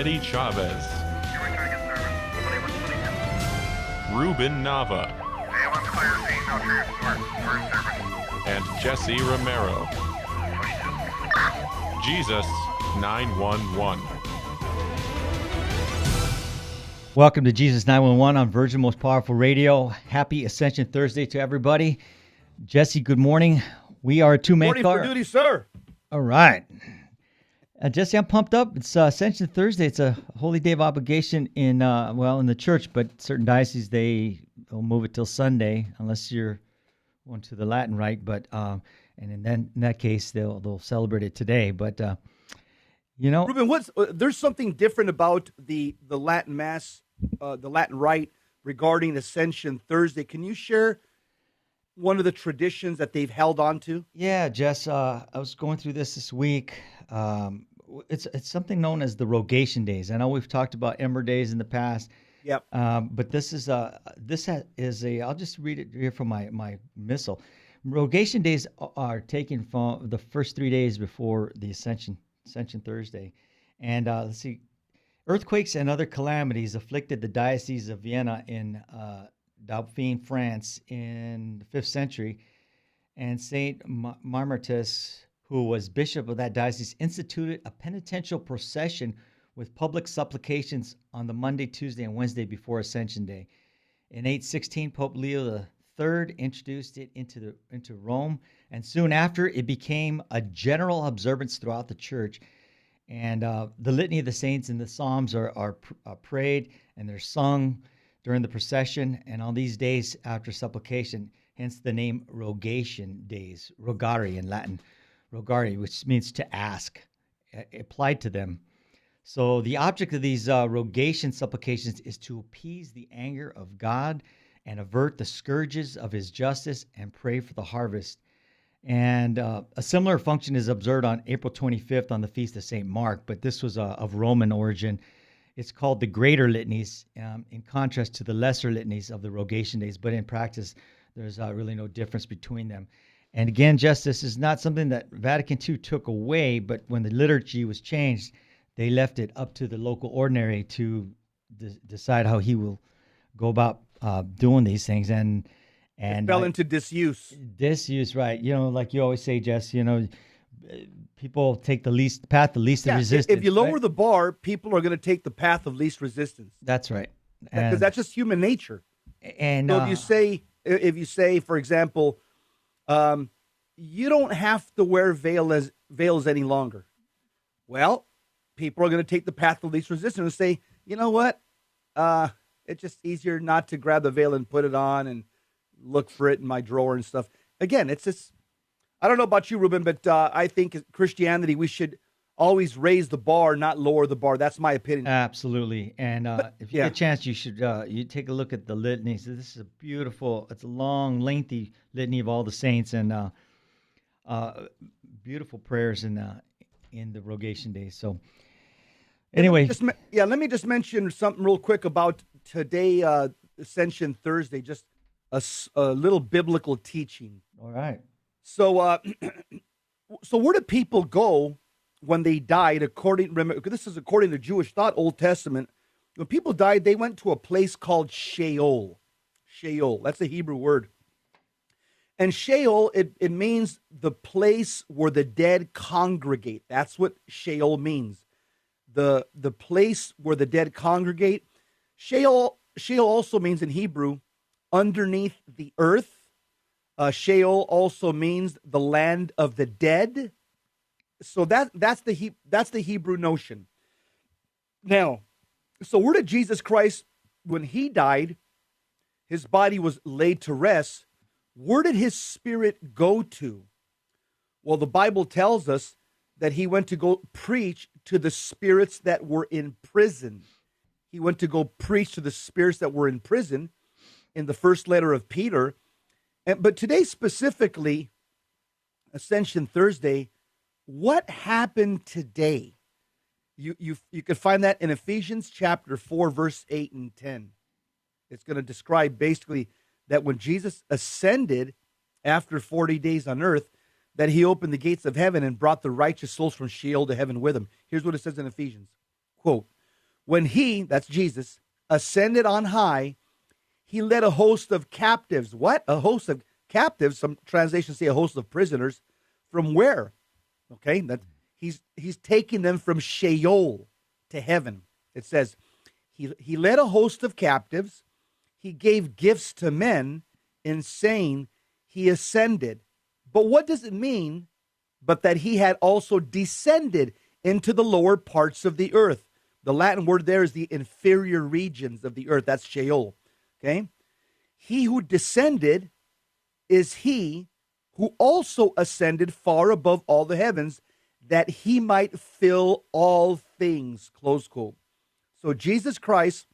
Eddie Chavez, Ruben Nava, and Jesse Romero. Jesus 911. Welcome to Jesus 911 on Virgin Most Powerful Radio. Happy Ascension Thursday to everybody. Jesse, good morning. We are a two-man car. Morning for duty, sir. All right. Jesse, I'm pumped up. It's Ascension Thursday. It's a holy day of obligation in the church, but certain dioceses, they'll move it till Sunday, unless you're going to the Latin rite. But and in that case, they'll celebrate it today. But Ruben, there's something different about the Latin Mass, the Latin rite regarding Ascension Thursday. Can you share one of the traditions that they've held on to? Yeah, Jess, I was going through this week. It's something known as the Rogation Days. I know we've talked about Ember Days in the past. Yep. But this is I'll just read it here from my missal. Rogation Days are taken from the first 3 days before the Ascension Thursday. And let's see, earthquakes and other calamities afflicted the Diocese of Vienna in Dauphine, France in the 5th century. And Saint Marmaritis, who was bishop of that diocese, instituted a penitential procession with public supplications on the Monday, Tuesday, and Wednesday before Ascension Day. In 816, Pope Leo III introduced it into Rome, and soon after, it became a general observance throughout the church. And the Litany of the Saints and the Psalms are prayed, and they're sung during the procession, and on these days after supplication, hence the name Rogation Days, rogare in Latin, rogare, which means to ask, applied to them. So the object of these rogation supplications is to appease the anger of God and avert the scourges of his justice and pray for the harvest. And a similar function is observed on April 25th on the Feast of St. Mark, but this was of Roman origin. It's called the Greater Litanies, in contrast to the Lesser Litanies of the Rogation Days, but in practice, there's really no difference between them. And again, Justice is not something that Vatican II took away, but when the liturgy was changed, they left it up to the local ordinary to decide how he will go about doing these things. And it fell into disuse. Disuse, right? Like you always say, Jess. People take the path of least resistance. If you lower right? the bar, people are going to take the path of least resistance. That's right, because that's just human nature. And so if you say, for example, you don't have to wear veils any longer. Well, people are going to take the path of least resistance and say, you know what? It's just easier not to grab the veil and put it on and look for it in my drawer and stuff. Again, it's just, I don't know about you, Ruben, but I think Christianity, we should always raise the bar, not lower the bar. That's my opinion. Absolutely. And if you get a chance, you should you take a look at the litany. So this is it's a long, lengthy litany of all the saints and beautiful prayers in the Rogation Days. So anyway. Let me just mention something real quick about today, Ascension Thursday, just a little biblical teaching. All right. So where do people go when they died? This is according to Jewish thought, Old Testament. When people died, they went to a place called Sheol. Sheol, that's a Hebrew word. And Sheol, it means the place where the dead congregate. That's what Sheol means. The place where the dead congregate. Sheol also means in Hebrew, underneath the earth. Sheol also means the land of the dead. So that's the Hebrew notion. Now, so where did Jesus Christ, when he died, his body was laid to rest, where did his spirit go to? Well, the Bible tells us that he went to go preach to the spirits that were in prison. He went to go preach to the spirits that were in prison in the first letter of Peter. But today specifically, Ascension Thursday, what happened today? You can find that in Ephesians chapter 4, verse 8 and 10. It's going to describe basically that when Jesus ascended after 40 days on earth, that he opened the gates of heaven and brought the righteous souls from Sheol to heaven with him. Here's what it says in Ephesians. Quote, When he, that's Jesus, ascended on high, he led a host of captives. What? A host of captives. Some translations say a host of prisoners. From where? Okay, that he's taking them from Sheol to heaven. It says he led a host of captives. He gave gifts to men, in saying he ascended. But what does it mean? But that he had also descended into the lower parts of the earth. The Latin word there is the inferior regions of the earth. That's Sheol. Okay? He who descended is he who also ascended far above all the heavens, that he might fill all things. Close quote. So Jesus Christ,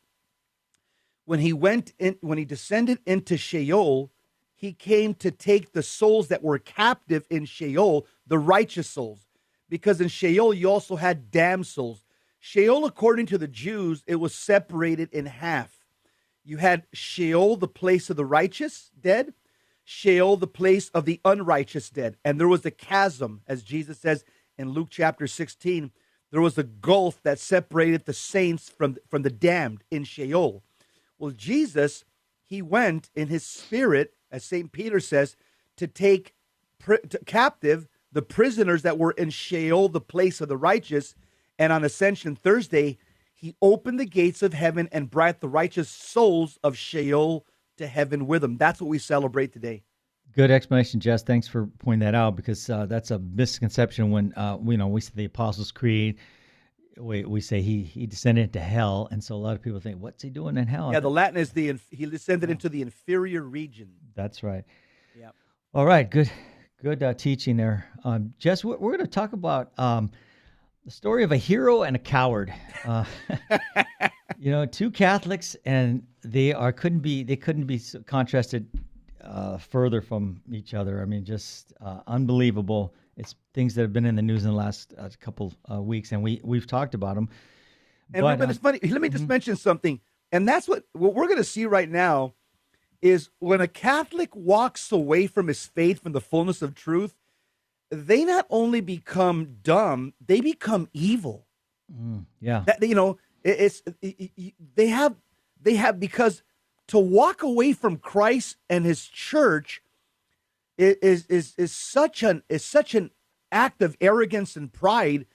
when he descended into Sheol, he came to take the souls that were captive in Sheol, the righteous souls. Because in Sheol, you also had damned souls. Sheol, according to the Jews, it was separated in half. You had Sheol, the place of the righteous dead, Sheol, the place of the unrighteous dead. And there was a chasm, as Jesus says in Luke chapter 16. There was a gulf that separated the saints from the damned in Sheol. Well, Jesus, he went in his spirit, as St. Peter says, to take captive the prisoners that were in Sheol, the place of the righteous. And on Ascension Thursday, he opened the gates of heaven and brought the righteous souls of Sheol to heaven with him. That's what we celebrate today. Good explanation, Jess. Thanks for pointing that out, because that's a misconception when we say the Apostles' Creed. We say he descended into hell, and so a lot of people think, what's he doing in hell? Yeah, the Latin is he descended into the inferior region. That's right. Yeah. All right, good teaching there. Jess, we're going to talk about the story of a hero and a coward. Two Catholics, and they couldn't be contrasted further from each other. I mean, just unbelievable. It's things that have been in the news in the last couple weeks, and we've talked about them. And Ruben, it's funny. Let me just mention something, and that's what we're going to see right now is when a Catholic walks away from his faith, from the fullness of truth, they not only become dumb, they become evil. Yeah, they have because to walk away from Christ and His church is such an act of arrogance and pride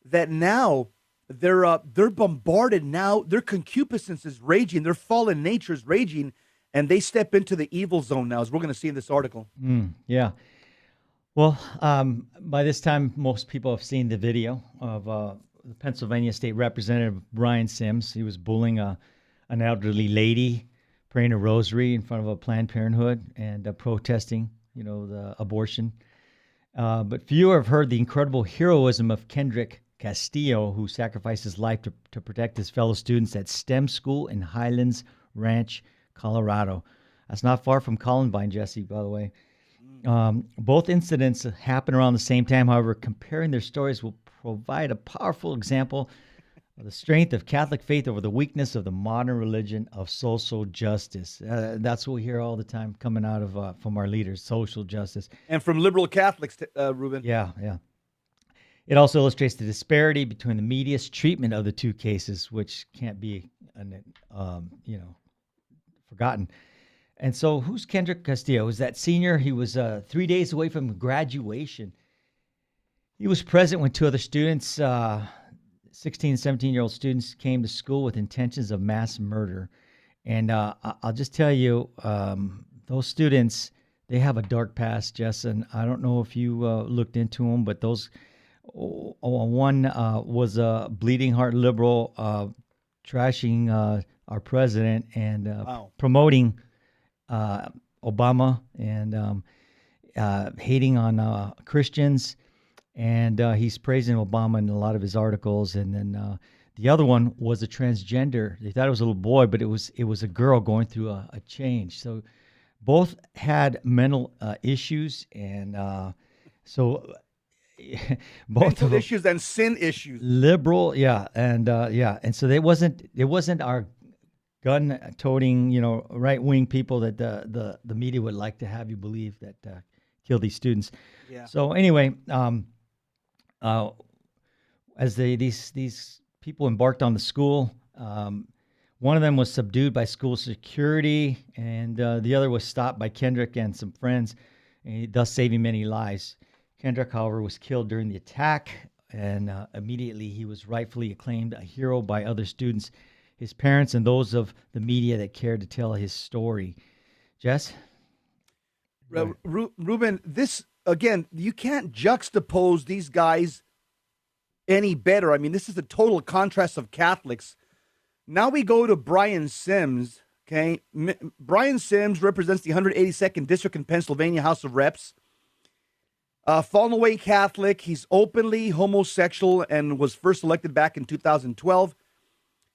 that now they're bombarded. Now their concupiscence is raging, their fallen nature is raging, and they step into the evil zone now, as we're going to see in this article. Yeah. Well, by this time, most people have seen the video of the Pennsylvania State Representative Brian Sims. He was bullying an elderly lady, praying a rosary in front of a Planned Parenthood and protesting, the abortion. But few have heard the incredible heroism of Kendrick Castillo, who sacrificed his life to protect his fellow students at STEM school in Highlands Ranch, Colorado. That's not far from Columbine, Jesse, by the way. Both incidents happen around the same time. However, comparing their stories will provide a powerful example of the strength of Catholic faith over the weakness of the modern religion of social justice. That's what we hear all the time coming out of from our leaders, social justice. And from liberal Catholics, Ruben. Yeah. It also illustrates the disparity between the media's treatment of the two cases, which can't be, forgotten. And so who's Kendrick Castillo? Was that senior? He was 3 days away from graduation. He was present when two other students, 16 and 17-year-old students, came to school with intentions of mass murder. And I'll just tell you, those students, they have a dark past, Jess, and I don't know if you looked into them, but one was a bleeding heart liberal trashing our president and promoting Obama and hating on Christians, and he's praising Obama in a lot of his articles. And then the other one was a transgender. They thought it was a little boy, but it was a girl going through a change. So both had mental issues, and so both mental of them, issues and sin issues. Liberal, and so it wasn't our gun-toting, right-wing people that the media would like to have you believe that kill these students. Yeah. So anyway, as these people embarked on the school One of them was subdued by school security, and the other was stopped by Kendrick and some friends, and thus saving many lives. Kendrick, however, was killed during the attack, and immediately he was rightfully acclaimed a hero by other students, his parents, and those of the media that cared to tell his story. Jess? Ruben, this, again, you can't juxtapose these guys any better. I mean, this is a total contrast of Catholics. Now we go to Brian Sims, okay? Brian Sims represents the 182nd District in Pennsylvania House of Reps. Fallen away Catholic. He's openly homosexual and was first elected back in 2012.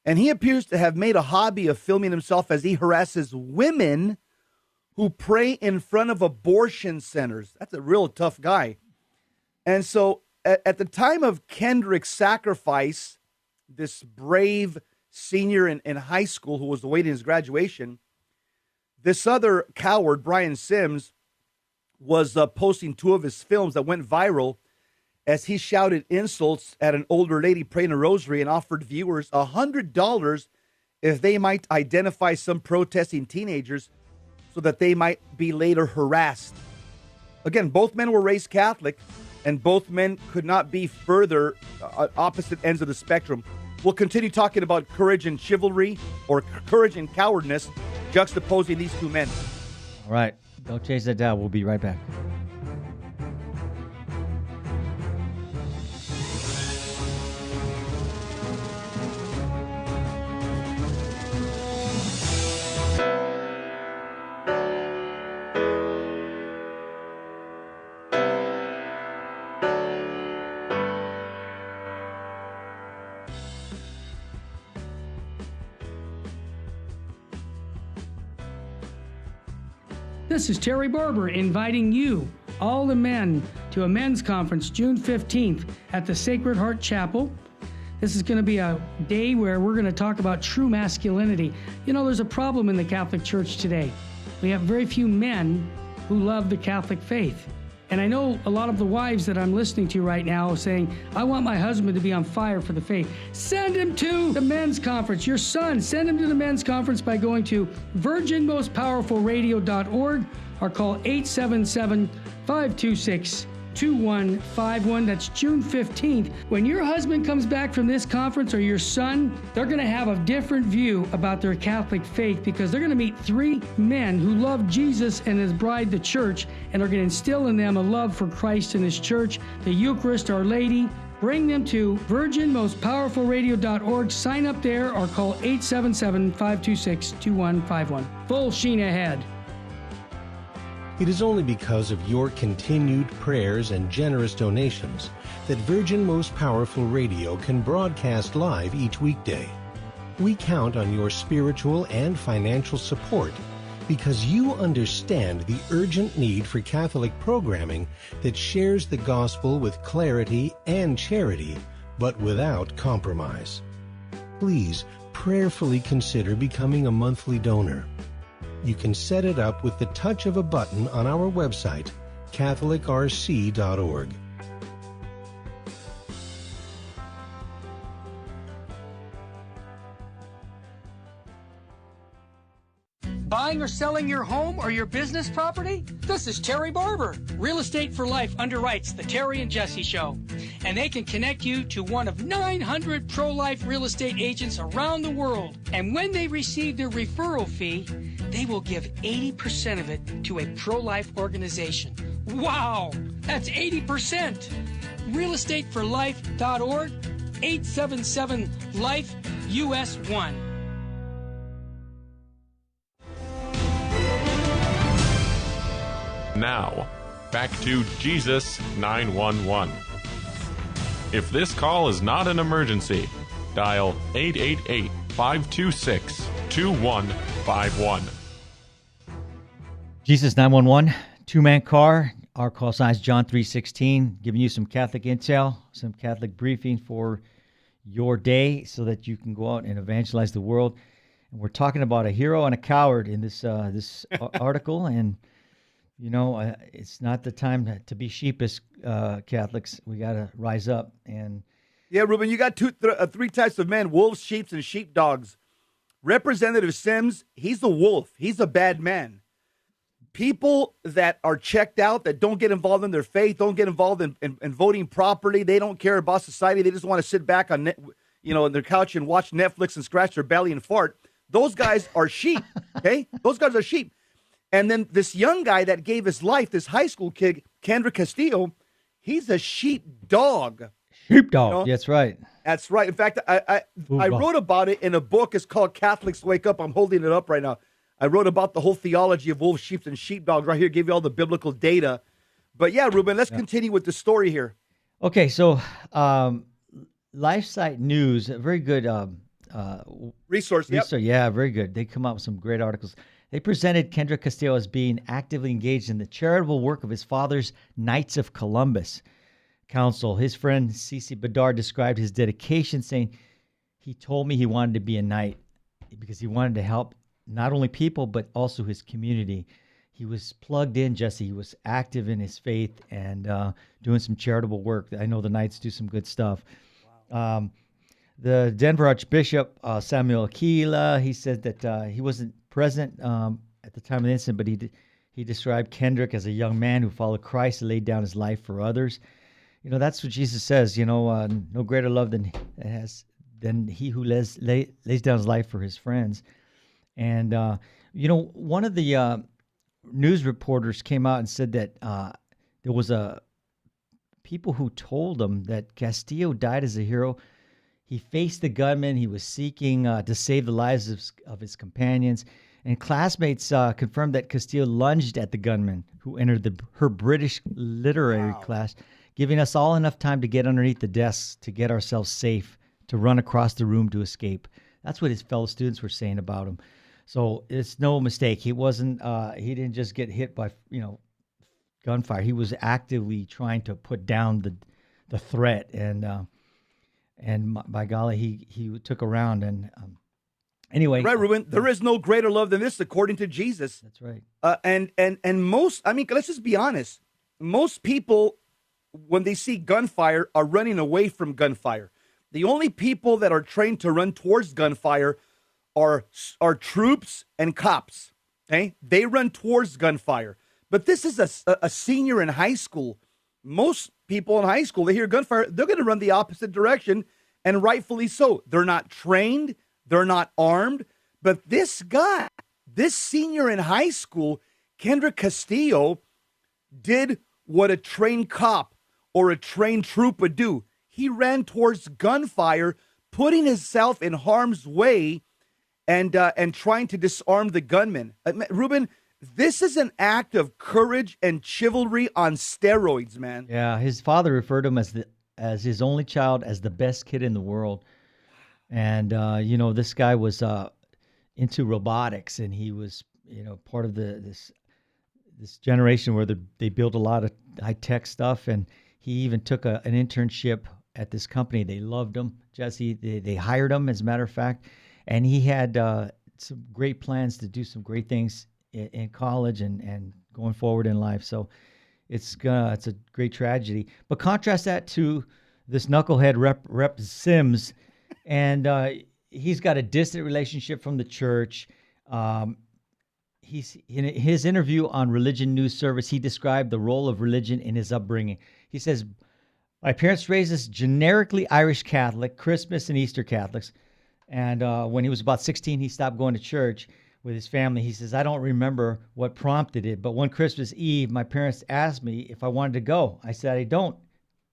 And he appears to have made a hobby of filming himself as he harasses women who pray in front of abortion centers. That's a real tough guy. And so at the time of Kendrick's sacrifice, this brave senior in high school who was awaiting his graduation, this other coward, Brian Sims, was posting 2 of his films that went viral as he shouted insults at an older lady praying a rosary and offered viewers $100 if they might identify some protesting teenagers so that they might be later harassed. Again, both men were raised Catholic, and both men could not be further opposite ends of the spectrum. We'll continue talking about courage and chivalry, or courage and cowardness, juxtaposing these 2 men. All right. Don't chase that down. We'll be right back. This is Terry Barber inviting you, all the men, to a men's conference June 15th at the Sacred Heart Chapel. This is going to be a day where we're going to talk about true masculinity. You know, there's a problem in the Catholic Church today. We have very few men who love the Catholic faith. And I know a lot of the wives that I'm listening to right now saying, I want my husband to be on fire for the faith. Send him to the men's conference. Your son, send him to the men's conference by going to virginmostpowerfulradio.org or call 877-526-2151. That's June 15th. When your husband comes back from this conference, or your son, they're going to have a different view about their Catholic faith, because they're going to meet 3 men who love Jesus and his bride, the church, and are going to instill in them a love for Christ and his church, the Eucharist, Our Lady. Bring them to virginmostpowerfulradio.org. Sign up there or call 877-526-2151. Full sheen ahead. It is only because of your continued prayers and generous donations that Virgin Most Powerful Radio can broadcast live each weekday. We count on your spiritual and financial support because you understand the urgent need for Catholic programming that shares the gospel with clarity and charity, but without compromise. Please prayerfully consider becoming a monthly donor. You can set it up with the touch of a button on our website, catholicrc.org. Buying or selling your home or your business property? This is Terry Barber. Real Estate for Life underwrites the Terry and Jesse Show. And they can connect you to one of 900 pro-life real estate agents around the world. And when they receive their referral fee, they will give 80% of it to a pro-life organization. Wow! That's 80%! realestateforlife.org, 877-LIFE-US1. Now, back to Jesus 911. If this call is not an emergency, dial 888-526-2151. Jesus 911, 2-man car. Our call sign is John 3:16, giving you some Catholic intel, some Catholic briefing for your day so that you can go out and evangelize the world. And we're talking about a hero and a coward in this article, and you know, it's not the time to be sheepish, Catholics. We got to rise up. And Yeah, Ruben, you got three types of men: wolves, sheep, and sheepdogs. Representative Sims, he's a wolf. He's a bad man. People that are checked out, that don't get involved in their faith, don't get involved in voting properly, they don't care about society, they just want to sit back on on their couch and watch Netflix and scratch their belly and fart. Those guys are sheep, okay? Those guys are sheep. And then this young guy that gave his life, this high school kid, Kendra Castillo, he's a sheepdog. Sheepdog, you know? That's right. That's right. In fact, I wrote about it in a book. It's called Catholics Wake Up. I'm holding it up right now. I wrote about the whole theology of wolves, sheep, and sheepdogs right here. Gave you all the biblical data. But yeah, Ruben, let's continue with the story here. Okay, so LifeSite News, a very good resource. Yep. Yeah, very good. They come out with some great articles. They presented Kendra Castillo as being actively engaged in the charitable work of his father's Knights of Columbus Council. His friend Cece Bedard described his dedication, saying, "He told me he wanted to be a knight because he wanted to help not only people, but also his community." He was plugged in, Jesse. He was active in his faith and doing some charitable work. I know the Knights do some good stuff. Wow. The Denver Archbishop, Samuel Aquila, he said that he wasn't present at the time of the incident, but he described Kendrick as a young man who followed Christ and laid down his life for others. You know, that's what Jesus says, no greater love than he who lays down his life for his friends. And, one of the news reporters came out and said that there was people who told him that Castillo died as a hero. He faced the gunman. He was seeking to save the lives of his companions. And classmates confirmed that Castillo lunged at the gunman who entered her British literary class, giving us all enough time to get underneath the desks, to get ourselves safe, to run across the room to escape. That's what his fellow students were saying about him. So it's no mistake. He wasn't. He didn't just get hit by gunfire. He was actively trying to put down the threat, and by golly, he took a round. And anyway, right, Ruben. There is no greater love than this, according to Jesus. That's right. And most. I mean, let's just be honest. Most people, when they see gunfire, are running away from gunfire. The only people that are trained to run towards gunfire are troops and cops. Okay, they run towards gunfire. But this is a senior in high school. Most people in high school, they hear gunfire, they're going to run the opposite direction, and rightfully so. They're not trained, they're not armed. But this guy, this senior in high school, Kendra Castillo, did what a trained cop or a trained troop would do. He ran towards gunfire, putting himself in harm's way and trying to disarm the gunman. Ruben, this is an act of courage and chivalry on steroids, man. Yeah, his father referred to him as his only child, as the best kid in the world. And, this guy was into robotics, and he was, part of this generation where they built a lot of high-tech stuff. And he even took an internship at this company. They loved him, Jesse. They hired him, as a matter of fact. And he had some great plans to do some great things in college and going forward in life. So it's a great tragedy. But contrast that to this knucklehead Rep Sims, and he's got a distant relationship from the church. He's in his interview on Religion News Service, he described the role of religion in his upbringing. He says, "My parents raised us generically Irish Catholic, Christmas and Easter Catholics. And when he was about 16, he stopped going to church with his family. He says, I don't remember what prompted it, but one Christmas Eve, my parents asked me if I wanted to go. I said, I don't.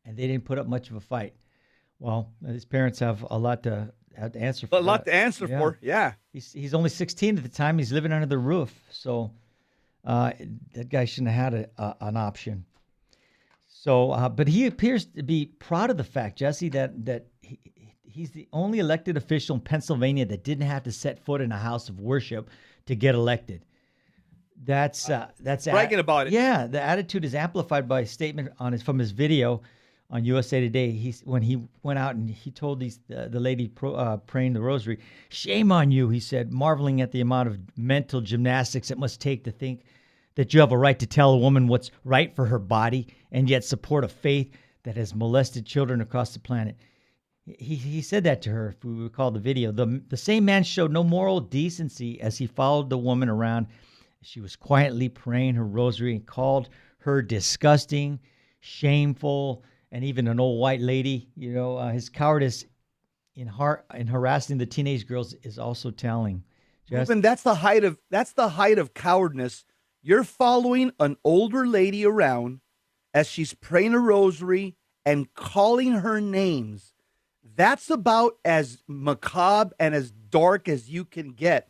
And they didn't put up much of a fight." Well, his parents have a lot to answer for. A lot to answer for, yeah. He's only 16 at the time. He's living under the roof. So that guy shouldn't have had an option. So, but he appears to be proud of the fact, Jesse, that he's the only elected official in Pennsylvania that didn't have to set foot in a house of worship to get elected. That's bragging about it. Yeah, the attitude is amplified by a statement from his video on USA Today. When he went out and he told the lady praying the rosary, "Shame on you," he said, marveling at the amount of mental gymnastics it must take to think that you have a right to tell a woman what's right for her body and yet support a faith that has molested children across the planet. He said that to her, if we recall the video. The same man showed no moral decency as he followed the woman around. She was quietly praying her rosary and called her disgusting, shameful, and even an old white lady. His cowardice in harassing the teenage girls is also telling. Ruben, that's the height of cowardness. You're following an older lady around as she's praying a rosary and calling her names. That's about as macabre and as dark as you can get.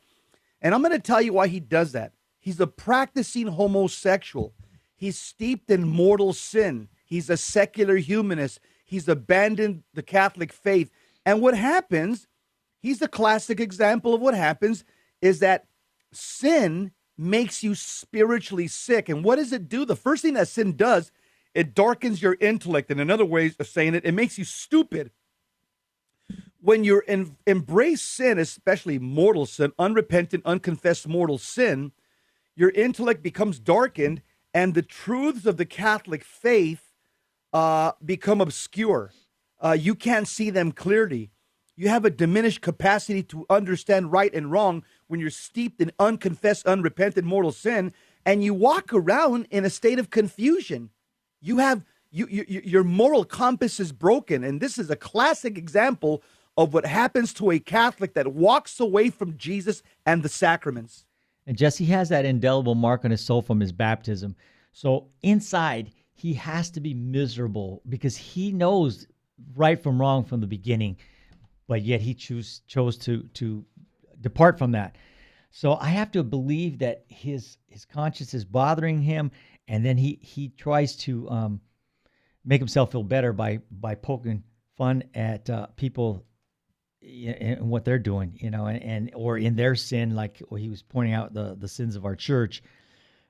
And I'm going to tell you why he does that. He's a practicing homosexual. He's steeped in mortal sin. He's a secular humanist. He's abandoned the Catholic faith. And what happens, he's a classic example of what happens, is that sin makes you spiritually sick. And what does it do? The first thing that sin does, it darkens your intellect. And another way of saying it, it makes you stupid. When you embrace sin, especially mortal sin, unrepentant, unconfessed mortal sin, your intellect becomes darkened and the truths of the Catholic faith become obscure. You can't see them clearly. You have a diminished capacity to understand right and wrong when you're steeped in unconfessed, unrepentant mortal sin, and you walk around in a state of confusion. Your moral compass is broken, and this is a classic example of what happens to a Catholic that walks away from Jesus and the sacraments. And Jesse has that indelible mark on his soul from his baptism. So inside, he has to be miserable because he knows right from wrong from the beginning, but yet he chose to depart from that. So I have to believe that his conscience is bothering him, and then he tries to make himself feel better by poking fun at people and what they're doing, and or in their sin, like he was pointing out the sins of our church,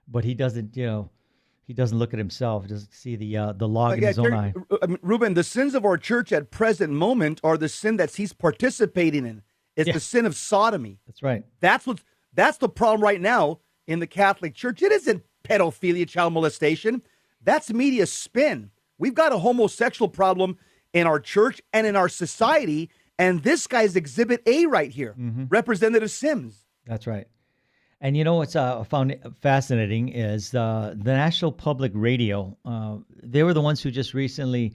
but he doesn't, he doesn't look at himself. He doesn't see the log in his own eye. Ruben, the sins of our church at present moment are the sin that he's participating in. It's the sin of sodomy. That's right. That's the problem right now in the Catholic Church. It isn't pedophilia, child molestation. That's media spin. We've got a homosexual problem in our church and in our society. And this guy's Exhibit A right here, Representative Sims. That's right. And what's found fascinating is the National Public Radio. They were the ones who just recently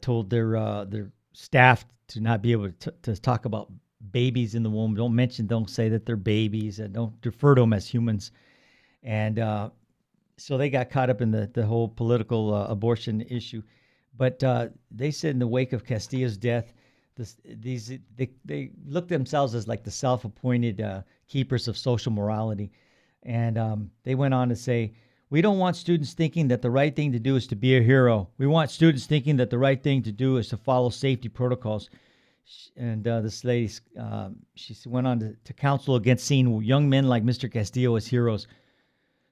told their staff to not be able to talk about babies in the womb. Don't say that they're babies, and don't refer to them as humans. And so they got caught up in the whole political abortion issue. But they said in the wake of Castillo's death, they look themselves as like the self-appointed keepers of social morality. And they went on to say, we don't want students thinking that the right thing to do is to be a hero. We want students thinking that the right thing to do is to follow safety protocols. And this lady, she went on to counsel against seeing young men like Mr. Castillo as heroes.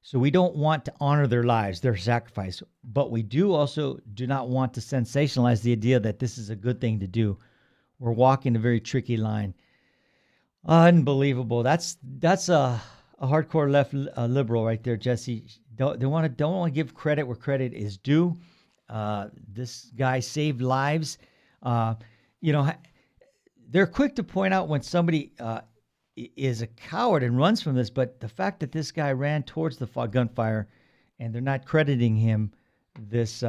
So we don't want to honor their lives, their sacrifice, but we do not want to sensationalize the idea that this is a good thing to do. We're walking a very tricky line. Unbelievable. That's a hardcore left liberal right there, Jesse. Don't want to give credit where credit is due. This guy saved lives. They're quick to point out when somebody is a coward and runs from this, but the fact that this guy ran towards the gunfire and they're not crediting him, it's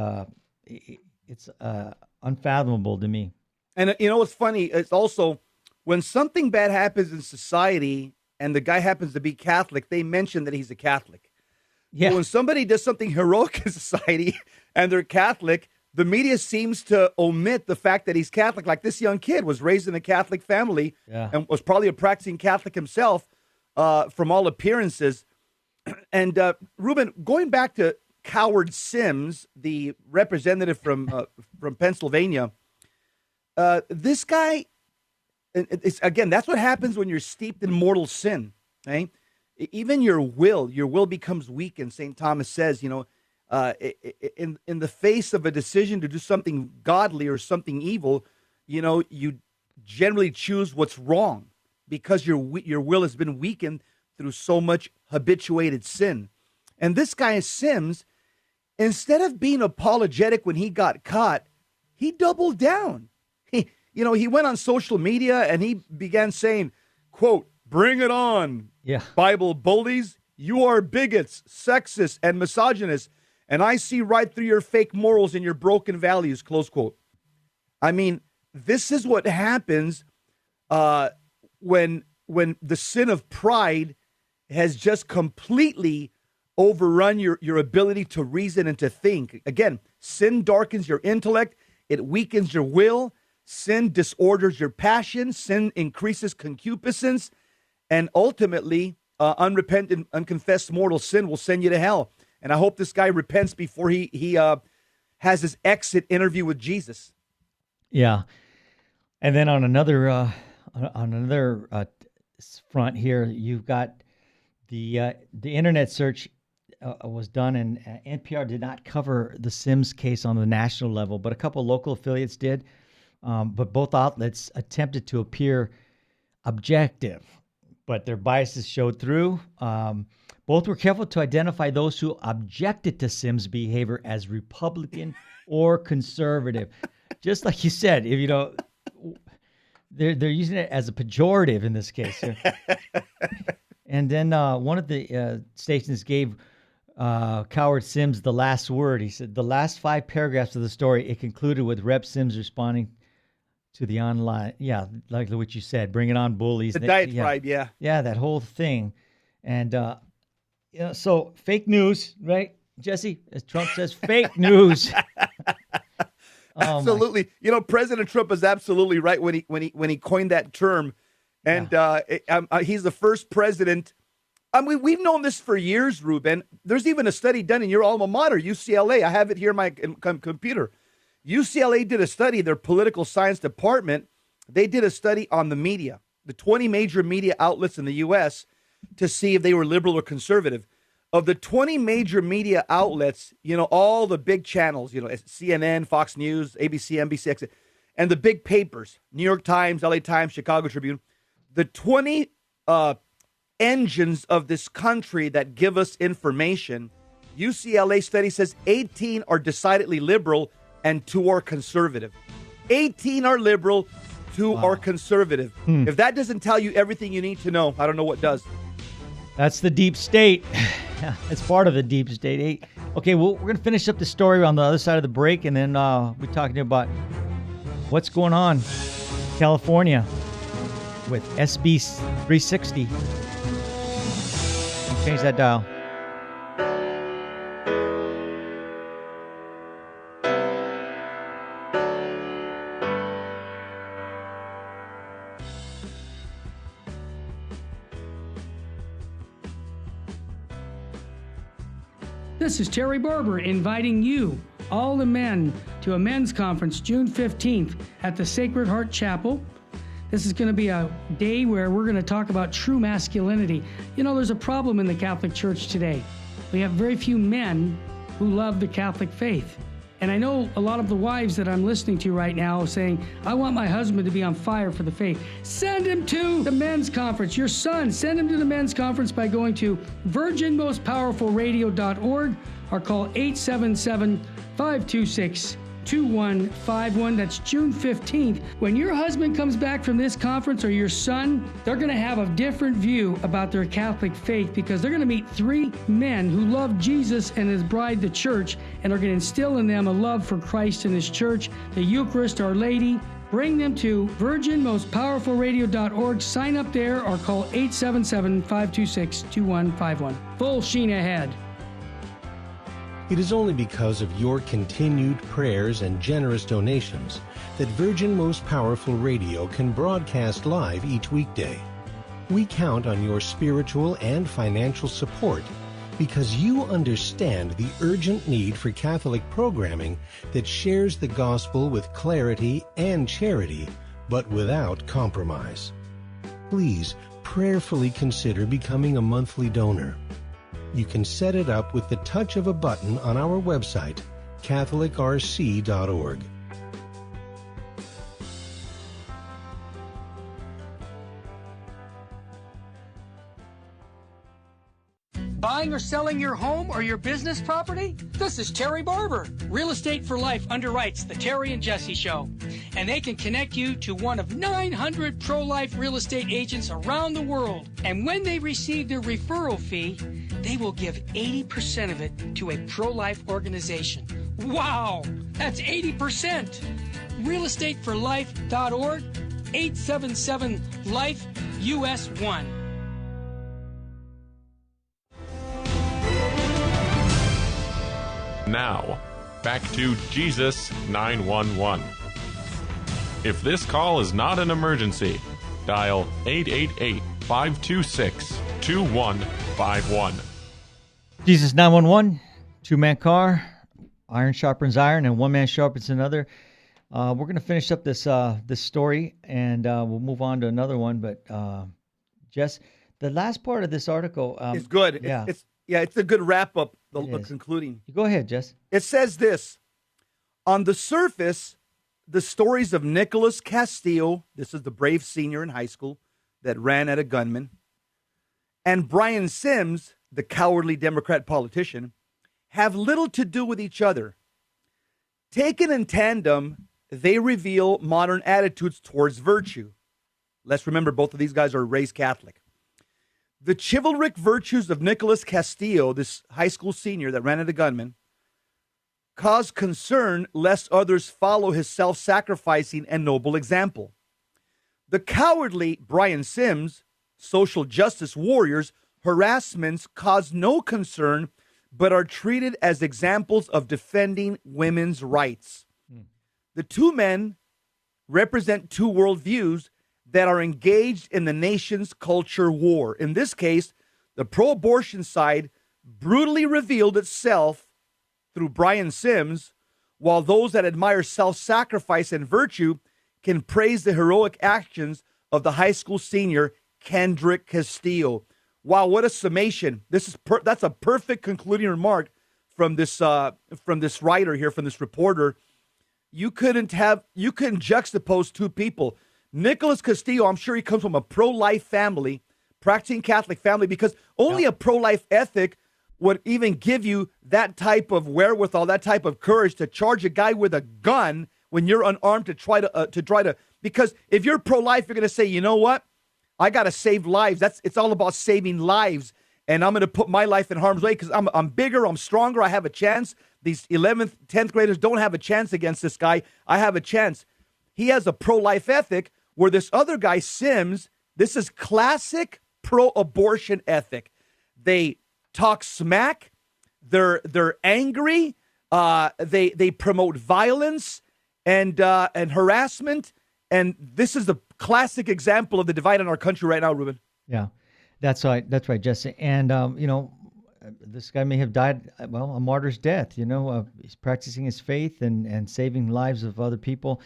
unfathomable to me. And what's funny? It's also when something bad happens in society and the guy happens to be Catholic, they mention that he's a Catholic. Yeah. But when somebody does something heroic in society and they're Catholic, the media seems to omit the fact that he's Catholic. Like this young kid was raised in a Catholic family and was probably a practicing Catholic himself, from all appearances. And Ruben, going back to Coward Sims, the representative from Pennsylvania. This guy, again, that's what happens when you're steeped in mortal sin. Okay? Even your will becomes weakened. St. Thomas says, in the face of a decision to do something godly or something evil, you generally choose what's wrong because your will has been weakened through so much habituated sin. And this guy Sims, instead of being apologetic when he got caught, he doubled down. he went on social media and he began saying, quote, "Bring it on, Yeah. Bible bullies. You are bigots, sexist, and misogynists, and I see right through your fake morals and your broken values," close quote. I mean, this is what happens when the sin of pride has just completely overrun your ability to reason and to think. Again, sin darkens your intellect. It weakens your will. Sin disorders your passion. Sin increases concupiscence. And ultimately, unrepentant, unconfessed mortal sin will send you to hell. And I hope this guy repents before he has his exit interview with Jesus. Yeah. And then on another front here, you've got the internet search was done, and NPR did not cover the Sims case on the national level, but a couple local affiliates did. But both outlets attempted to appear objective, but their biases showed through. Both were careful to identify those who objected to Sims' behavior as Republican or conservative. Just like you said, if they're using it as a pejorative in this case. And then one of the stations gave Coward Sims the last word. He said, "The last 5 paragraphs of the story, it concluded with Rep. Sims responding to the online," like what you said, "bring it on, bullies." The diatribe, yeah. Yeah, that whole thing. And, so fake news, right, Jesse? As Trump says, fake news. Absolutely. President Trump is absolutely right when he coined that term. And he's the first president. We've known this for years, Ruben. There's even a study done in your alma mater, UCLA. I have it here in my computer. UCLA did a study, their political science department. They did a study on the media, the 20 major media outlets in the U.S., to see if they were liberal or conservative. Of the 20 major media outlets, all the big channels, CNN, Fox News, ABC, NBC, and the big papers, New York Times, LA Times, Chicago Tribune, the 20 engines of this country that give us information, UCLA study says 18 are decidedly liberal and 2 are conservative. 18 are liberal, 2 are conservative. If that doesn't tell you everything you need to know, I don't know what does. That's the deep state. It's part of the deep state. Okay, well, we're going to finish up the story on the other side of the break, and then we're talking about what's going on in California with SB 360. Change that dial. This is Terry Barber inviting you, all the men, to a men's conference June 15th at the Sacred Heart Chapel. This is going to be a day where we're going to talk about true masculinity. There's a problem in the Catholic Church today. We have very few men who love the Catholic faith. And I know a lot of the wives that I'm listening to right now saying, "I want my husband to be on fire for the faith." Send him to the men's conference. Your son, send him to the men's conference by going to virginmostpowerfulradio.org or call 877-526-2151. That's June 15th. When your husband comes back from this conference, or your son, they're going to have a different view about their Catholic faith, because they're going to meet 3 men who love Jesus and his bride, the church, and are going to instill in them a love for Christ and his church, the Eucharist, Our Lady. Bring them to virginmostpowerfulradio.org. Sign up there or call 877-526-2151. Full sheen ahead. It is only because of your continued prayers and generous donations that Virgin Most Powerful Radio can broadcast live each weekday. We count on your spiritual and financial support because you understand the urgent need for Catholic programming that shares the gospel with clarity and charity, but without compromise. Please prayerfully consider becoming a monthly donor. You can set it up with the touch of a button on our website, catholicrc.org. Buying or selling your home or your business property? This is Terry Barber. Real Estate for Life underwrites The Terry and Jesse Show. and they can connect you to one of 900 pro-life real estate agents around the world. And when they receive their referral fee, they will give 80% of it to a pro-life organization. Wow, that's 80%. realestateforlife.org, 877-LIFE-US1. Now, back to Jesus 911. If this call is not an emergency, dial 888-526-2151. Jesus 911, two-man car, iron sharpens iron, and one man sharpens another. We're going to finish up this story, and we'll move on to another one. But Jess, the last part of this article, it's good. Yeah, it's a good wrap up. The concluding. Go ahead, Jess. It says this: on the surface, the stories of Nicholas Castillo, this is the brave senior in high school that ran at a gunman, and Brian Sims, the cowardly Democrat politician, have little to do with each other. Taken in tandem, they reveal modern attitudes towards virtue. Let's remember, both of these guys are raised Catholic. The chivalric virtues of Nicholas Castillo, this high school senior that ran at a gunman, cause concern lest others follow his self-sacrificing and noble example. The cowardly Brian Sims, social justice warriors, harassments cause no concern, but are treated as examples of defending women's rights. The two men represent two worldviews that are engaged in the nation's culture war. In this case, the pro-abortion side brutally revealed itself through Brian Sims, while those that admire self-sacrifice and virtue can praise the heroic actions of the high school senior Kendrick Castillo. Wow, what a summation! That's a perfect concluding remark from this writer here, from this reporter. You couldn't juxtapose two people. Nicholas Castillo, I'm sure he comes from a pro-life family, practicing Catholic family, because only a pro-life ethic would even give you that type of wherewithal, that type of courage to charge a guy with a gun when you're unarmed to try to. Because if you're pro-life, you're going to say, you know what? I got to save lives. It's all about saving lives, and I'm going to put my life in harm's way because I'm bigger, I'm stronger, I have a chance. These 11th, 10th graders don't have a chance against this guy. I have a chance. He has a pro-life ethic, where this other guy, Sims, this is classic pro-abortion ethic. They talk smack. They're angry. They promote violence and harassment. And this is the classic example of the divide in our country right now, Ruben. Yeah, that's right. That's right, Jesse. And this guy may have died, a martyr's death. He's practicing his faith and saving lives of other people.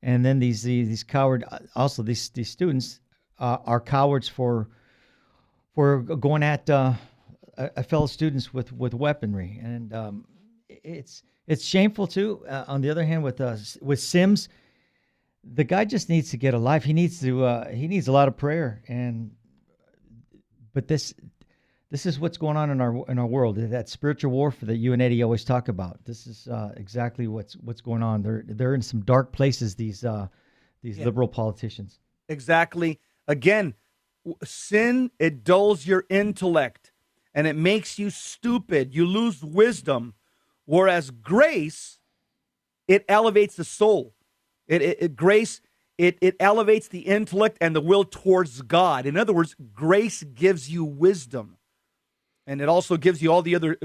And then these coward, also these students are cowards for going at fellow students with weaponry, and it's shameful too. On the other hand, with Sims, the guy just needs to get a life. He needs a lot of prayer, but this is what's going on in our world. That spiritual warfare that you and Eddie always talk about. This is exactly what's going on. They're in some dark places. These liberal politicians. Exactly. Again, sin, it dulls your intellect and it makes you stupid. You lose wisdom. Whereas grace, it elevates the soul. Grace elevates the intellect and the will towards God. In other words, grace gives you wisdom. And it also gives you all the other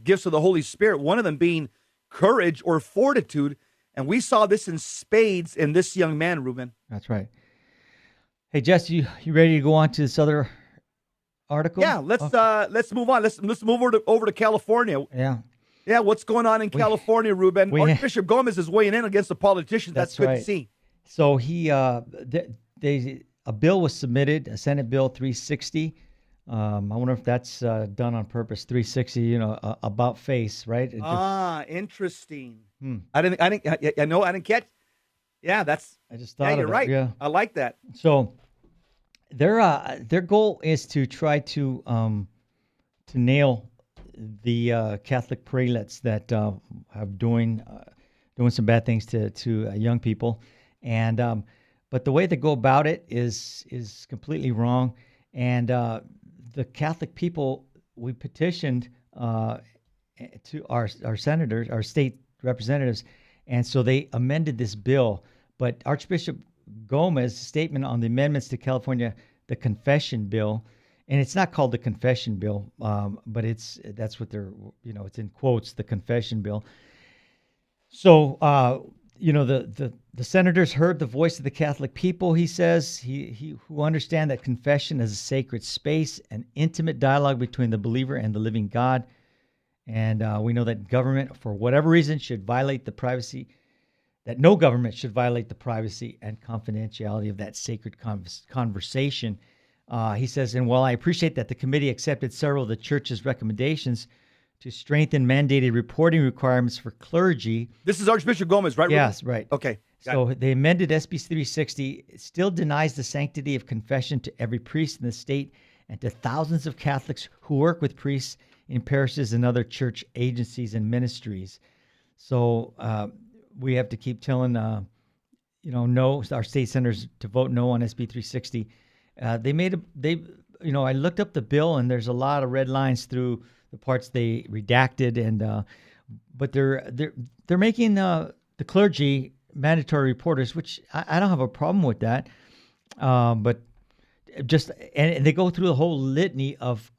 gifts of the Holy Spirit, one of them being courage or fortitude. And we saw this in spades in this young man, Ruben. That's right. Hey, Jess, you ready to go on to this other article? Yeah, let's move on. Let's move over to California. Yeah, what's going on in California, Ruben? Archbishop Gomez is weighing in against the politicians. That's good to see. So a bill was submitted, a Senate Bill 360. I wonder if that's done on purpose. 360, about face, right? Interesting. I didn't catch. Yeah, I just thought. You're right. Yeah. I like that. So their goal is to try to nail the Catholic prelates that have doing some bad things to young people. And but the way they go about it is completely wrong. And the Catholic people, we petitioned to our senators, our state representatives, and so they amended this bill. But Archbishop Gomez's statement on the amendments to California, the confession bill, and it's not called the confession bill, but that's what they're, it's in quotes, the confession bill. So, the senators heard the voice of the Catholic people, he says, who understand that confession is a sacred space, an intimate dialogue between the believer and the living God. And we know that government, for whatever reason, should violate the privacy, that no government should violate the privacy and confidentiality of that sacred conversation. He says, and while I appreciate that the committee accepted several of the church's recommendations to strengthen mandated reporting requirements for clergy. This is Archbishop Gomez, right? Yes, right. Okay. So they amended SB 360. It still denies the sanctity of confession to every priest in the state and to thousands of Catholics who work with priests in parishes and other church agencies and ministries. So we have to keep telling, no, our state senators to vote no on SB 360. I looked up the bill, and there's a lot of red lines through the parts they redacted, but they're making the clergy mandatory reporters, which I don't have a problem with that. But and they go through the whole litany of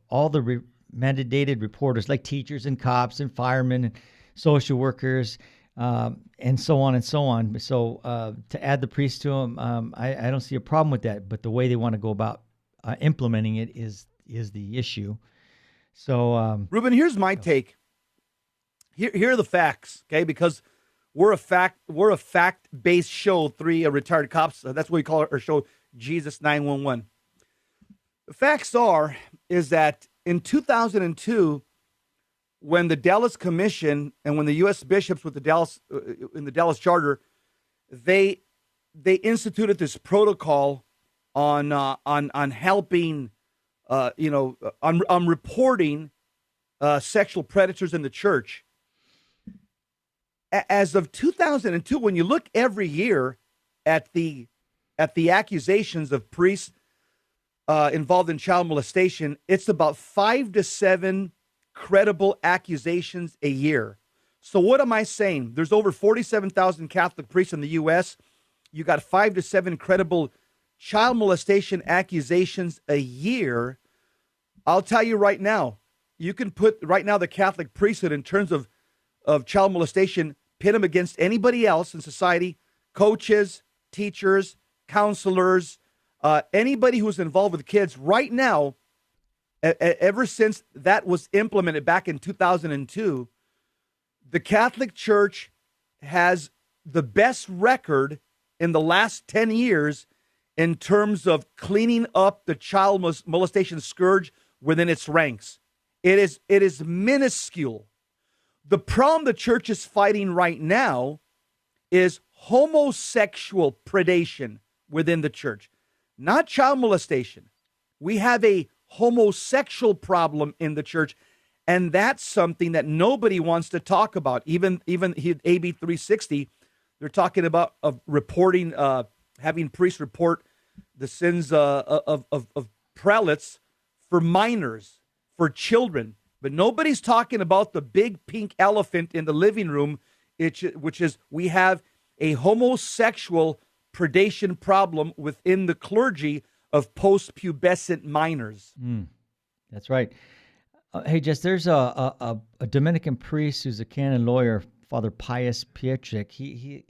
all the mandated reporters, like teachers and cops and firemen and social workers, and so on and so on. So to add the priests to them, I don't see a problem with that. But the way they want to go about implementing it is the issue. So, Ruben, here's my take. Here are the facts, okay? Because we're a fact-based show. Three retired cops. That's what we call our show, Jesus 911. The facts is that in 2002, when the Dallas Commission and when the U.S. bishops with the Dallas in the Dallas Charter, they instituted this protocol on helping, on reporting sexual predators in the church. As of 2002, when you look every year at the accusations of priests involved in child molestation, it's about 5 to 7 credible accusations a year. So what am I saying? There's over 47,000 Catholic priests in the U.S. You got 5 to 7 credible child molestation accusations a year. I'll tell you right now, you can put right now the Catholic priesthood in terms of child molestation, pit them against anybody else in society, coaches, teachers, counselors, anybody who's involved with kids right now. Ever since that was implemented back in 2002, the Catholic Church has the best record in the last 10 years in terms of cleaning up the child molestation scourge within its ranks. It is minuscule. The problem the church is fighting right now is homosexual predation within the church, not child molestation. We have a homosexual problem in the church, and that's something that nobody wants to talk about. Even AB 360, they're talking about reporting, having priests report the sins of prelates for minors, for children. But nobody's talking about the big pink elephant in the living room, which is we have a homosexual predation problem within the clergy of post-pubescent minors. That's right. Hey, Jess, there's a Dominican priest who's a canon lawyer, Father Pius Pietrek. He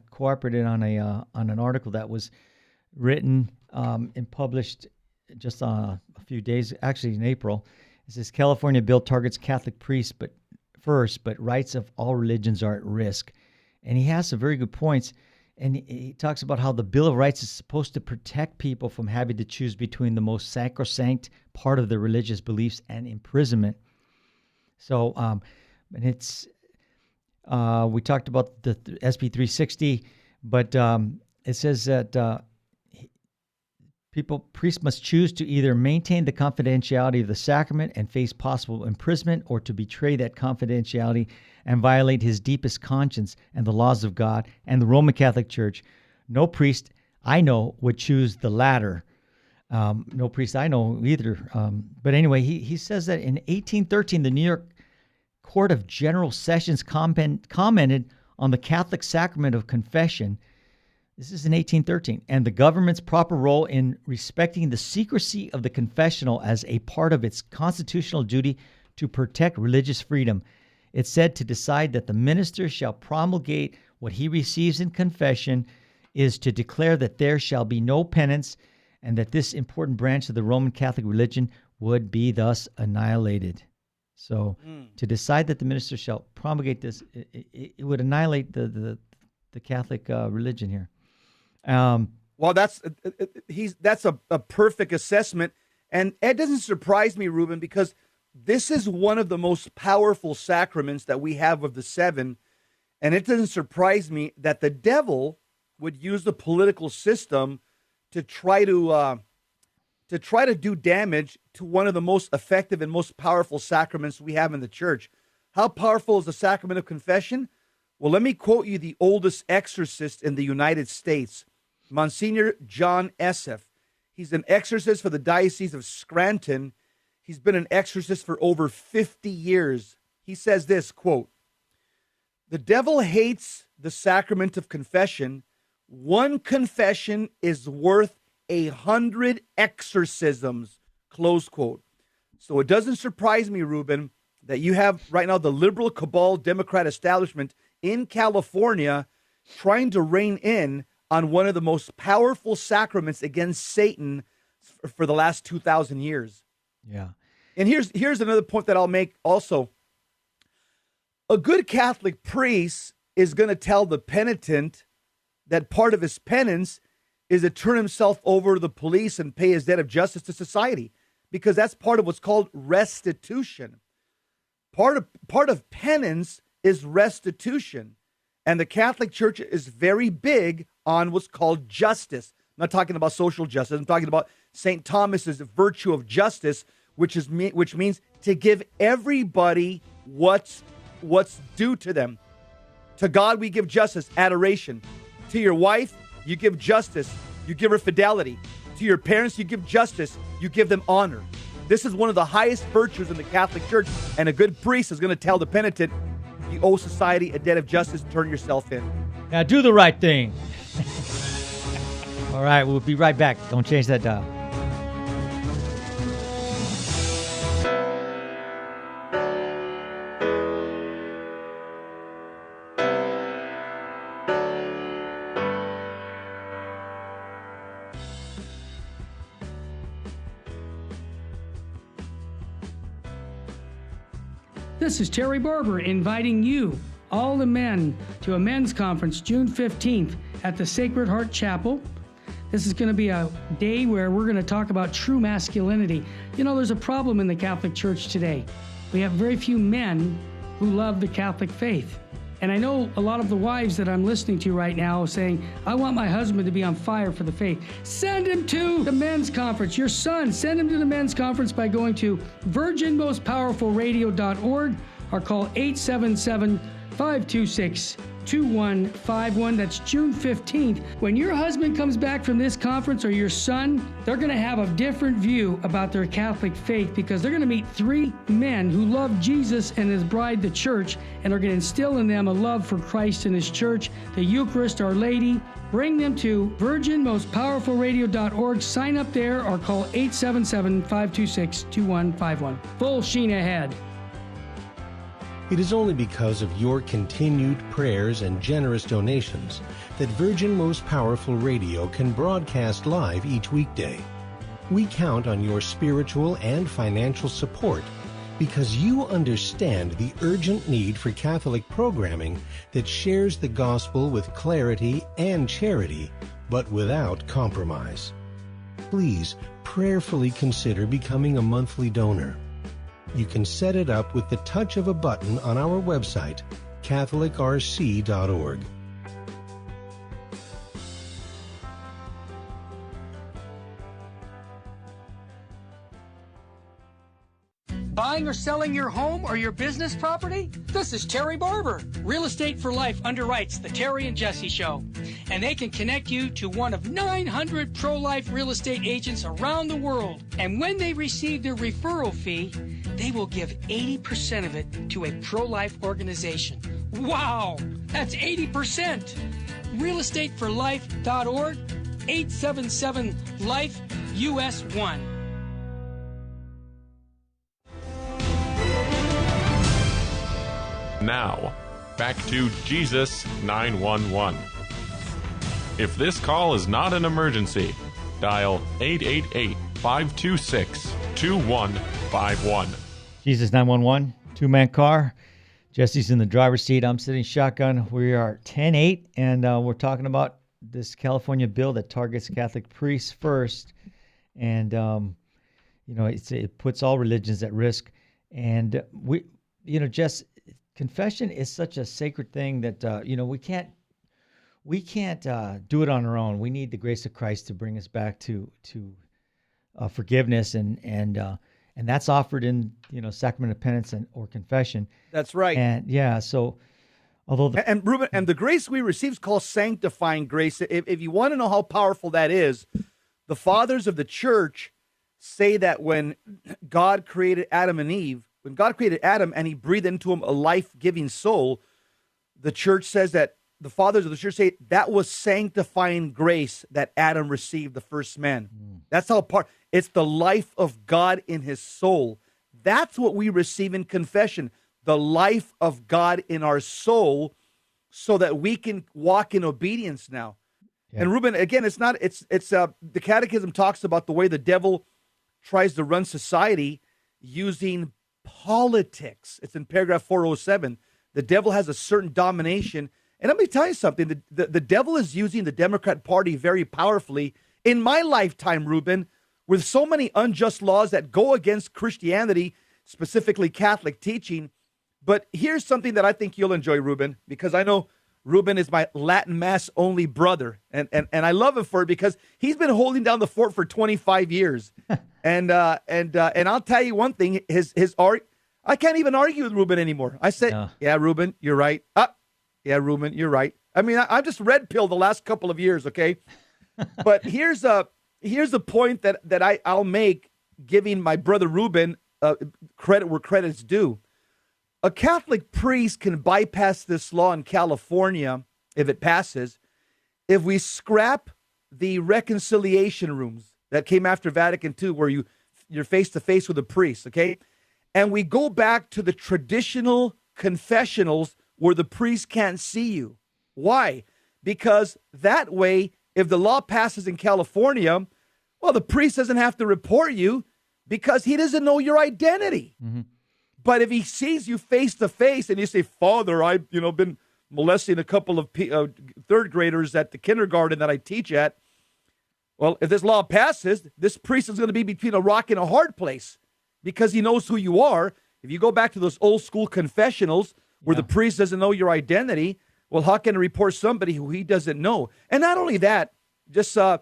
cooperated on an article that was written and published just a few days, actually in April. It says California bill targets Catholic priests, but rights of all religions are at risk. And he has some very good points. And he talks about how the Bill of Rights is supposed to protect people from having to choose between the most sacrosanct part of their religious beliefs and imprisonment. So, and it's we talked about the SB 360, but it says that Priests must choose to either maintain the confidentiality of the sacrament and face possible imprisonment, or to betray that confidentiality and violate his deepest conscience and the laws of God and the Roman Catholic Church. No priest I know would choose the latter. No priest I know either. But anyway, he says that in 1813, the New York Court of General Sessions commented on the Catholic sacrament of confession. This is in 1813, and the government's proper role in respecting the secrecy of the confessional as a part of its constitutional duty to protect religious freedom. It said to decide that the minister shall promulgate what he receives in confession is to declare that there shall be no penance, and that this important branch of the Roman Catholic religion would be thus annihilated. So to decide that the minister shall promulgate this, it would annihilate the Catholic religion here. Well, that's a perfect assessment, and it doesn't surprise me, Ruben, because this is one of the most powerful sacraments that we have of the seven, and it doesn't surprise me that the devil would use the political system to try to do damage to one of the most effective and most powerful sacraments we have in the church. How powerful is the sacrament of confession? Well, let me quote you the oldest exorcist in the United States, Monsignor John Esseff. He's an exorcist for the Diocese of Scranton. He's been an exorcist for over 50 years. He says this, quote, "The devil hates the sacrament of confession. One confession is worth 100 exorcisms," close quote. So it doesn't surprise me, Ruben, that you have right now the liberal cabal Democrat establishment in California trying to rein in on one of the most powerful sacraments against Satan for the last 2,000 years. Yeah. And here's another point that I'll make also. A good Catholic priest is going to tell the penitent that part of his penance is to turn himself over to the police and pay his debt of justice to society, because that's part of what's called restitution. Part of penance is restitution. And the Catholic Church is very big on what's called justice. I'm not talking about social justice. I'm talking about St. Thomas's virtue of justice, which means to give everybody what's due to them. To God, we give justice, adoration. To your wife, you give justice. You give her fidelity. To your parents, you give justice. You give them honor. This is one of the highest virtues in the Catholic Church, and a good priest is going to tell the penitent, you owe society a debt of justice, turn yourself in. Now do the right thing. All right, we'll be right back. Don't change that dial. This is Terry Barber inviting you, all the men, to a men's conference June 15th at the Sacred Heart Chapel. This is going to be a day where we're going to talk about true masculinity. You know, there's a problem in the Catholic Church today. We have very few men who love the Catholic faith. And I know a lot of the wives that I'm listening to right now saying, I want my husband to be on fire for the faith. Send him to the men's conference. Your son, send him to the men's conference by going to virginmostpowerfulradio.org or call 877-526-2151. That's June 15th. When your husband comes back from this conference, or your son, they're going to have a different view about their Catholic faith, because they're going to meet three men who love Jesus and his bride, the church, and are going to instill in them a love for Christ and his church, the Eucharist, Our Lady. Bring them to virginmostpowerfulradio.org. Sign up there or call 877-526-2151. Full sheen ahead. It is only because of your continued prayers and generous donations that Virgin Most Powerful Radio can broadcast live each weekday. We count on your spiritual and financial support because you understand the urgent need for Catholic programming that shares the gospel with clarity and charity, but without compromise. Please prayerfully consider becoming a monthly donor. You can set it up with the touch of a button on our website, catholicrc.org. Buying or selling your home or your business property? This is Terry Barber. Real Estate for Life underwrites the Terry and Jesse Show, and they can connect you to one of 900 pro-life real estate agents around the world. And when they receive their referral fee, they will give 80% of it to a pro-life organization. Wow, that's 80%. realestateforlife.org, 877-LIFE, US 1. Now, back to Jesus 911. If this call is not an emergency, dial 888-526-2151. Jesus 911, two-man car. Jesse's in the driver's seat. I'm sitting shotgun. We are 10-8, and we're talking about this California bill that targets Catholic priests first. And, it puts all religions at risk. And, Jess, confession is such a sacred thing that, we can't do it on our own. We need the grace of Christ to bring us back to forgiveness, and that's offered in sacrament of penance or confession. That's right. And so although and Ruben, and the grace we receive is called sanctifying grace. If you want to know how powerful that is, the fathers of the church say that when God created Adam and Eve, when God created Adam and he breathed into him a life-giving soul, the church says that the fathers of the church say that was sanctifying grace that Adam received, the first man. That's how it's the life of God in his soul. That's what we receive in confession, the life of God in our soul, so that we can walk in obedience now. Yeah. And Ruben, again, it's the Catechism talks about the way the devil tries to run society using politics. It's in paragraph 407. The devil has a certain domination. And let me tell you something. The devil is using the Democrat Party very powerfully in my lifetime, Ruben, with so many unjust laws that go against Christianity, specifically Catholic teaching. But here's something that I think you'll enjoy, Ruben, because I know Ruben is my Latin Mass only brother. And I love him for it because he's been holding down the fort for 25 years. And I'll tell you one thing, his art, I can't even argue with Ruben anymore. I said, yeah, Ruben, you're right. Yeah, Ruben, you're right. I mean, I've just red pilled the last couple of years, okay? But here's a point that I'll make, giving my brother Ruben credit where credit's due. A Catholic priest can bypass this law in California if it passes, if we scrap the reconciliation rooms that came after Vatican II, where you're face to face with a priest, okay? And we go back to the traditional confessionals where the priest can't see you. Why? Because that way, if the law passes in California, well, the priest doesn't have to report you because he doesn't know your identity. Mm-hmm. But if he sees you face to face and you say, Father, I've been molesting a couple of third graders at the kindergarten that I teach at. Well, if this law passes, this priest is going to be between a rock and a hard place because he knows who you are. If you go back to those old school confessionals where the priest doesn't know your identity, well, how can he report somebody who he doesn't know? And not only that, just a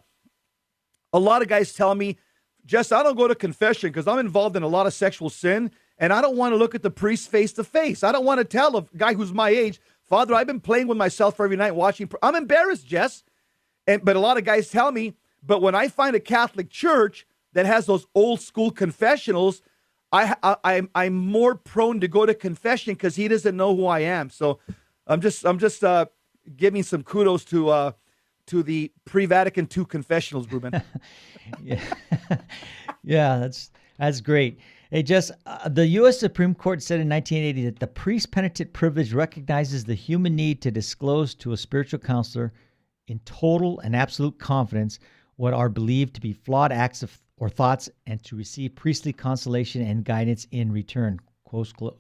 lot of guys tell me, Jess, I don't go to confession because I'm involved in a lot of sexual sin, and I don't want to look at the priest face to face. I don't want to tell a guy who's my age, Father, I've been playing with myself every night watching. I'm embarrassed, Jess. But a lot of guys tell me, but when I find a Catholic church that has those old school confessionals, I'm more prone to go to confession because he doesn't know who I am. So I'm just giving some kudos to the pre-Vatican II confessionals, Ruben. Yeah, that's great. Hey, Jess, the U.S. Supreme Court said in 1980 that the priest penitent privilege recognizes the human need to disclose to a spiritual counselor in total and absolute confidence what are believed to be flawed acts or thoughts, and to receive priestly consolation and guidance in return. Close quote.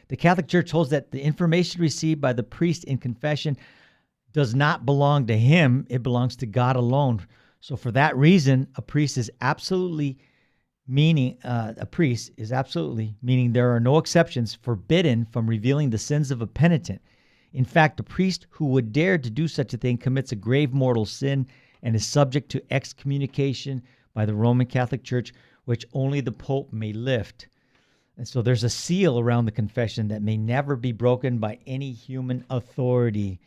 The Catholic Church holds that the information received by the priest in confession does not belong to him. It belongs to God alone. So for that reason, a priest is absolutely meaning there are no exceptions forbidden from revealing the sins of a penitent. In fact, a priest who would dare to do such a thing commits a grave mortal sin and is subject to excommunication, by the Roman Catholic Church, which only the Pope may lift. And so there's a seal around the confession that may never be broken by any human authority.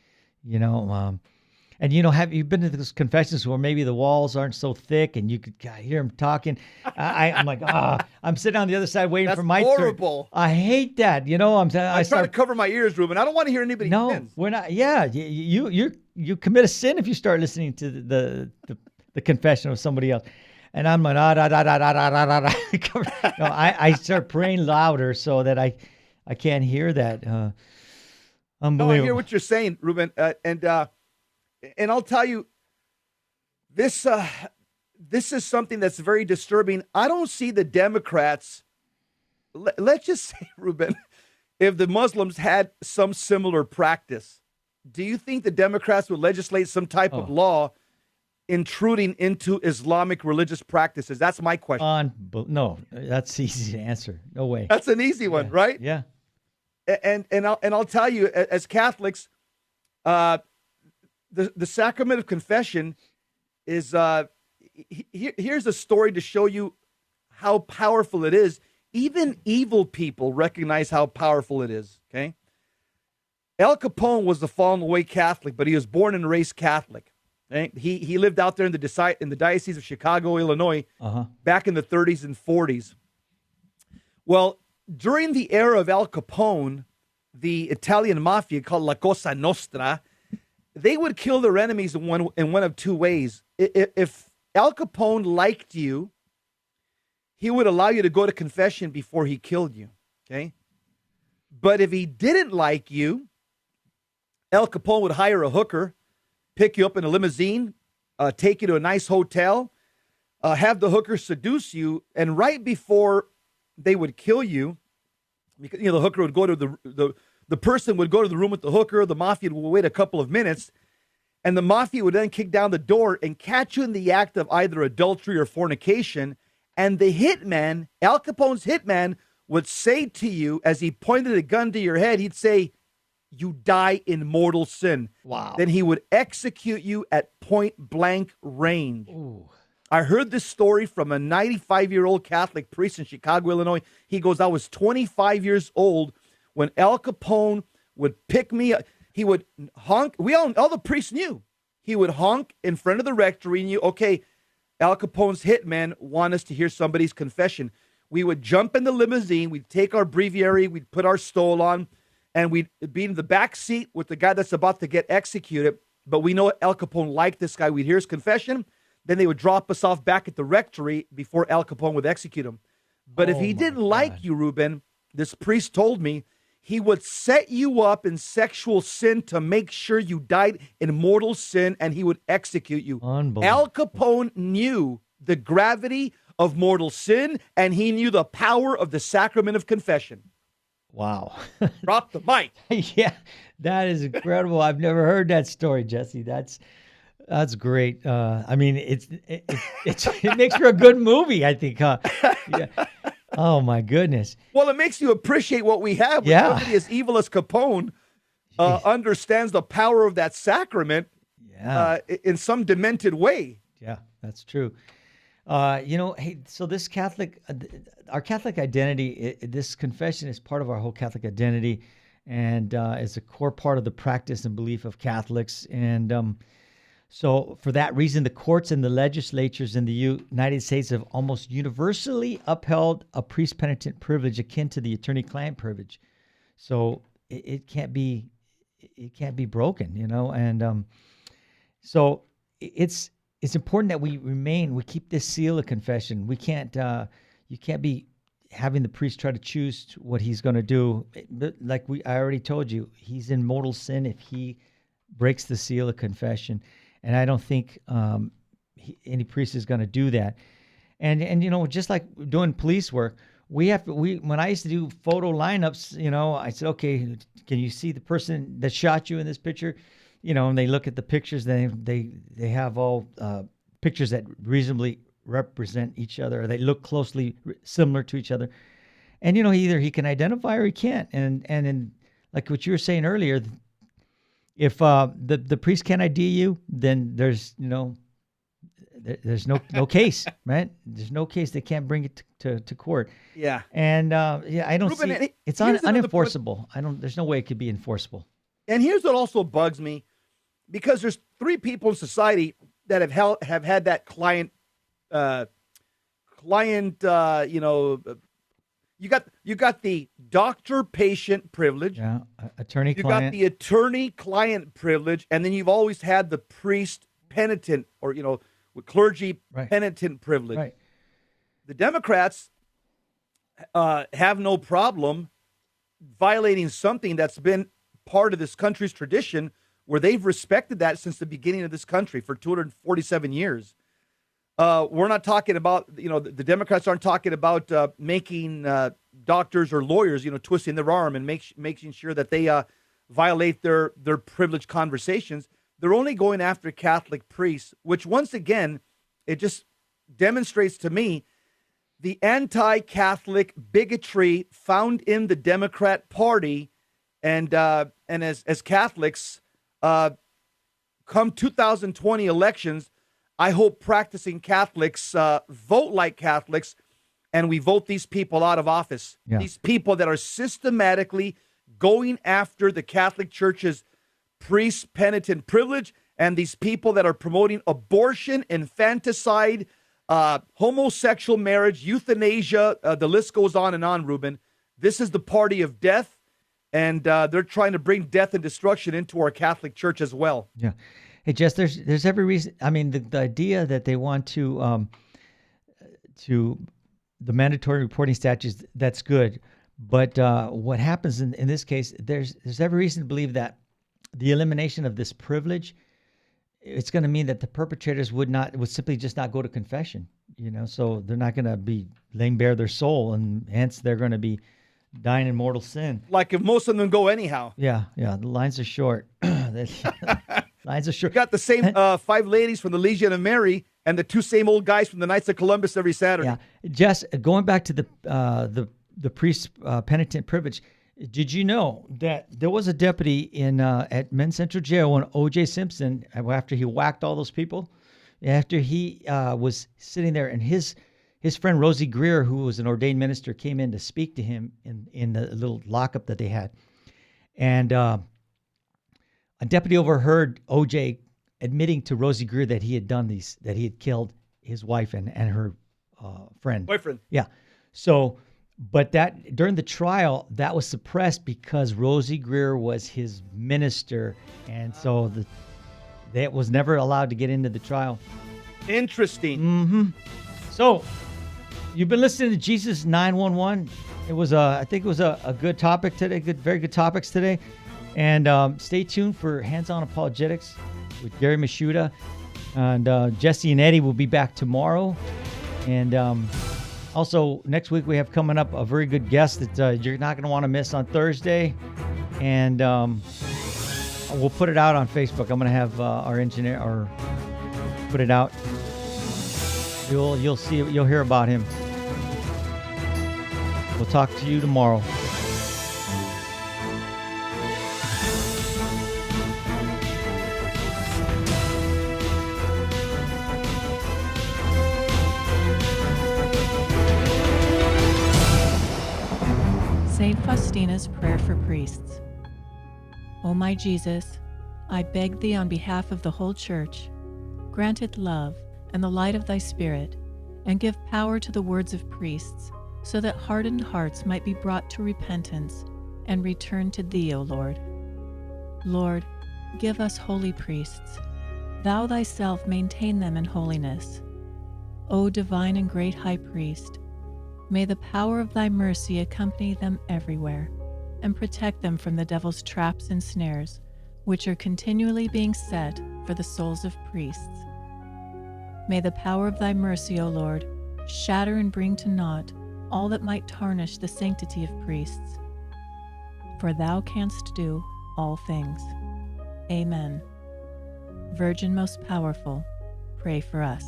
And have you been to those confessions where maybe the walls aren't so thick and you could hear them talking? I'm like, I'm sitting on the other side waiting for my horrible. turn. I hate that. I try to cover my ears, Ruben. I don't want to hear anybody. No, we're not. Yeah, you commit a sin if you start listening to the confession of somebody else. And I'm like, I start praying louder so that I can't hear that. Unbelievable. No, I hear what you're saying, Ruben. And I'll tell you, this is something that's very disturbing. I don't see the Democrats. Let's just say, Ruben, if the Muslims had some similar practice, do you think the Democrats would legislate some type of law intruding into Islamic religious practices? That's my question. No, that's easy to answer. No way. That's an easy one, right? Yeah. And I'll tell you, as Catholics, the sacrament of confession is here's a story to show you how powerful it is. Even evil people recognize how powerful it is. Okay. Al Capone was a fallen away Catholic, but he was born and raised Catholic. Okay? He lived out there in the Diocese of Chicago, Illinois, back in the 30s and 40s. Well, during the era of Al Capone, the Italian mafia called La Cosa Nostra, they would kill their enemies in one of two ways. If Al Capone liked you, he would allow you to go to confession before he killed you. Okay, but if he didn't like you, Al Capone would hire a hooker, pick you up in a limousine, take you to a nice hotel, have the hooker seduce you, and right before they would kill you, because the hooker would go to the person would go to the room with the hooker, the mafia would wait a couple of minutes, and the mafia would then kick down the door and catch you in the act of either adultery or fornication, and the hitman, Al Capone's hitman, would say to you, as he pointed a gun to your head, he'd say, "You die in mortal sin." Wow. Then he would execute you at point blank range. Ooh. I heard this story from a 95-year-old Catholic priest in Chicago, Illinois. He goes, I was 25 years old when Al Capone would pick me up. He would honk. All the priests knew. He would honk in front of the rectory and okay, Al Capone's hitmen want us to hear somebody's confession. We would jump in the limousine. We'd take our breviary. We'd put our stole on. And we'd be in the back seat with the guy that's about to get executed. But we know Al Capone liked this guy. We'd hear his confession. Then they would drop us off back at the rectory before Al Capone would execute him. But if he didn't like you, Ruben, this priest told me, he would set you up in sexual sin to make sure you died in mortal sin, and he would execute you. Al Capone knew the gravity of mortal sin, and he knew the power of the sacrament of confession. Wow. Drop the mic. Yeah, that is incredible. I've never heard that story, Jesse. That's great. I mean, it makes for a good movie, I think, huh? Yeah. Oh my goodness. Well, it makes you appreciate what we have. Yeah. Somebody as evil as Capone understands the power of that sacrament in some demented way. Yeah, that's true. Hey, so this our Catholic identity, this confession is part of our whole Catholic identity, and is a core part of the practice and belief of Catholics. And so for that reason, the courts and the legislatures in the United States have almost universally upheld a priest penitent privilege akin to the attorney-client privilege. So it can't be broken, and so it's important that we keep this seal of confession. We can't, you can't be having the priest try to choose what he's going to do. Like I already told you, he's in mortal sin if he breaks the seal of confession. And I don't think any priest is going to do that. And just like doing police work, when I used to do photo lineups, I said, okay, can you see the person that shot you in this picture? And they look at the pictures, they have all pictures that reasonably represent each other, or they look closely similar to each other. And either he can identify or he can't. And like what you were saying earlier, if the priest can't ID you, then there's there's no case, right? There's no case. They can't bring it to court. Yeah. And I don't Ruben, see it's here's another unenforceable. There's no way it could be enforceable. And here's what also bugs me, because there's three people in society that have had that client. You got the doctor-patient privilege. Yeah, attorney-client. You got the attorney-client privilege, and then you've always had the priest-penitent, or with clergy-penitent privilege. Right. The Democrats have no problem violating something that's been part of this country's tradition, where they've respected that since the beginning of this country for 247 years. We're not talking about, the Democrats aren't talking about making doctors or lawyers, twisting their arm and making sure that they violate their privileged conversations. They're only going after Catholic priests, which once again, it just demonstrates to me the anti-Catholic bigotry found in the Democrat Party. And as Catholics, come 2020 elections, I hope practicing Catholics vote like Catholics, and we vote these people out of office. Yeah. These people that are systematically going after the Catholic Church's priest penitent privilege, and these people that are promoting abortion, infanticide, homosexual marriage, euthanasia. The list goes on and on, Ruben. This is the party of death, and they're trying to bring death and destruction into our Catholic Church as well. Yeah. Hey, Jess, there's every reason. I mean, the idea that they want to the mandatory reporting statutes, that's good. But what happens in this case, there's every reason to believe that the elimination of this privilege, it's going to mean that the perpetrators would simply just not go to confession. So they're not going to be laying bare their soul, and hence they're going to be dying in mortal sin. Like if most of them go anyhow. Yeah. The lines are short. Lines are short. You got the same 5 ladies from the Legion of Mary and the 2 same old guys from the Knights of Columbus every Saturday. Yeah, Jess, going back to the priest penitent privilege, did you know that there was a deputy at Men's Central Jail when O.J. Simpson, after he whacked all those people, after he was sitting there, and his friend Rosie Greer, who was an ordained minister, came in to speak to him in the little lockup that they had, and a deputy overheard O.J. admitting to Rosie Greer that he had killed his wife and her boyfriend. Yeah. So, but that during the trial, that was suppressed because Rosie Greer was his minister, and so that was never allowed to get into the trial. Interesting. Mm-hmm. So, you've been listening to Jesus 911. It was I think it was a good topic today. Very good topics today. And stay tuned for Hands-On Apologetics with Gary Mashuda. And Jesse and Eddie will be back tomorrow. And also, next week we have coming up a very good guest that you're not going to want to miss on Thursday. And we'll put it out on Facebook. I'm going to have our engineer put it out. You'll see it. You'll hear about him. We'll talk to you tomorrow. St. Faustina's Prayer for Priests. O my Jesus, I beg thee on behalf of the whole Church, grant it love and the light of thy Spirit, and give power to the words of priests, so that hardened hearts might be brought to repentance and return to thee, O Lord. Lord, give us holy priests. Thou thyself maintain them in holiness. O divine and great High Priest, may the power of thy mercy accompany them everywhere, and protect them from the devil's traps and snares, which are continually being set for the souls of priests. May the power of thy mercy, O Lord, shatter and bring to naught all that might tarnish the sanctity of priests. For thou canst do all things. Amen. Virgin most powerful, pray for us.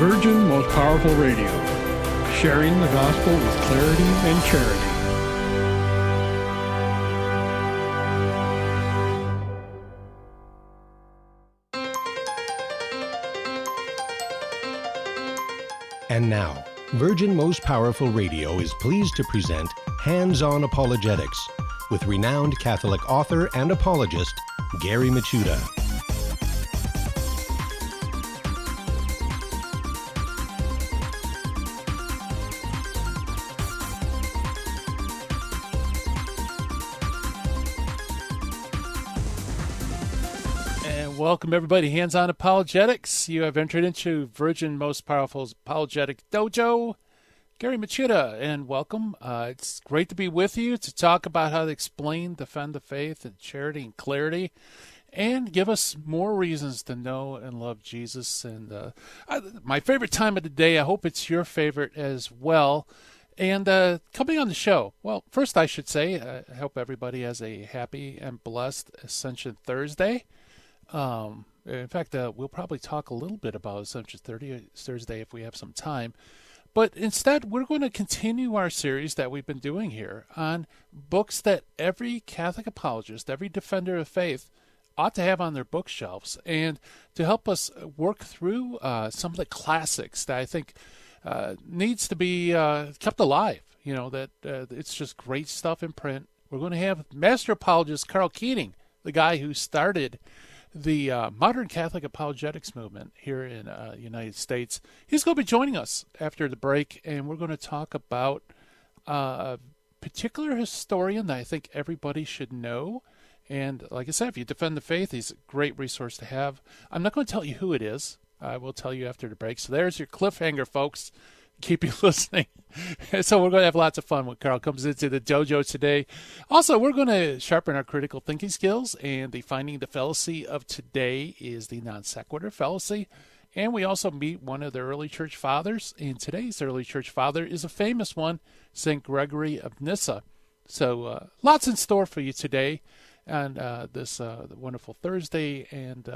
Virgin Most Powerful Radio, sharing the gospel with clarity and charity. And now, Virgin Most Powerful Radio is pleased to present Hands-On Apologetics with renowned Catholic author and apologist, Gary Michuta. Welcome, everybody. Hands-On Apologetics. You have entered into Virgin Most Powerful's Apologetic Dojo. Gary Michuta, and welcome. It's great to be with you to talk about how to explain, defend the faith, and charity and clarity, and give us more reasons to know and love Jesus. And my favorite time of the day, I hope it's your favorite as well. And coming on the show, well, first I should say, I hope everybody has a happy and blessed Ascension Thursday. In fact, we'll probably talk a little bit about Ascension Thursday if we have some time. But instead, we're going to continue our series that we've been doing here on books that every Catholic apologist, every defender of faith ought to have on their bookshelves. And to help us work through some of the classics that I think needs to be kept alive, you know, that it's just great stuff in print. We're going to have Master Apologist Karl Keating, the guy who started the modern Catholic apologetics movement here in the United States. He's going to be joining us after the break, and we're going to talk about a particular historian that I think everybody should know. And like I said, if you defend the faith, he's a great resource to have. I'm not going to tell you who it is. I will tell you after the break. So there's your cliffhanger, folks. Keep you listening. So we're going to have lots of fun when Karl comes into the dojo today. Also, we're going to sharpen our critical thinking skills, and the Finding the Fallacy of today is the non sequitur fallacy. And we also meet one of the early church fathers, and today's early church father is a famous one, St. Gregory of Nyssa. So lots in store for you today and this wonderful Thursday, and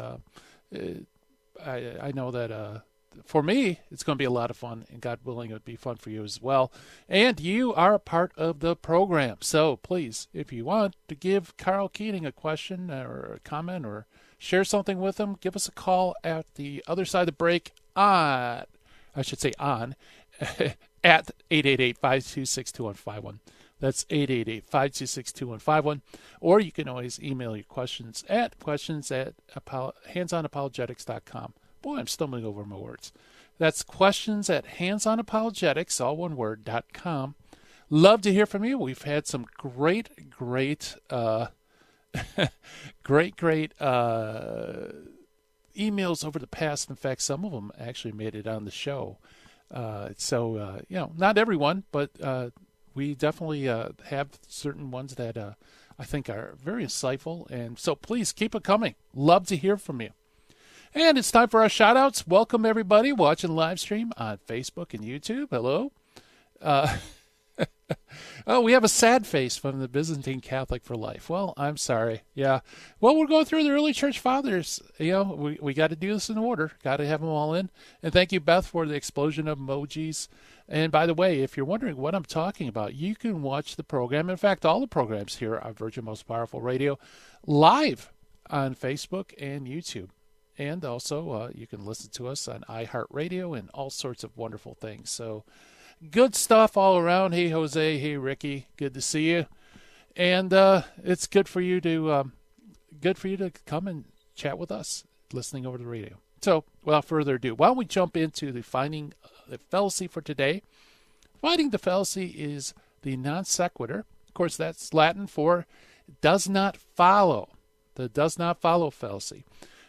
I know that for me, it's going to be a lot of fun, and God willing, it would be fun for you as well. And you are a part of the program. So please, if you want to give Karl Keating a question or a comment or share something with him, give us a call at the other side of the break at 888-526-2151. That's 888-526-2151. Or you can always email your questions at handsonapologetics.com. Boy, I'm stumbling over my words. That's questions at handsonapologetics, all one word, .com. Love to hear from you. We've had some great emails over the past. In fact, some of them actually made it on the show. Not everyone, but we definitely have certain ones that I think are very insightful. And so please keep it coming. Love to hear from you. And it's time for our shout-outs. Welcome, everybody, watching live stream on Facebook and YouTube. Hello. We have a sad face from the Byzantine Catholic for Life. Well, I'm sorry. Yeah. Well, we're going through the early church fathers. You know, we got to do this in order. Got to have them all in. And thank you, Beth, for the explosion of emojis. And by the way, if you're wondering what I'm talking about, you can watch the program. In fact, all the programs here on Virgin Most Powerful Radio live on Facebook and YouTube. And also, you can listen to us on iHeartRadio and all sorts of wonderful things. So, good stuff all around. Hey, Jose. Hey, Ricky. Good to see you. And it's good for you to come and chat with us, listening over the radio. So, without further ado, why don't we jump into the Finding the Fallacy for today? Finding the Fallacy is the non sequitur. Of course, that's Latin for does not follow. The does not follow fallacy.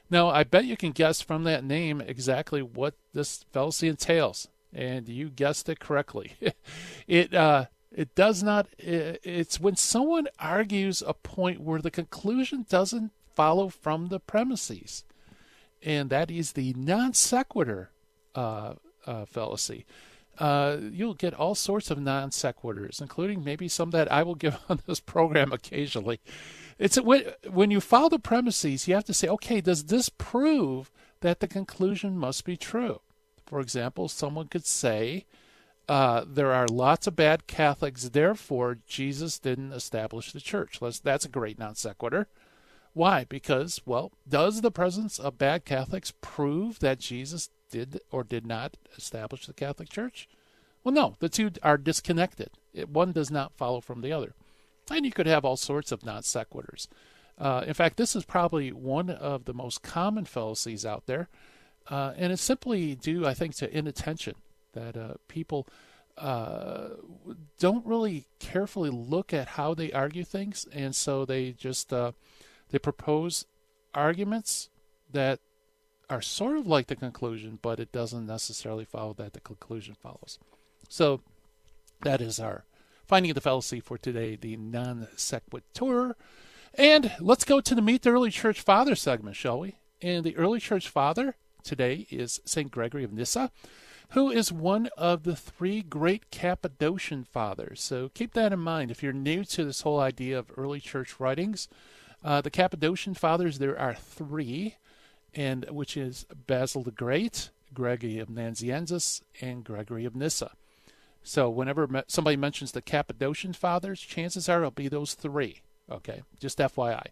Now, I bet you can guess from that name exactly what this fallacy entails, and you guessed it correctly. It does not. It's when someone argues a point where the conclusion doesn't follow from the premises, and that is the non sequitur fallacy. You'll get all sorts of non sequiturs, including maybe some that I will give on this program occasionally. It's when you follow the premises, you have to say, okay, does this prove that the conclusion must be true? For example, someone could say, there are lots of bad Catholics, therefore Jesus didn't establish the church. That's a great non sequitur. Why? Because, well, does the presence of bad Catholics prove that Jesus did or did not establish the Catholic Church? Well, no, the two are disconnected. One does not follow from the other. And you could have all sorts of non sequiturs. In fact, this is probably one of the most common fallacies out there. And it's simply due, I think, to inattention, that people don't really carefully look at how they argue things. And so they just they propose arguments that are sort of like the conclusion, but it doesn't necessarily follow that the conclusion follows. So that is our finding of the fallacy for today, the non sequitur. And let's go to the Meet the Early Church Father segment, shall we? And the Early Church Father today is St. Gregory of Nyssa, who is one of the three great Cappadocian fathers. So keep that in mind. If you're new to this whole idea of early church writings, the Cappadocian fathers, there are three, and which is Basil the Great, Gregory of Nazianzus, and Gregory of Nyssa. So whenever somebody mentions the Cappadocian fathers, chances are it'll be those three. Okay, just FYI.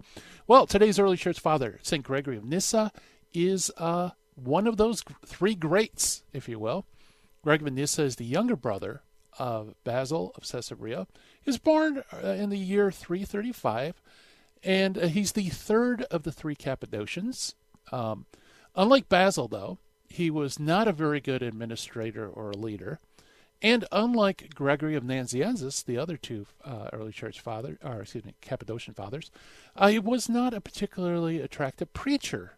Well, today's early church father, St. Gregory of Nyssa, is one of those three greats, if you will. Gregory of Nyssa is the younger brother of Basil of Caesarea. He was born in the year 335, and he's the third of the three Cappadocians. Unlike Basil, though, he was not a very good administrator or leader. And unlike Gregory of Nazianzus, the other two early church fathers, Cappadocian fathers, he was not a particularly attractive preacher.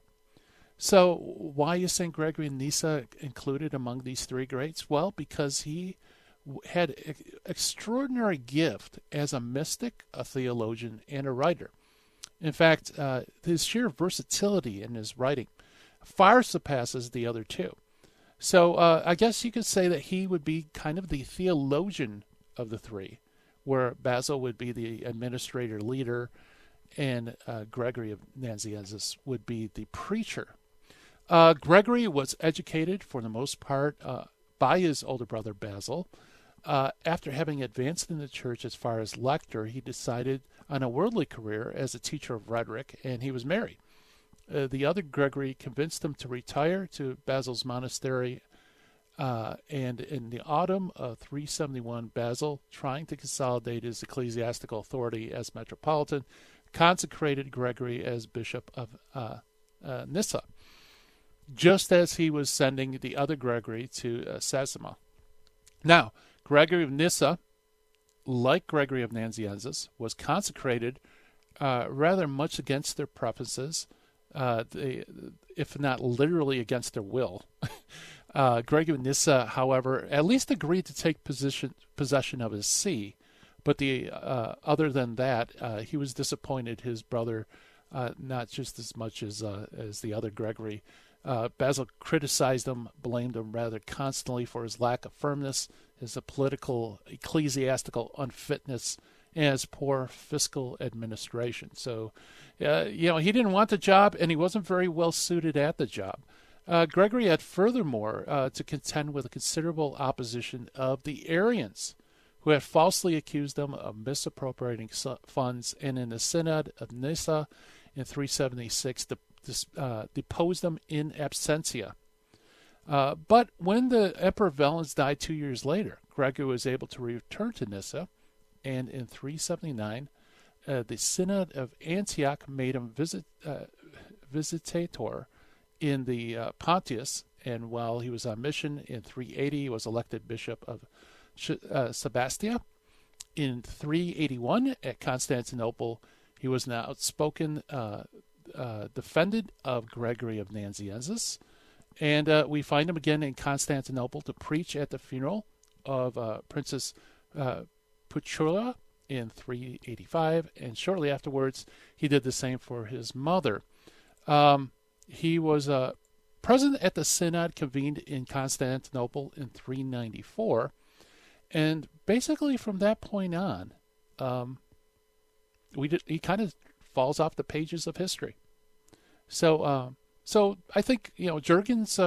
So why is St. Gregory of Nyssa included among these three greats? Well, because he had extraordinary gift as a mystic, a theologian, and a writer. In fact, his sheer versatility in his writing far surpasses the other two. So I guess you could say that he would be kind of the theologian of the three, where Basil would be the administrator leader, and Gregory of Nazianzus would be the preacher. Gregory was educated, for the most part, by his older brother Basil. After having advanced in the church as far as lector, he decided on a worldly career as a teacher of rhetoric, and he was married. The other Gregory convinced him to retire to Basil's monastery, and in the autumn of 371, Basil, trying to consolidate his ecclesiastical authority as metropolitan, consecrated Gregory as bishop of Nyssa, just as he was sending the other Gregory to Sasima. Now, Gregory of Nyssa, like Gregory of Nazianzus, was consecrated rather much against their preferences, if not literally against their will. Gregory of Nyssa, however, at least agreed to take possession of his see, but other than that, he was disappointed his brother, not just as much as the other Gregory. Basil criticized him, blamed him rather constantly for his lack of firmness, his political, ecclesiastical unfitness, and his poor fiscal administration. So, he didn't want the job, and he wasn't very well suited at the job. Gregory had furthermore to contend with a considerable opposition of the Arians, who had falsely accused them of misappropriating funds, and in the Synod of Nyssa in 376 deposed them in absentia. But when the Emperor Valens died 2 years later, Gregory was able to return to Nyssa, and in 379, the Synod of Antioch made him visitator in the Pontius, and while he was on mission in 380, he was elected bishop of Sebastia. In 381, at Constantinople, he was an outspoken defendant of Gregory of Nazianzus, and we find him again in Constantinople to preach at the funeral of Princess Puchula in 385, and shortly afterwards he did the same for his mother. He was present at the synod convened in Constantinople in 394, and basically from that point on, he kind of falls off the pages of history. So I think Jurgen's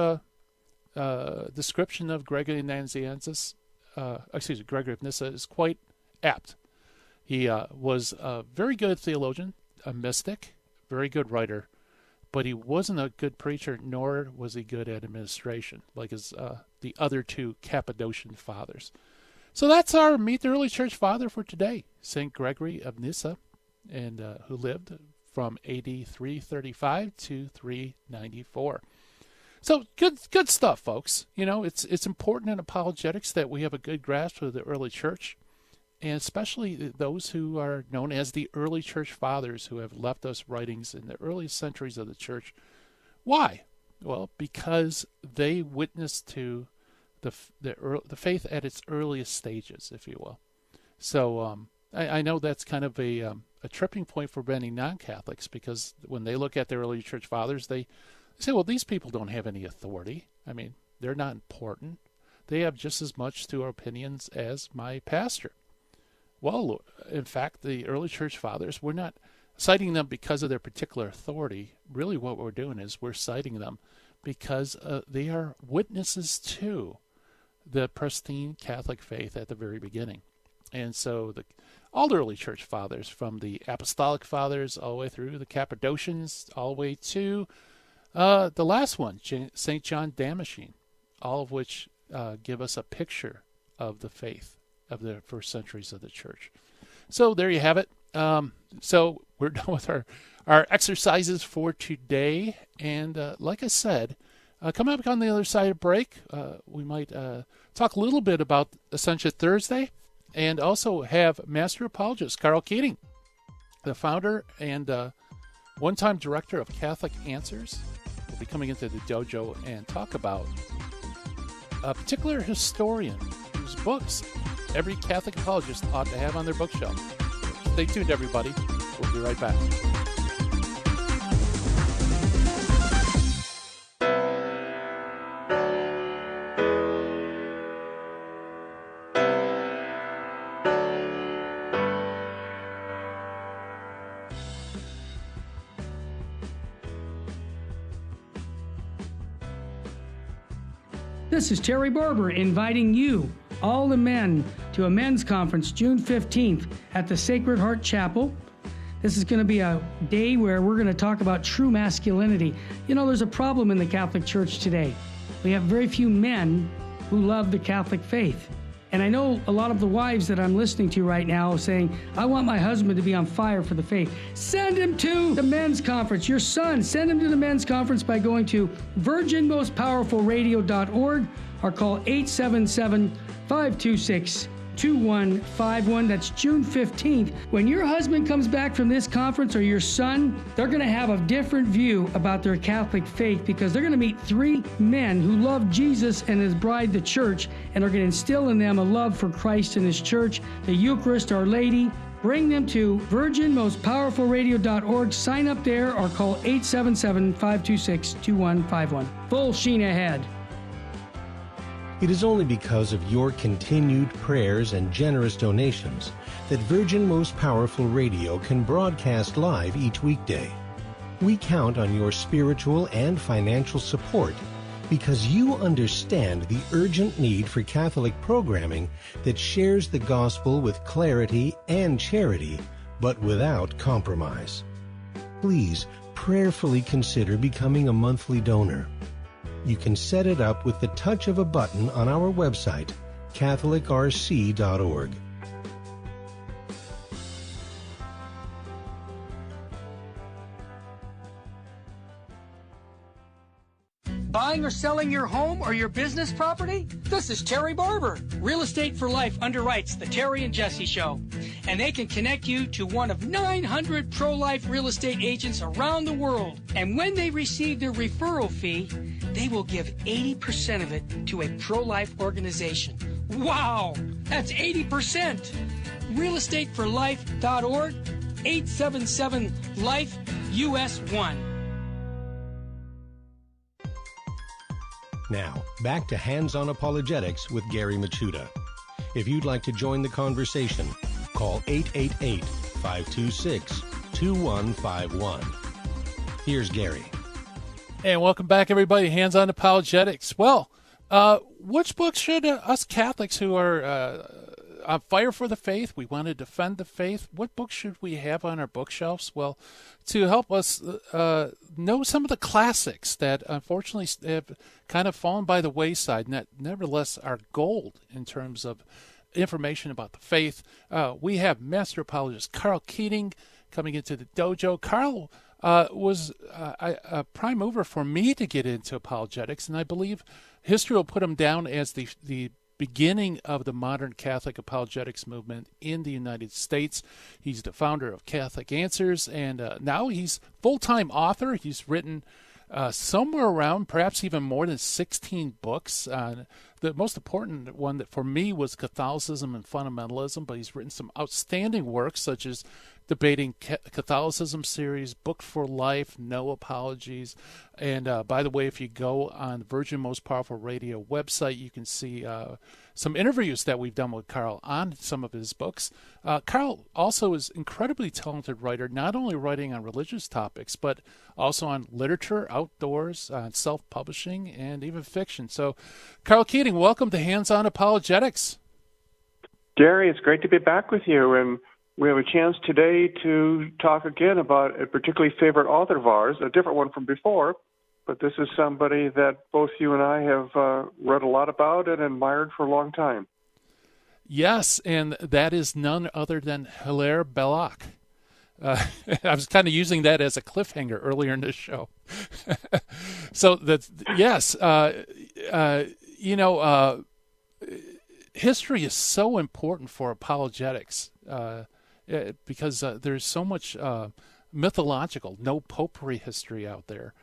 description of Gregory Nazianzus, Gregory of Nyssa, is quite apt. He was a very good theologian, a mystic, very good writer, but he wasn't a good preacher, nor was he good at administration, like his the other two Cappadocian fathers. So that's our Meet the Early Church Father for today, St. Gregory of Nyssa, and who lived from AD 335 to 394. So good stuff, folks. You know, it's important in apologetics that we have a good grasp of the early church, and especially those who are known as the early church fathers who have left us writings in the earliest centuries of the church. Why? Well, because they witnessed to the faith at its earliest stages, if you will. So I know that's kind of a tripping point for many non-Catholics, because when they look at the early church fathers, they say, well, these people don't have any authority. I mean, they're not important. They have just as much to our opinions as my pastor. Well, in fact, the early church fathers, we're not citing them because of their particular authority. Really what we're doing is we're citing them because they are witnesses to the pristine Catholic faith at the very beginning. And so all the early church fathers, from the apostolic fathers all the way through the Cappadocians, all the way to the last one, St. John Damascene, all of which give us a picture of the faith of the first centuries of the church. So there you have it. So we're done with our exercises for today. And like I said, coming up on the other side of break, we might talk a little bit about Ascension Thursday, and also have Master Apologist Karl Keating, the founder and one-time director of Catholic Answers, will be coming into the dojo and talk about a particular historian whose books every Catholic apologist ought to have on their bookshelf. Stay tuned, everybody. We'll be right back. This is Terry Barber inviting you, all the men, to a men's conference June 15th at the Sacred Heart Chapel. This is going to be a day where we're going to talk about true masculinity. You know, there's a problem in the Catholic Church today. We have very few men who love the Catholic faith. And I know a lot of the wives that I'm listening to right now saying, I want my husband to be on fire for the faith. Send him to the men's conference. Your son, send him to the men's conference by going to virginmostpowerfulradio.org or call 877-526-2151. That's June 15th. When your husband comes back from this conference, or your son, they're going to have a different view about their Catholic faith, because they're going to meet three men who love Jesus and his bride, the church, and are going to instill in them a love for Christ and his church, the Eucharist, Our Lady. Bring them to virginmostpowerfulradio.org. Sign up there or call 877-526-2151. Full sheen ahead. It is only because of your continued prayers and generous donations that Virgin Most Powerful Radio can broadcast live each weekday. We count on your spiritual and financial support because you understand the urgent need for Catholic programming that shares the gospel with clarity and charity, but without compromise. Please prayerfully consider becoming a monthly donor. You can set it up with the touch of a button on our website, catholicrc.org. Buying or selling your home or your business property? This is Terry Barber. Real Estate for Life underwrites the Terry and Jesse Show. And they can connect you to one of 900 pro-life real estate agents around the world. And when they receive their referral fee, they will give 80% of it to a pro-life organization. Wow! That's 80%! realestateforlife.org, 877-LIFE-US1. Now, back to Hands-on Apologetics with Gary Machuda. If you'd like to join the conversation, call 888-526-2151. Here's Gary. And welcome back, everybody. Hands-on Apologetics. Well, which books should us Catholics who are on fire for the faith. We want to defend the faith. What books should we have on our bookshelves? Well, to help us know some of the classics that unfortunately have kind of fallen by the wayside, and that nevertheless are gold in terms of information about the faith. We have Master Apologist Karl Keating coming into the dojo. Karl was a prime mover for me to get into apologetics, and I believe history will put him down as the beginning of the modern Catholic apologetics movement in the United States. He's the founder of Catholic Answers, and now he's full-time author. He's written somewhere around perhaps even more than 16 books. The most important one that for me was Catholicism and Fundamentalism, but he's written some outstanding works such as Debating Catholicism series, Book for Life, No Apologies. And by the way, if you go on the Virgin Most Powerful Radio website, you can see some interviews that we've done with Karl on some of his books. Karl also is an incredibly talented writer, not only writing on religious topics, but also on literature, outdoors, on self-publishing, and even fiction. So, Karl Keating, welcome to Hands-On Apologetics. Gary, it's great to be back with you, and we have a chance today to talk again about a particularly favorite author of ours, a different one from before, but this is somebody that both you and I have read a lot about and admired for a long time. Yes, and that is none other than Hilaire Belloc. I was kind of using that as a cliffhanger earlier in this show. So that's, yes, history is so important for apologetics because there's so much mythological, no popery history out there.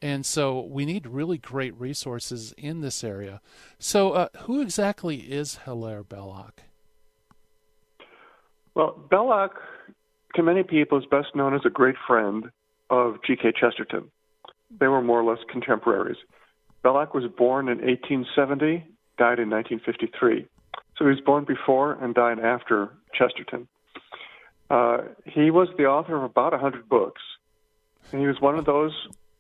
And so we need really great resources in this area. So who exactly is Hilaire Belloc? Well, Belloc, to many people, is best known as a great friend of G.K. Chesterton. They were more or less contemporaries. Belloc was born in 1870, died in 1953. So he was born before and died after Chesterton. He was the author of about 100 books. And he was one of those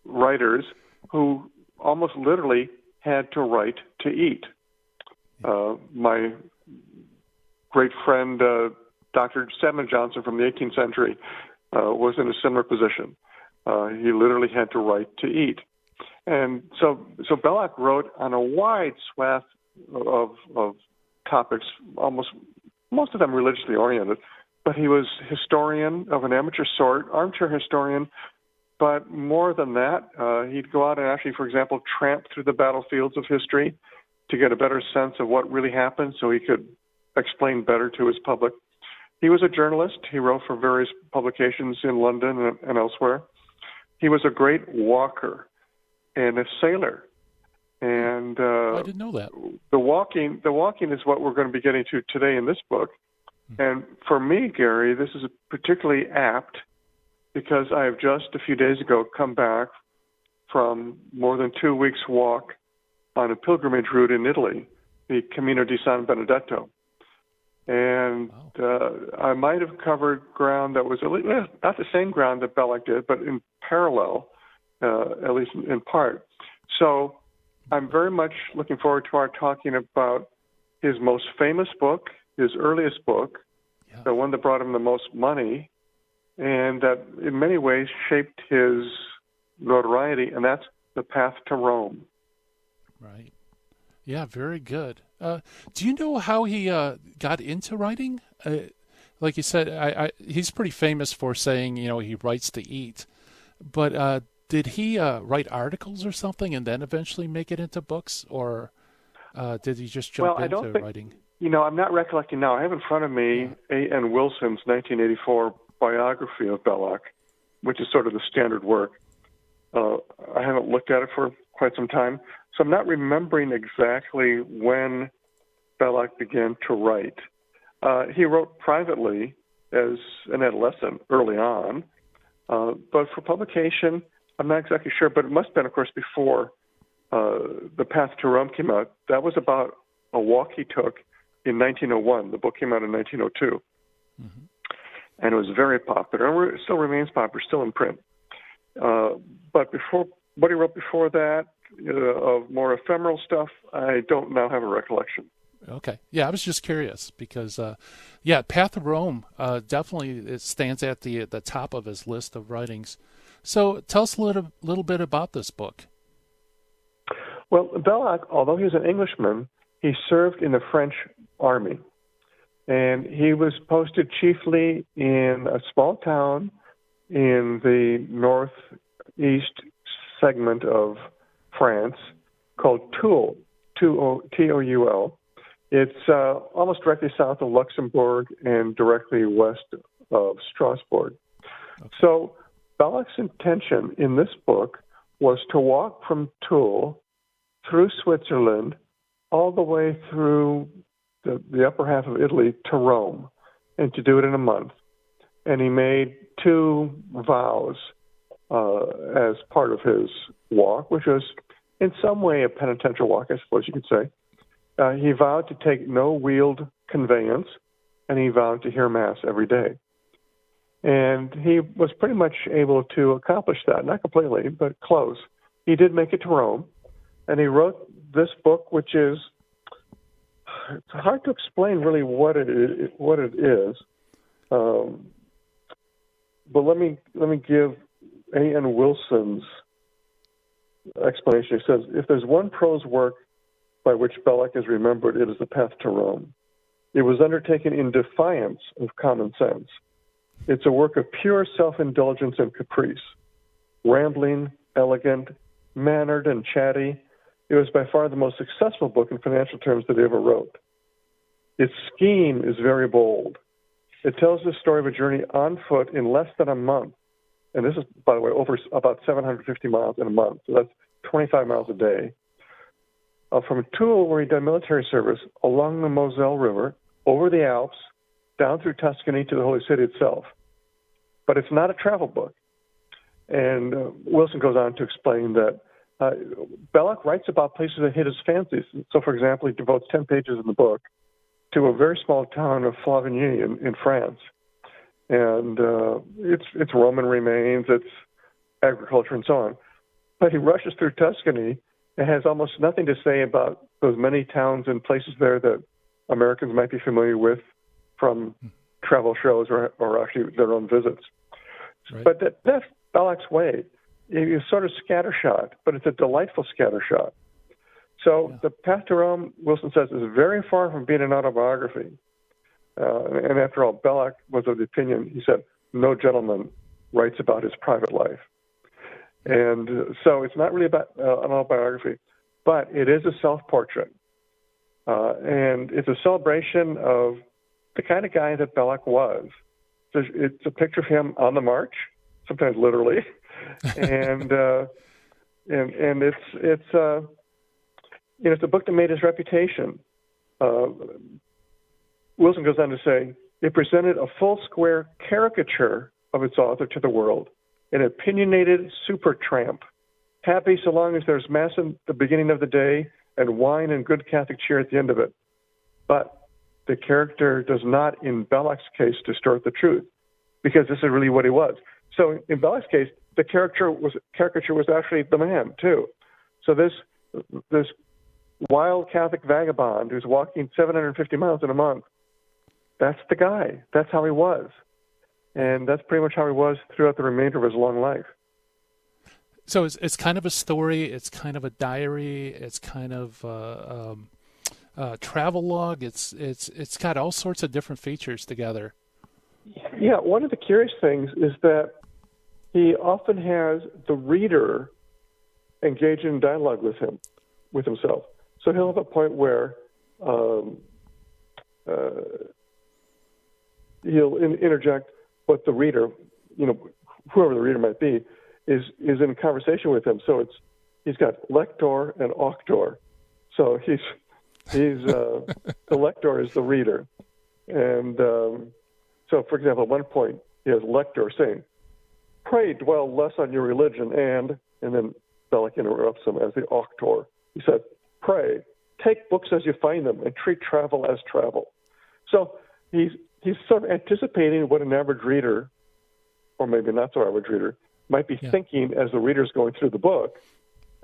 writers who almost literally had to write to eat. My great friend, Dr. Samuel Johnson from the 18th century, was in a similar position. He literally had to write to eat. And so Belloc wrote on a wide swath of topics, most of them religiously oriented, but he was historian of an amateur sort, armchair historian, but more than that, he'd go out and actually, for example, tramp through the battlefields of history to get a better sense of what really happened so he could explain better to his public. He was a journalist. He wrote for various publications in London and elsewhere. He was a great walker and a sailor. And I didn't know that. The walking is what we're going to be getting to today in this book. And for me, Gary, this is particularly apt because I have just a few days ago come back from more than 2 weeks' walk on a pilgrimage route in Italy, the Camino di San Benedetto. And I might have covered ground that was not the same ground that Belloc did, but in parallel, at least in part. So I'm very much looking forward to our talking about his most famous book, his earliest book, the one that brought him the most money, and that in many ways shaped his notoriety, and that's The Path to Rome. Right. Yeah, very good. Do you know how he got into writing? Like you said, he's pretty famous for saying, he writes to eat. But did he write articles or something and then eventually make it into books? Or did he just jump into writing? I'm not recollecting now. I have in front of me A.N. Wilson's 1984 biography of Belloc, which is sort of the standard work. I haven't looked at it for quite some time, so I'm not remembering exactly when Belloc began to write. He wrote privately as an adolescent early on, but for publication, I'm not exactly sure, but it must have been, of course, before The Path to Rome came out. That was about a walk he took in 1901. The book came out in 1902. Mm-hmm. And it was very popular. It still remains popular, still in print. But what he wrote before that, of more ephemeral stuff, I don't now have a recollection. Okay. Yeah, I was just curious because, Path of Rome definitely it stands at the top of his list of writings. So tell us a little bit about this book. Well, Belloc, although he was an Englishman, he served in the French army. And he was posted chiefly in a small town in the northeast segment of France called Toul, Toul. It's almost directly south of Luxembourg and directly west of Strasbourg. Okay. So Belloc's intention in this book was to walk from Toul through Switzerland all the way through the upper half of Italy to Rome, and to do it in a month. And he made 2 vows as part of his walk, which was in some way a penitential walk, I suppose you could say. He vowed to take no wheeled conveyance, and he vowed to hear Mass every day. And he was pretty much able to accomplish that, not completely, but close. He did make it to Rome, and he wrote this book, which is, it's hard to explain really what it is. But let me give A.N. Wilson's explanation. He says, if there's one prose work by which Belloc is remembered, it is The Path to Rome. It was undertaken in defiance of common sense. It's a work of pure self-indulgence and caprice. Rambling, elegant, mannered, and chatty, it was by far the most successful book in financial terms that he ever wrote. Its scheme is very bold. It tells the story of a journey on foot in less than a month. And this is, by the way, over about 750 miles in a month. So that's 25 miles a day. From Toul, where he did military service, along the Moselle River, over the Alps, down through Tuscany to the Holy City itself. But it's not a travel book. And Wilson goes on to explain that Belloc writes about places that hit his fancies. So, for example, he devotes 10 pages in the book to a very small town of Flavigny in France. And it's Roman remains, it's agriculture, and so on. But he rushes through Tuscany and has almost nothing to say about those many towns and places there that Americans might be familiar with from travel shows or actually their own visits. Right. But that's Belloc's way. It's sort of scattershot, but it's a delightful scattershot. So The Path to Rome, Wilson says, is very far from being an autobiography. And after all, Belloc was of the opinion, he said, no gentleman writes about his private life. And so it's not really about an autobiography, but it is a self-portrait. And it's a celebration of the kind of guy that Belloc was. It's a picture of him on the march, sometimes literally. And it's a book that made his reputation. Wilson goes on to say, it presented a full square caricature of its author to the world, an opinionated super tramp, happy so long as there's Mass at the beginning of the day and wine and good Catholic cheer at the end of it. But the character does not, in Belloc's case, distort the truth, because this is really what he was. So in Belloc's case, the caricature was actually the man, too. So this wild Catholic vagabond who's walking 750 miles in a month, that's the guy. That's how he was. And that's pretty much how he was throughout the remainder of his long life. So it's kind of a story. It's kind of a diary. It's kind of a travel log. It's got all sorts of different features together. Yeah, one of the curious things is that he often has the reader engage in dialogue with himself. So he'll have a point where he'll interject what the reader, whoever the reader might be, is in conversation with him. So he's got lector and auctor. So he's the lector is the reader, and so for example, at one point he has lector saying, "Pray dwell less on your religion," and then Belloc interrupts him as the auctor. He said, "Pray take books as you find them and treat travel as travel." So he's sort of anticipating what an average reader, or maybe not so average reader, might be thinking as the reader's going through the book.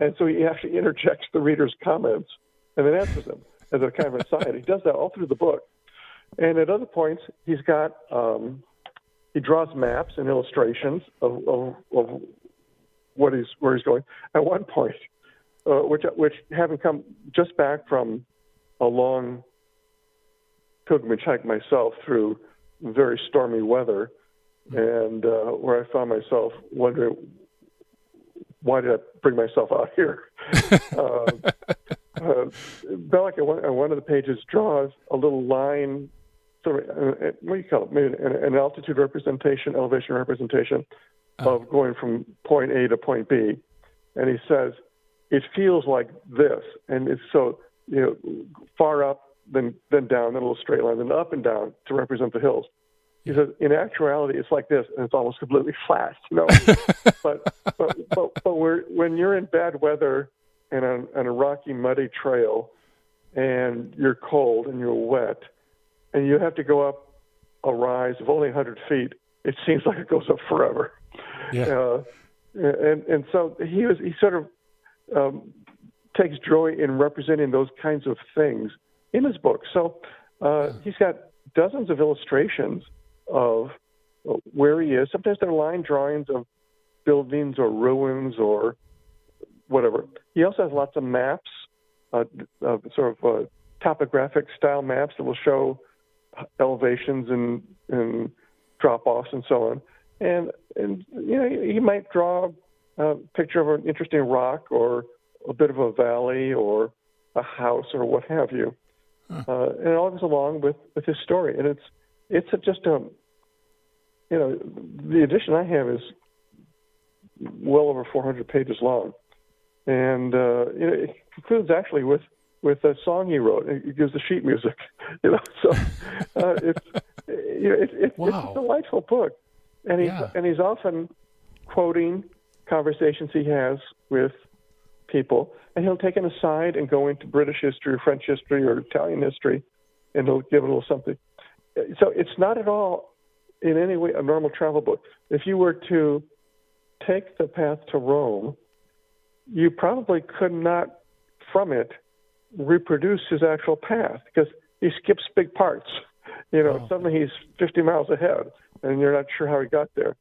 And so he actually interjects the reader's comments and then answers them. as a kind of aside. He does that all through the book. And at other points, he's got he draws maps and illustrations of where he's going. At one point, which having come just back from a long pilgrimage hike myself through very stormy weather, and where I found myself wondering, why did I bring myself out here? Belloc at one of the pages draws a little line, sort of, what do you call it? Maybe an altitude representation, elevation representation of going from point A to point B. And he says, it feels like this. And it's so, far up, then down, then a little straight line, then up and down to represent the hills. He says, in actuality, it's like this, and it's almost completely flat, But when you're in bad weather and on a rocky, muddy trail, and you're cold and you're wet, and you have to go up a rise of only 100 feet, it seems like it goes up forever. Yeah. And so he sort of takes joy in representing those kinds of things in his book. So he's got dozens of illustrations of where he is. Sometimes they're line drawings of buildings or ruins or whatever. He also has lots of maps, sort of topographic style maps that will show elevations and drop-offs and so on. And he might draw a picture of an interesting rock or a bit of a valley or a house or what have you. And it all goes along with his story. And it's just the edition I have is well over 400 pages long. And it concludes actually with a song he wrote. It gives the sheet music, So it's a delightful book. And he's often quoting conversations he has with people, and he'll take an aside and go into British history or French history or Italian history, and he'll give a little something. So it's not at all in any way a normal travel book. If you were to take the path to Rome, you probably could not, from it, reproduce his actual path because he skips big parts. Suddenly he's 50 miles ahead, and you're not sure how he got there.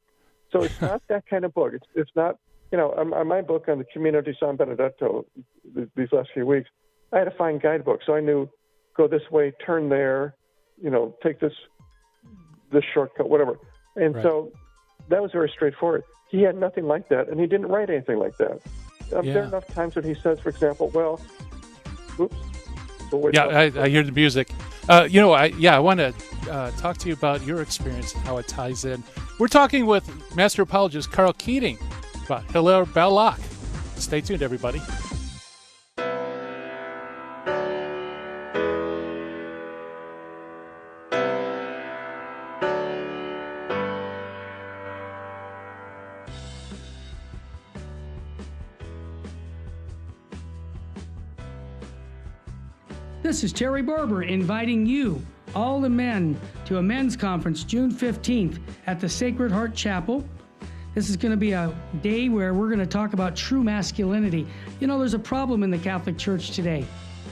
So it's not that kind of book. It's not, on my book on the Camino di San Benedetto these last few weeks, I had to find guidebooks. So I knew, go this way, turn there, take this shortcut, whatever. And so that was very straightforward. He had nothing like that, and he didn't write anything like that. There are enough times when he says, for example, I hear the music. I want to talk to you about your experience, how it ties in. We're talking with Master Apologist Karl Keating about Hilaire Belloc. Stay tuned, everybody. This is Terry Barber inviting you, all the men, to a men's conference June 15th at the Sacred Heart Chapel. This is going to be a day where we're going to talk about true masculinity. There's a problem in the Catholic Church today.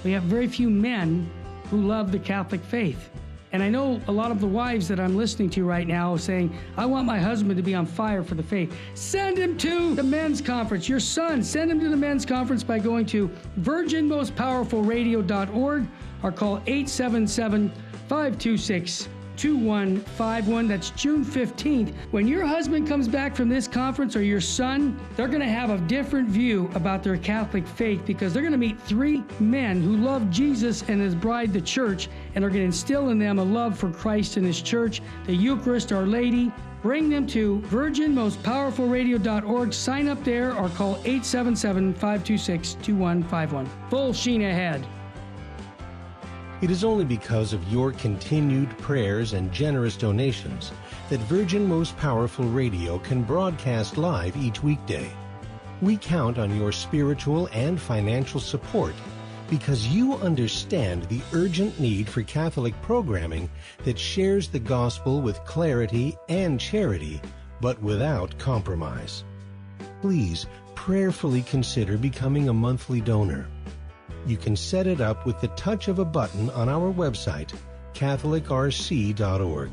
We have very few men who love the Catholic faith. And I know a lot of the wives that I'm listening to right now saying, I want my husband to be on fire for the faith. Send him to the men's conference. Your son, send him to the men's conference by going to virginmostpowerfulradio.org or call 877-526-2151. That's June 15th. When your husband comes back from this conference or your son, they're going to have a different view about their Catholic faith because they're going to meet three men who love Jesus and his bride, the church, and are going to instill in them a love for Christ and his church, the Eucharist, Our Lady. Bring them to virginmostpowerfulradio.org. Sign up there or call 877-526-2151. Full sheen ahead. It is only because of your continued prayers and generous donations that Virgin Most Powerful Radio can broadcast live each weekday. We count on your spiritual and financial support because you understand the urgent need for Catholic programming that shares the gospel with clarity and charity, but without compromise. Please prayerfully consider becoming a monthly donor. You can set it up with the touch of a button on our website, catholicrc.org.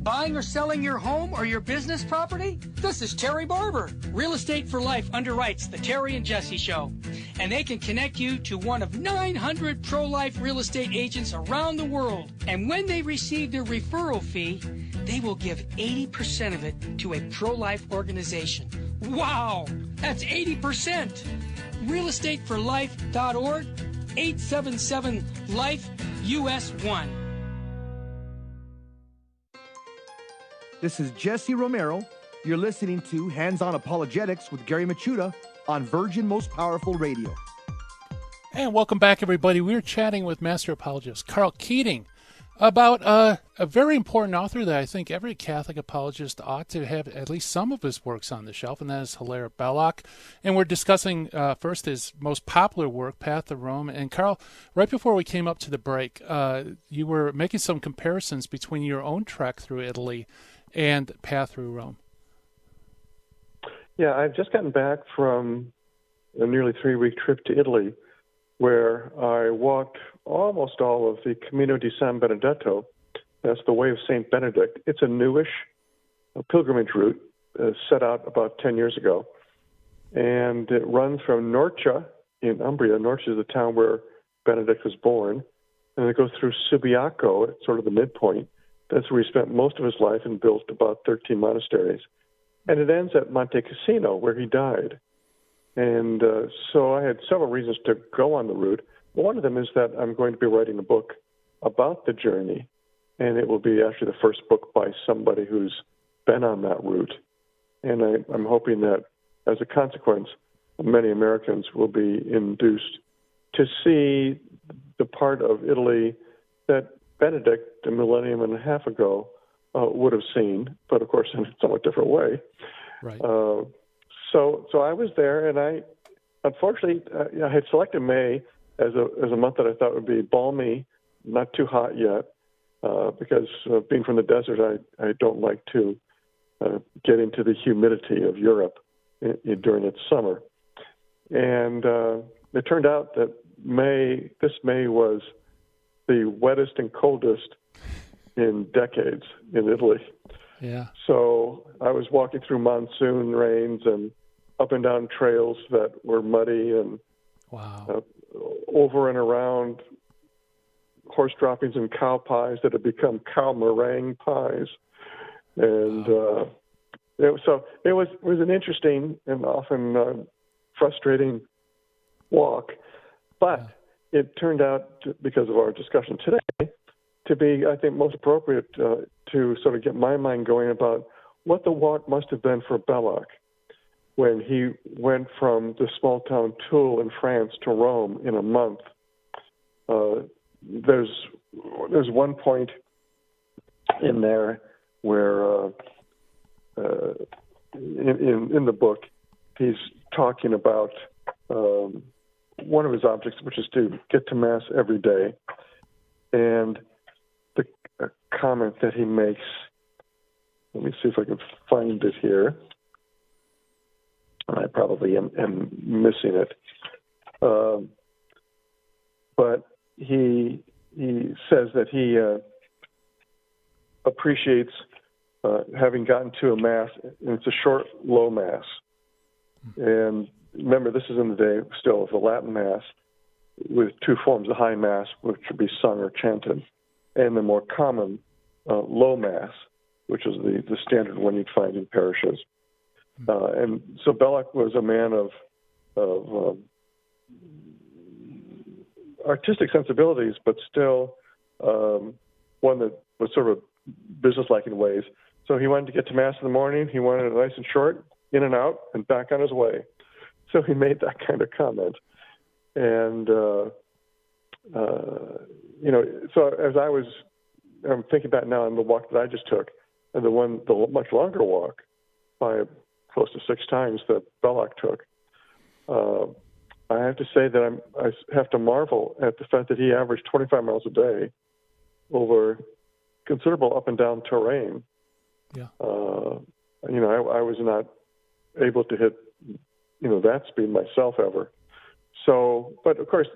Buying or selling your home or your business property? This is Terry Barber. Real Estate for Life underwrites the Terry and Jesse Show, and they can connect you to one of 900 pro-life real estate agents around the world. And when they receive their referral fee, they will give 80% of it to a pro-life organization. Wow, that's 80%. realestateforlife.org, 877-LIFE-US1. This is Jesse Romero. You're listening to Hands-On Apologetics with Gary Machuda on Virgin Most Powerful Radio. And welcome back, everybody. We're chatting with Master Apologist Karl Keating about a very important author that I think every Catholic apologist ought to have at least some of his works on the shelf, and that is Hilaire Belloc. And we're discussing first his most popular work, Path to Rome. And Karl, right before we came up to the break, you were making some comparisons between your own trek through Italy and Path Through Rome. Yeah, I've just gotten back from a nearly 3-week trip to Italy, where I walked almost all of the Camino di San Benedetto. That's the Way of St. Benedict. It's a newish pilgrimage route set out about 10 years ago. And it runs from Norcia in Umbria. Norcia is the town where Benedict was born. And it goes through Subiaco at sort of the midpoint. That's where he spent most of his life and built about 13 monasteries. And it ends at Monte Cassino, where he died. And so I had several reasons to go on the route. One of them is that I'm going to be writing a book about the journey, and it will be actually the first book by somebody who's been on that route. And I'm hoping that, as a consequence, many Americans will be induced to see the part of Italy that Benedict, a millennium and a half ago, would have seen, but of course in a somewhat different way. Right. So I was there, and I unfortunately I had selected May as a month that I thought would be balmy, not too hot yet, because being from the desert, I don't like to get into the humidity of Europe during its summer. And it turned out that this May was the wettest and coldest in decades in Italy. Yeah. So I was walking through monsoon rains and up and down trails that were muddy and wow. Over and around horse droppings and cow pies that had become cow meringue pies. And it was an interesting and often frustrating walk, but it turned out, because of our discussion today, to be, I think, most appropriate to sort of get my mind going about what the walk must have been for Belloc when he went from the small town Toul in France to Rome in a month. There's one point in there where in the book he's talking about one of his objects, which is to get to Mass every day, and the comment that he makes. Let me see if I can find it here. I probably am missing it. But he says that he appreciates having gotten to a Mass, and it's a short, low Mass. And remember, this is in the day still of the Latin Mass, with two forms, the High Mass, which would be sung or chanted, and the more common Low Mass, which is the standard one you'd find in parishes. And so Belloc was a man of artistic sensibilities, but still one that was sort of businesslike in ways. So he wanted to get to Mass in the morning. He wanted it nice and short, in and out, and back on his way. So he made that kind of comment. And, so as I'm thinking back now on the walk that I just took, and the much longer walk by close to 6 times that Belloc took, I have to say that I have to marvel at the fact that he averaged 25 miles a day over considerable up and down terrain Yeah. I was not able to hit, that speed myself ever. So, but of course,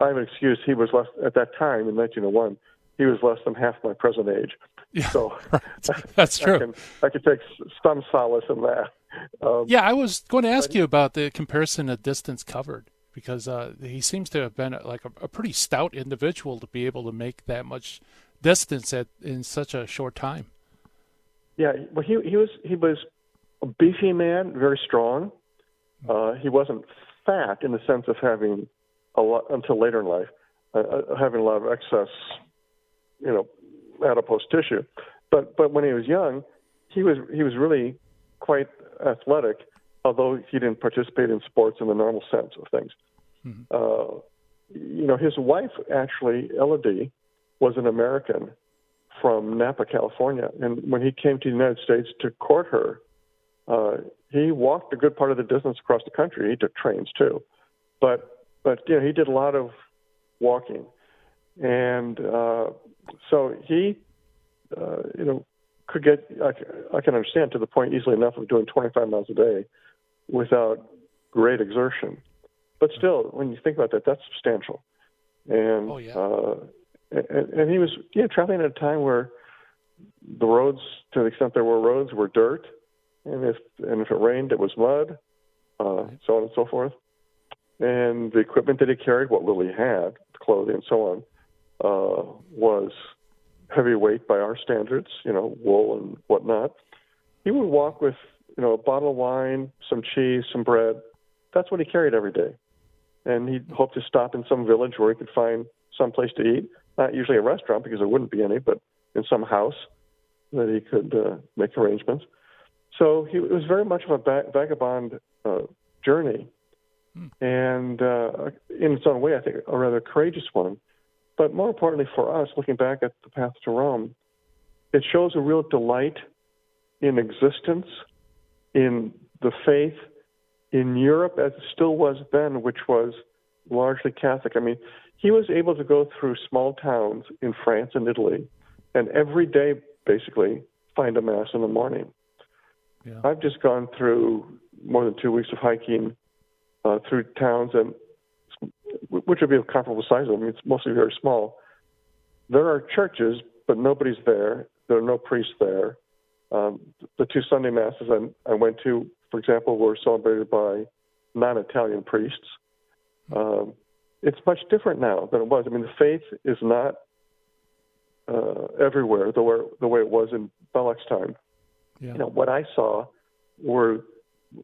I have an excuse. He was less, at that time in 1901, he was less than half my present age. Yeah, so right. That's true. I can take some solace in that. I was going to ask you about the comparison of distance covered, because he seems to have been a pretty stout individual to be able to make that much distance in such a short time. Yeah, well, he was a beefy man, very strong. He wasn't fat in the sense of having a lot until later in life, having a lot of excess, adipose tissue. But when he was young, he was really quite athletic, although he didn't participate in sports in the normal sense of things. Mm-hmm. His wife, actually, Elodie, was an American from Napa, California. And when he came to the United States to court her, he walked a good part of the distance across the country. He took trains, too. But he did a lot of walking. And so he, could get, I can understand, to the point easily enough of doing 25 miles a day without great exertion. But still, when you think about that, that's substantial. And and he was traveling at a time where the roads, to the extent there were roads, were dirt, and if it rained, it was mud, so on and so forth. And the equipment that he carried, what little he had, clothing and so on, was heavyweight by our standards, wool and whatnot. He would walk with, a bottle of wine, some cheese, some bread. That's what he carried every day. And he'd hope to stop in some village where he could find some place to eat, not usually a restaurant because there wouldn't be any, but in some house that he could make arrangements. So it was very much of a vagabond journey, and in its own way, I think, a rather courageous one. But more importantly for us, looking back at the path to Rome, it shows a real delight in existence, in the faith, in Europe as it still was then, which was largely Catholic. I mean, he was able to go through small towns in France and Italy, and every day, basically, find a Mass in the morning. Yeah. I've just gone through more than 2 weeks of hiking through towns, and which would be of comparable size. I mean, it's mostly very small. There are churches, but nobody's there. There are no priests there. The two Sunday Masses I went to, for example, were celebrated by non-Italian priests. It's much different now than it was. I mean, the faith is not everywhere the way it was in Belloc's time. Yeah. What I saw were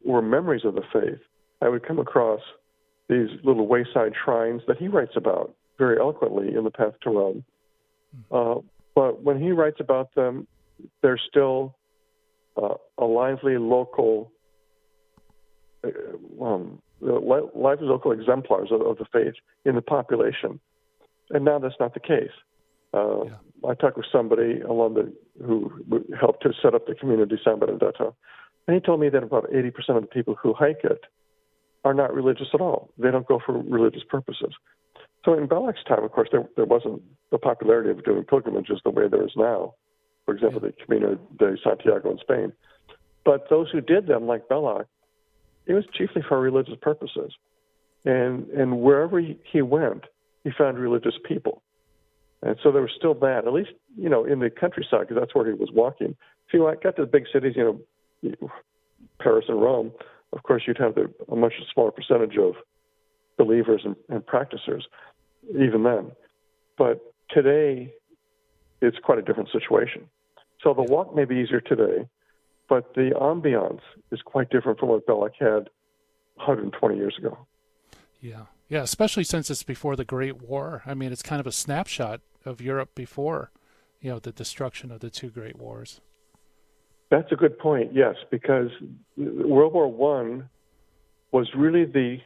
memories of the faith. I would come across these little wayside shrines that he writes about very eloquently in The Path to Rome. But when he writes about them, there's still a lively local, lively local exemplars of the faith in the population. And now that's not the case. I talked with somebody who helped to set up the community San Benedetto, and he told me that about 80% of the people who hike it are not religious at all. They don't go for religious purposes. So in Belloc's time, of course, there wasn't the popularity of doing pilgrimages the way there is now. For example, the Camino de Santiago in Spain. But those who did them, like Belloc, it was chiefly for religious purposes. And wherever he went, he found religious people. And so there was still that, at least, in the countryside, because that's where he was walking. If you got to the big cities, Paris and Rome, of course, you'd have a much smaller percentage of believers and practicers, even then. But today, it's quite a different situation. So the walk may be easier today, but the ambiance is quite different from what Belloc had 120 years ago. Yeah, especially since it's before the Great War. I mean, it's kind of a snapshot of Europe before, the destruction of the two great wars. That's a good point, yes, because World War I was really the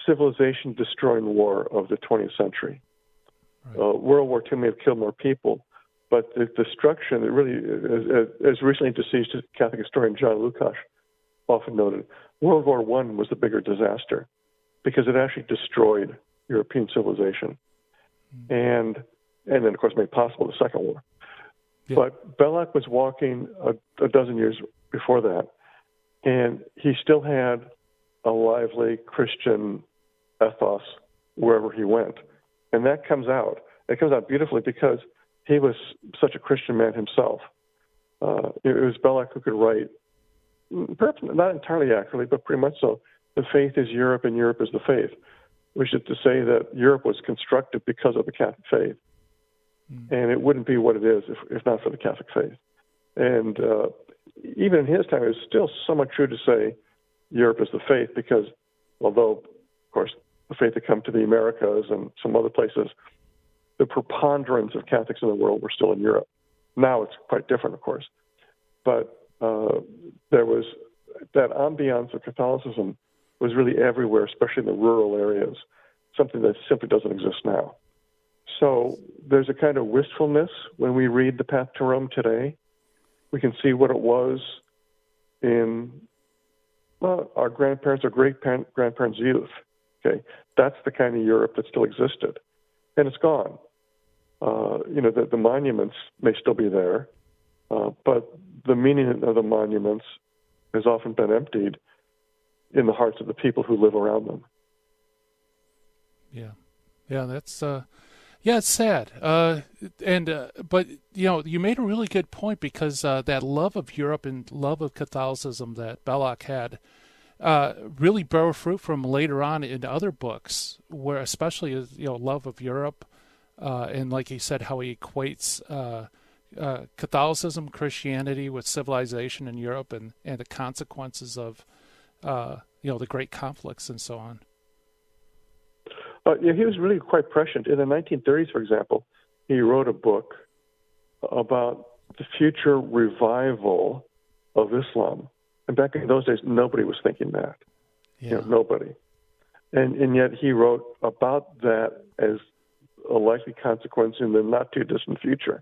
civilization-destroying war of the 20th century. Right. World War II may have killed more people, but the destruction, it really, as recently deceased Catholic historian John Lukács often noted, World War I was the bigger disaster because it actually destroyed European civilization, and then, of course, made possible the Second War. Yeah. But Belloc was walking a dozen years before that, and he still had a lively Christian ethos wherever he went. And that comes out. It comes out beautifully because he was such a Christian man himself. It was Belloc who could write, perhaps not entirely accurately, but pretty much so, the faith is Europe and Europe is the faith, which is to say that Europe was constructed because of the Catholic faith. And it wouldn't be what it is if not for the Catholic faith. And even in his time, it was still somewhat true to say Europe is the faith because although, of course, the faith had come to the Americas and some other places, the preponderance of Catholics in the world were still in Europe. Now it's quite different, of course. But there was that ambiance of Catholicism was really everywhere, especially in the rural areas, something that simply doesn't exist now. So there's a kind of wistfulness when we read the Path to Rome today. We can see what it was in our grandparents' or great-grandparents' youth. Okay, that's the kind of Europe that still existed, and it's gone. The monuments may still be there, but the meaning of the monuments has often been emptied in the hearts of the people who live around them. Yeah, that's it's sad. But you made a really good point because that love of Europe and love of Catholicism that Belloc had really bore fruit from later on in other books, where especially love of Europe, and like he said, how he equates Catholicism, Christianity with civilization in Europe and the consequences of the great conflicts and so on. He was really quite prescient. In the 1930s, for example, he wrote a book about the future revival of Islam. And back in those days, nobody was thinking that. Yeah. Nobody. And yet he wrote about that as a likely consequence in the not-too-distant future.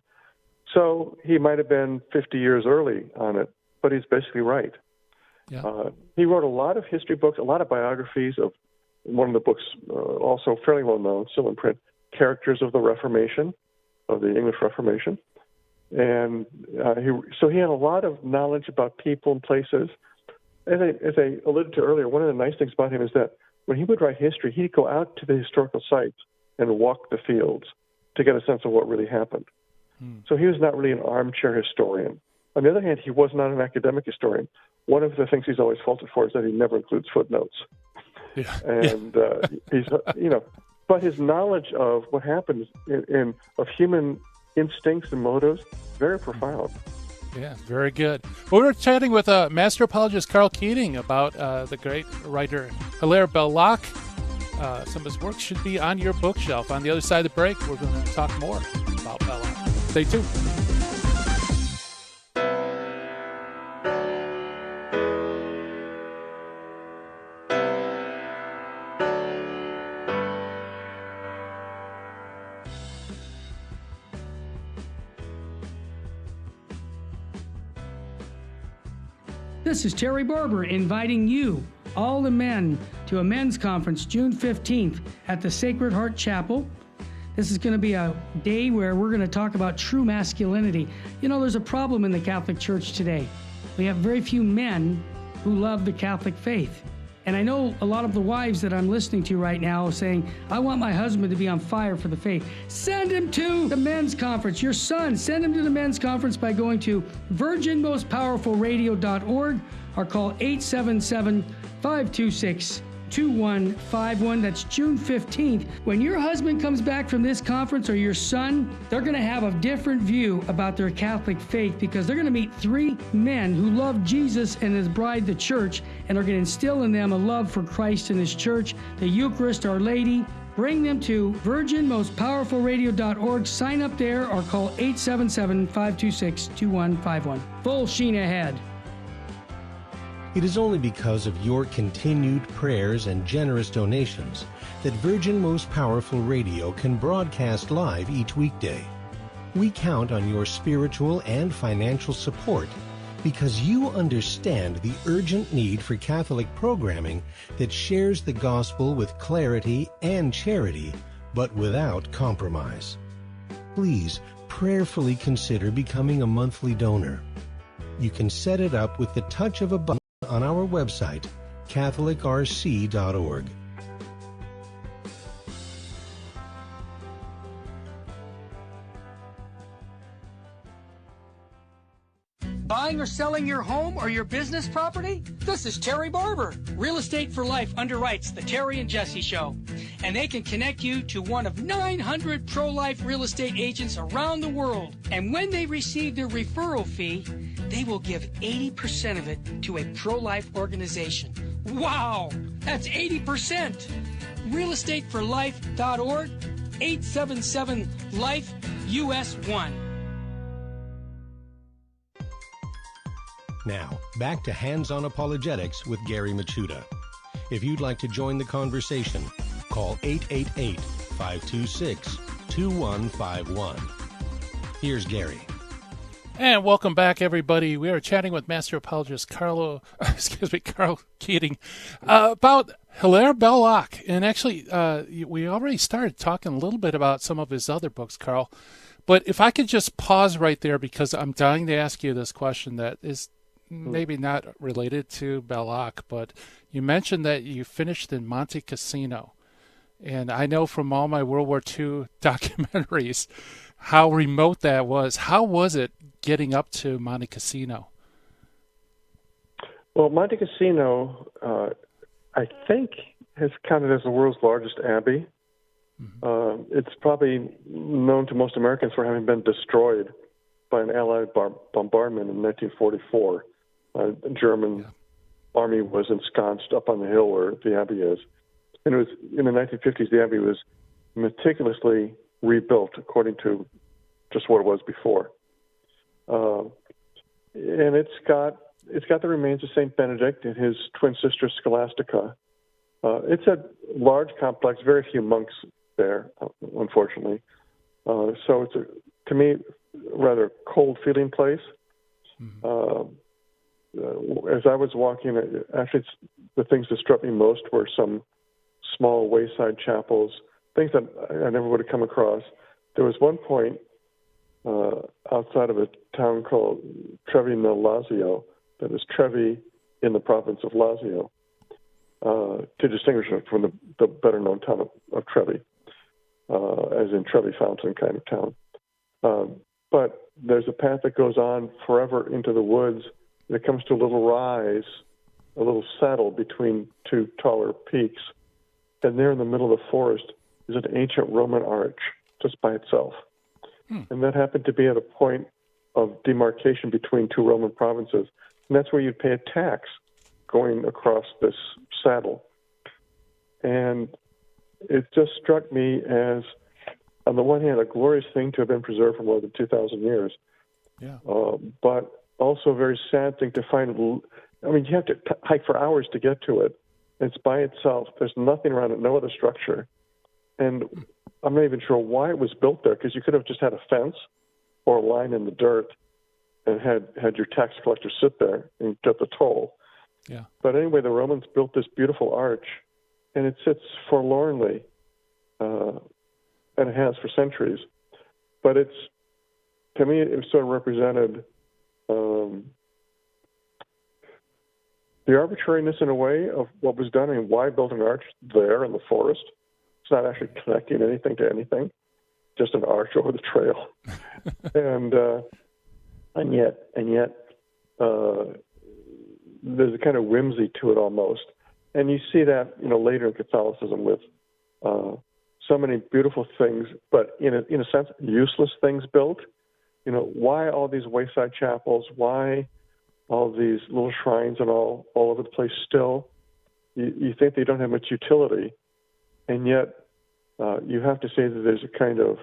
So he might have been 50 years early on it, but he's basically right. Yeah. He wrote a lot of history books, a lot of biographies of one of the books, also fairly well known, still in print, Characters of the Reformation, of the English Reformation. And he had a lot of knowledge about people and places. As I alluded to earlier, one of the nice things about him is that when he would write history, he'd go out to the historical sites and walk the fields to get a sense of what really happened. So he was not really an armchair historian. On the other hand, he was not an academic historian. One of the things he's always faulted for is that he never includes footnotes. Yeah. And he's, but his knowledge of what happens of human instincts and motives, very profound. Yeah, very good. Well, we were chatting with master apologist Karl Keating about the great writer Hilaire Belloc. Some of his work should be on your bookshelf. On the other side of the break, we're going to talk more about Belloc. Stay tuned. This is Terry Barber inviting you, all the men, to a men's conference June 15th at the Sacred Heart Chapel. This is going to be a day where we're going to talk about true masculinity. There's a problem in the Catholic Church today. We have very few men who love the Catholic faith. And I know a lot of the wives that I'm listening to right now saying, I want my husband to be on fire for the faith. Send him to the men's conference. Your son, send him to the men's conference by going to virginmostpowerfulradio.org or call 877-526-2151. That's June 15th. When your husband comes back from this conference or your son, they're going to have a different view about their Catholic faith because they're going to meet three men who love Jesus and his bride, the church, and are going to instill in them a love for Christ and his church, the Eucharist, Our Lady. Bring them to virginmostpowerfulradio.org. Sign up there or call 877-526-2151. Full sheen ahead. It is only because of your continued prayers and generous donations that Virgin Most Powerful Radio can broadcast live each weekday. We count on your spiritual and financial support because you understand the urgent need for Catholic programming that shares the gospel with clarity and charity, but without compromise. Please prayerfully consider becoming a monthly donor. You can set it up with the touch of a button on our website, catholicrc.org. Buying or selling your home or your business property? This is Terry Barber. Real Estate for Life underwrites the Terry and Jesse Show. And they can connect you to one of 900 pro-life real estate agents around the world. And when they receive their referral fee, they will give 80% of it to a pro-life organization. Wow! That's 80%! realestateforlife.org, 877-LIFE-US1. Now, back to Hands-On Apologetics with Gary Machuda. If you'd like to join the conversation, call 888-526-2151. Here's Gary. And welcome back, everybody. We are chatting with Master Apologist Karl Keating about Hilaire Belloc. And actually, we already started talking a little bit about some of his other books, Karl. But if I could just pause right there, because I'm dying to ask you this question that is maybe not related to Belloc, but you mentioned that you finished in Monte Cassino. And I know from all my World War II documentaries how remote that was. How was it getting up to Monte Cassino? Well, Monte Cassino, I think, is counted as the world's largest abbey. Mm-hmm. It's probably known to most Americans for having been destroyed by an Allied bombardment in 1944. The German army was ensconced up on the hill where the abbey is. And it was in the 1950s, the abbey was meticulously rebuilt according to just what it was before. And it's got the remains of St. Benedict and his twin sister Scholastica. It's a large complex, very few monks there, unfortunately. So it's, to me, rather cold-feeling place. Mm-hmm. As I was walking, actually, the things that struck me most were some small wayside chapels, things that I never would have come across. There was one point outside of a town called Trevi nel Lazio, that is Trevi in the province of Lazio, to distinguish it from the better-known town of Trevi, as in Trevi Fountain kind of town. But there's a path that goes on forever into the woods, and it comes to a little rise, a little saddle between two taller peaks. And there in the middle of the forest is an ancient Roman arch just by itself. And that happened to be at a point of demarcation between two Roman provinces. And that's where you'd pay a tax going across this saddle. And it just struck me as, on the one hand, a glorious thing to have been preserved for more than 2,000 years. Yeah. But also a very sad thing to find. I mean, you have to hike for hours to get to it. It's by itself. There's nothing around it, no other structure. And I'm not even sure why it was built there, because you could have just had a fence or a line in the dirt and had your tax collector sit there and get the toll. Yeah. But anyway, the Romans built this beautiful arch, and it sits forlornly, and it has for centuries. But to me, it sort of represented the arbitrariness, in a way, of what was done. I mean, why build an arch there in the forest? It's not actually connecting anything to anything, just an arch over the trail. and yet, there's a kind of whimsy to it almost. And you see that, later in Catholicism with so many beautiful things, but in a sense, useless things built. Why all these wayside chapels? Why all these little shrines and all over the place still? You think they don't have much utility, and yet you have to say that there's a kind of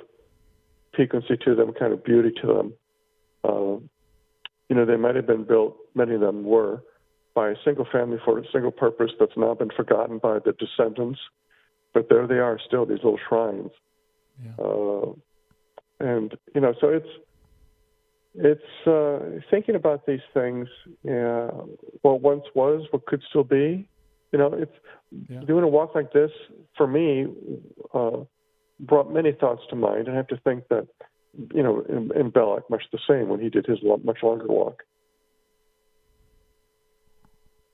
piquancy to them, kind of beauty to them. They might have been built, many of them were, by a single family for a single purpose that's now been forgotten by the descendants, but there they are still, these little shrines. Yeah. So it's thinking about these things, what once was, what could still be. Doing a walk like this, for me, brought many thoughts to mind. I have to think that in Belloc, much the same when he did his much longer walk.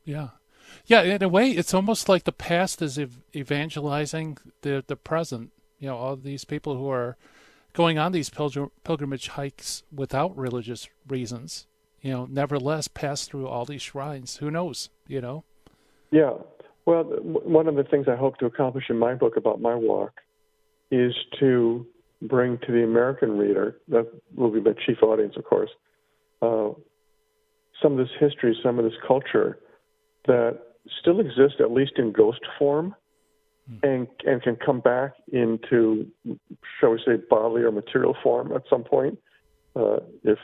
Yeah. Yeah, in a way, it's almost like the past is evangelizing the present. All these people who are going on these pilgrimage hikes without religious reasons, nevertheless pass through all these shrines. Who knows, Yeah. Well, one of the things I hope to accomplish in my book about my walk is to bring to the American reader, that will be my chief audience, of course, some of this history, some of this culture that still exists, at least in ghost form, and can come back into, shall we say, bodily or material form at some point, if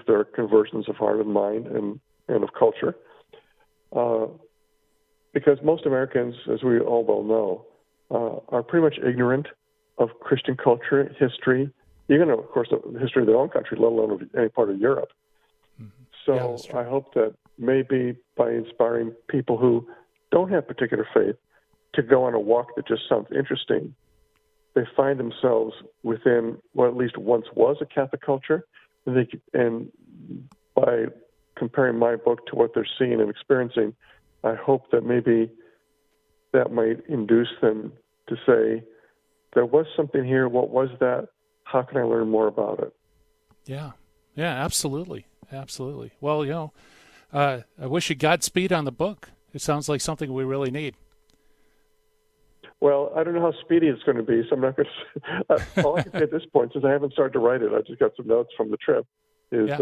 there are conversions of heart and mind and of culture. Because most Americans, as we all well know, are pretty much ignorant of Christian culture, history, even, of course, the history of their own country, let alone of any part of Europe. So I hope that maybe by inspiring people who don't have particular faith to go on a walk that just sounds interesting, they find themselves within what at least once was a Catholic culture, and by comparing my book to what they're seeing and experiencing, I hope that maybe that might induce them to say, there was something here, what was that? How can I learn more about it? Yeah, absolutely. Absolutely. Well, I wish you Godspeed on the book. It sounds like something we really need. Well, I don't know how speedy it's going to be, so I'm not going to. All I can say at this point, since I haven't started to write it, I just got some notes from the trip. It's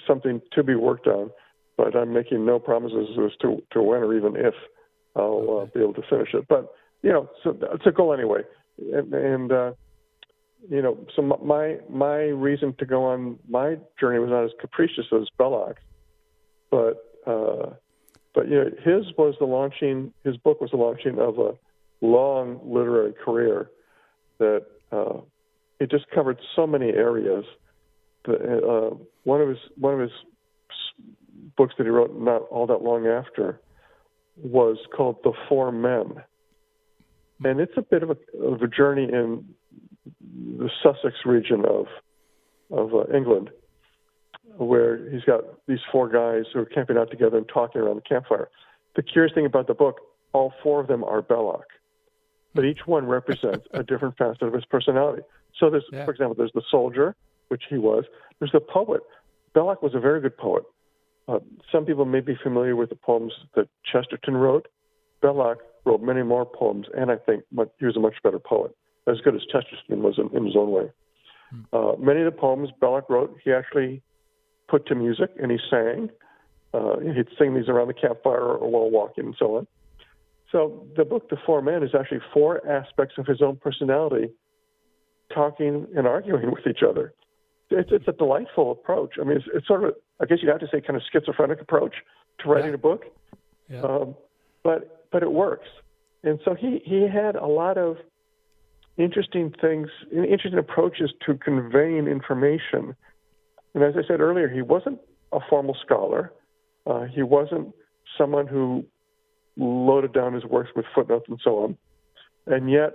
something to be worked on, but I'm making no promises as to when or even if I'll be able to finish it. But so it's a goal anyway, and so my reason to go on my journey was not as capricious as Belloc, but his book was the launching of a long literary career that it just covered so many areas. One of his books that he wrote not all that long after was called The Four Men, and it's a bit of a journey in the Sussex region of England, where he's got these four guys who are camping out together and talking around the campfire. The curious thing about the book, all four of them are Belloc, but each one represents a different facet of his personality. So there's, for example, there's the soldier, which he was. There's the poet. Belloc was a very good poet. Some people may be familiar with the poems that Chesterton wrote. Belloc wrote many more poems, and I think he was a much better poet, as good as Chesterton was in his own way. Many of the poems Belloc wrote, he actually put to music, and he sang. He'd sing these around the campfire or while walking and so on. So the book, The Four Men, is actually four aspects of his own personality talking and arguing with each other. It's a delightful approach. I mean, it's sort of, I guess you'd have to say, kind of schizophrenic approach to writing a book. Yeah. But it works. And so he had a lot of interesting approaches to conveying information. And as I said earlier, he wasn't a formal scholar. He wasn't someone who loaded down his works with footnotes and so on. And yet,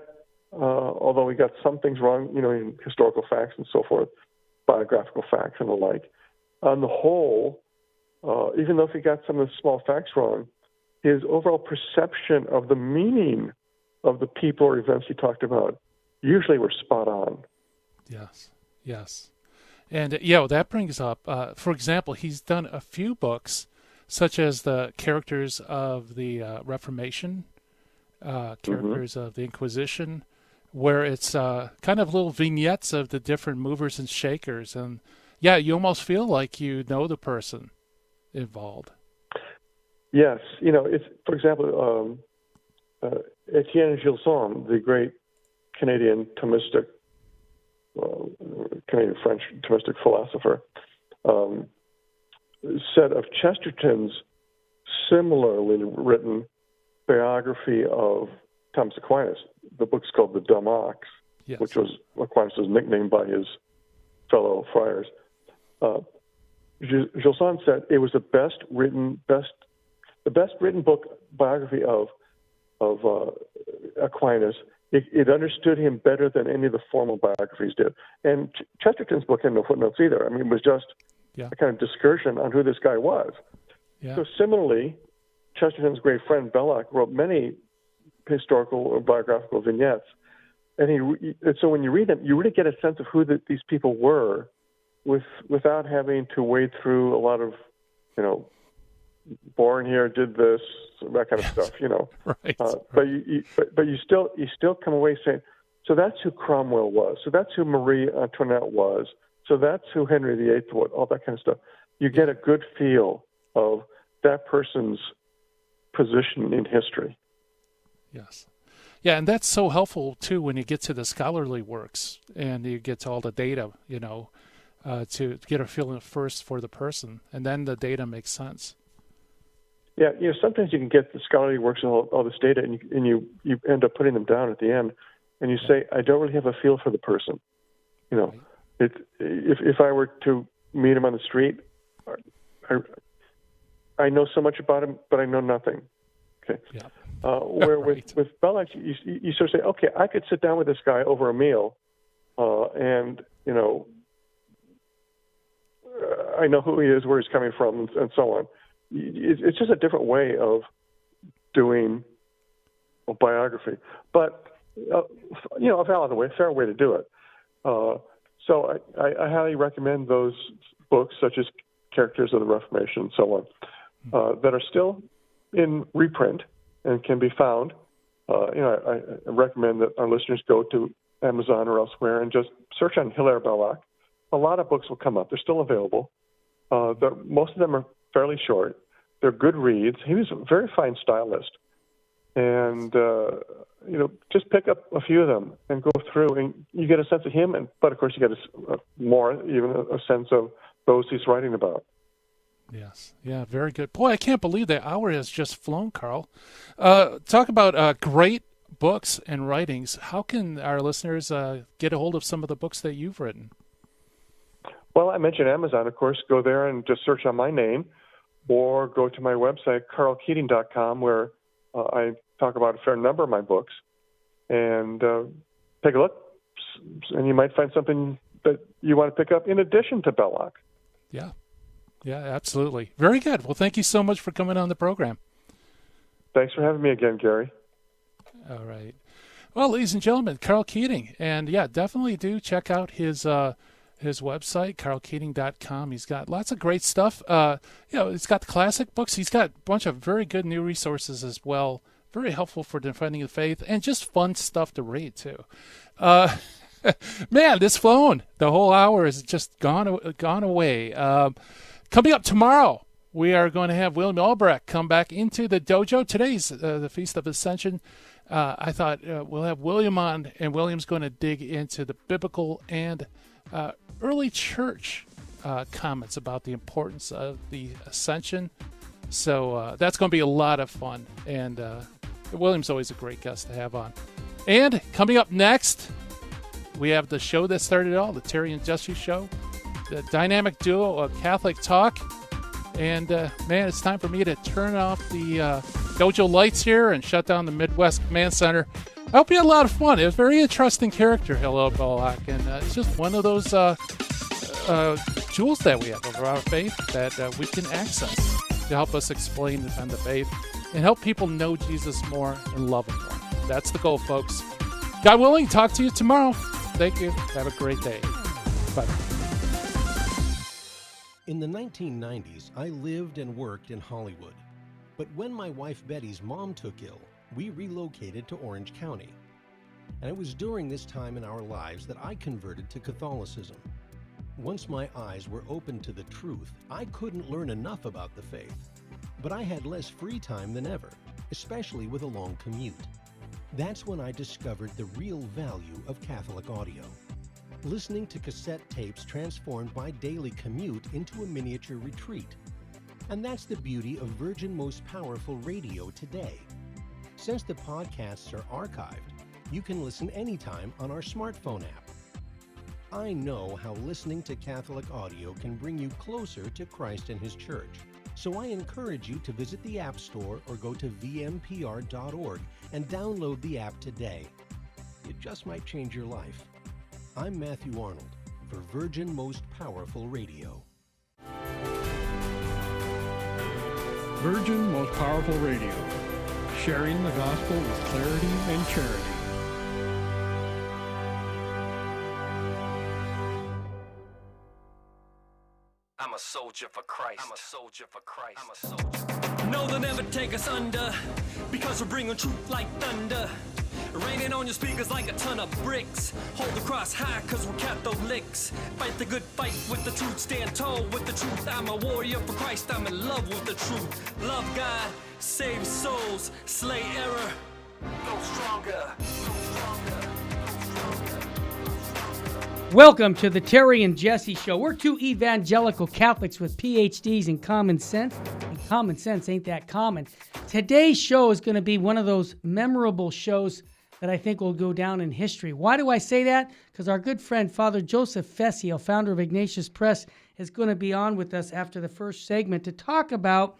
although he got some things wrong, in historical facts and so forth, biographical facts and the like, on the whole, even though he got some of the small facts wrong, his overall perception of the meaning of the people or events he talked about usually were spot on. Yes. And, that brings up, for example, he's done a few books, such as the characters of the Reformation, characters of the Inquisition, where it's kind of little vignettes of the different movers and shakers. And, you almost feel like you know the person involved. Yes. It's, for example, Etienne Gilson, the great Canadian Thomistic, Canadian-French Thomistic philosopher, said of Chesterton's similarly written biography of Thomas Aquinas, the book's called The Dumb Ox, which was Aquinas' nickname by his fellow friars. Gilson said it was the best written book biography of Aquinas it understood him better than any of the formal biographies did. And Chesterton's book had no footnotes either. I mean, it was just a kind of discussion on who this guy was. Yeah. So similarly, Chesterton's great friend Belloc wrote many historical or biographical vignettes. And so when you read them, you really get a sense of who these people were without having to wade through a lot of, born here, did this, that kind of stuff, Right. But you still come away saying, so that's who Cromwell was. So that's who Marie Antoinette was. So that's who Henry VIII was, all that kind of stuff. You get a good feel of that person's position in history. Yes. Yeah, and that's so helpful, too, when you get to the scholarly works and you get to all the data, to get a feeling first for the person, and then the data makes sense. Yeah, sometimes you can get the scholarly works and all this data, and you end up putting them down at the end, and you say, I don't really have a feel for the person. Right. If I were to meet him on the street, I know so much about him, but I know nothing. Okay. Yeah. Where Right. with Belloc, you sort of say, okay, I could sit down with this guy over a meal, and I know who he is, where he's coming from, and so on. It's just a different way of doing a biography, but a valid way, a fair way to do it. So I highly recommend those books, such as Characters of the Reformation, and so on, that are still in reprint and can be found. I recommend that our listeners go to Amazon or elsewhere and just search on Hilaire Belloc. A lot of books will come up. They're still available. Most of them are fairly short. They're good reads. He was a very fine stylist. And, just pick up a few of them and go through, and you get a sense of him. But, of course, you get a sense of those he's writing about. Yes. Yeah, very good. Boy, I can't believe that hour has just flown, Karl. Talk about great books and writings. How can our listeners get a hold of some of the books that you've written? Well, I mentioned Amazon, of course. Go there and just search on my name, or go to my website, KarlKeating.com, where I talk about a fair number of my books. And take a look, and you might find something that you want to pick up in addition to Belloc. Yeah. Yeah, absolutely. Very good. Well, thank you so much for coming on the program. Thanks for having me again, Gary. All right. Well, ladies and gentlemen, Karl Keating. And, yeah, definitely do check out his website, KarlKeating.com. He's got lots of great stuff. He's got the classic books. He's got a bunch of very good new resources as well. Very helpful for defending the faith, and just fun stuff to read, too. Man, this flown. The whole hour has just gone away. Coming up tomorrow, we are going to have William Albrecht come back into the dojo. Today's the Feast of Ascension. I thought we'll have William on, and William's going to dig into the biblical and early church comments about the importance of the Ascension. So that's going to be a lot of fun, and William's always a great guest to have on. And coming up next, we have the show that started it all, the Terry and Jesse Show, the dynamic duo of Catholic Talk. And, man, it's time for me to turn off the dojo lights here and shut down the Midwest Command Center. I hope you had a lot of fun. It was a very interesting character, Hilaire Belloc, and it's just one of those jewels that we have of our faith that we can access to help us explain and defend the faith and help people know Jesus more and love him more. That's the goal, folks. God willing, talk to you tomorrow. Thank you. Have a great day. Bye. In the 1990s, I lived and worked in Hollywood. But when my wife Betty's mom took ill, we relocated to Orange County. And it was during this time in our lives that I converted to Catholicism. Once my eyes were opened to the truth, I couldn't learn enough about the faith. But I had less free time than ever, especially with a long commute. That's when I discovered the real value of Catholic audio. Listening to cassette tapes transformed my daily commute into a miniature retreat. And that's the beauty of Virgin Most Powerful Radio today. Since the podcasts are archived, you can listen anytime on our smartphone app. I know how listening to Catholic audio can bring you closer to Christ and His Church. So I encourage you to visit the App Store or go to vmpr.org and download the app today. It just might change your life. I'm Matthew Arnold for Virgin Most Powerful Radio. Virgin Most Powerful Radio, sharing the gospel with clarity and charity. I'm a soldier for Christ. I'm a soldier for Christ. I'm a soldier. No, they'll never take us under, because we're bringing truth like thunder. Raining on your speakers like a ton of bricks. Hold the cross high, cause we're Catholics. Fight the good fight with the truth. Stand tall with the truth. I'm a warrior for Christ. I'm in love with the truth. Love God, save souls, slay error. Go stronger. Go stronger. Welcome to the Terry and Jesse Show. We're two evangelical Catholics with PhDs in common sense. And common sense ain't that common. Today's show is going to be one of those memorable shows that I think will go down in history. Why do I say that? Because our good friend, Father Joseph Fessio, founder of Ignatius Press, is going to be on with us after the first segment to talk about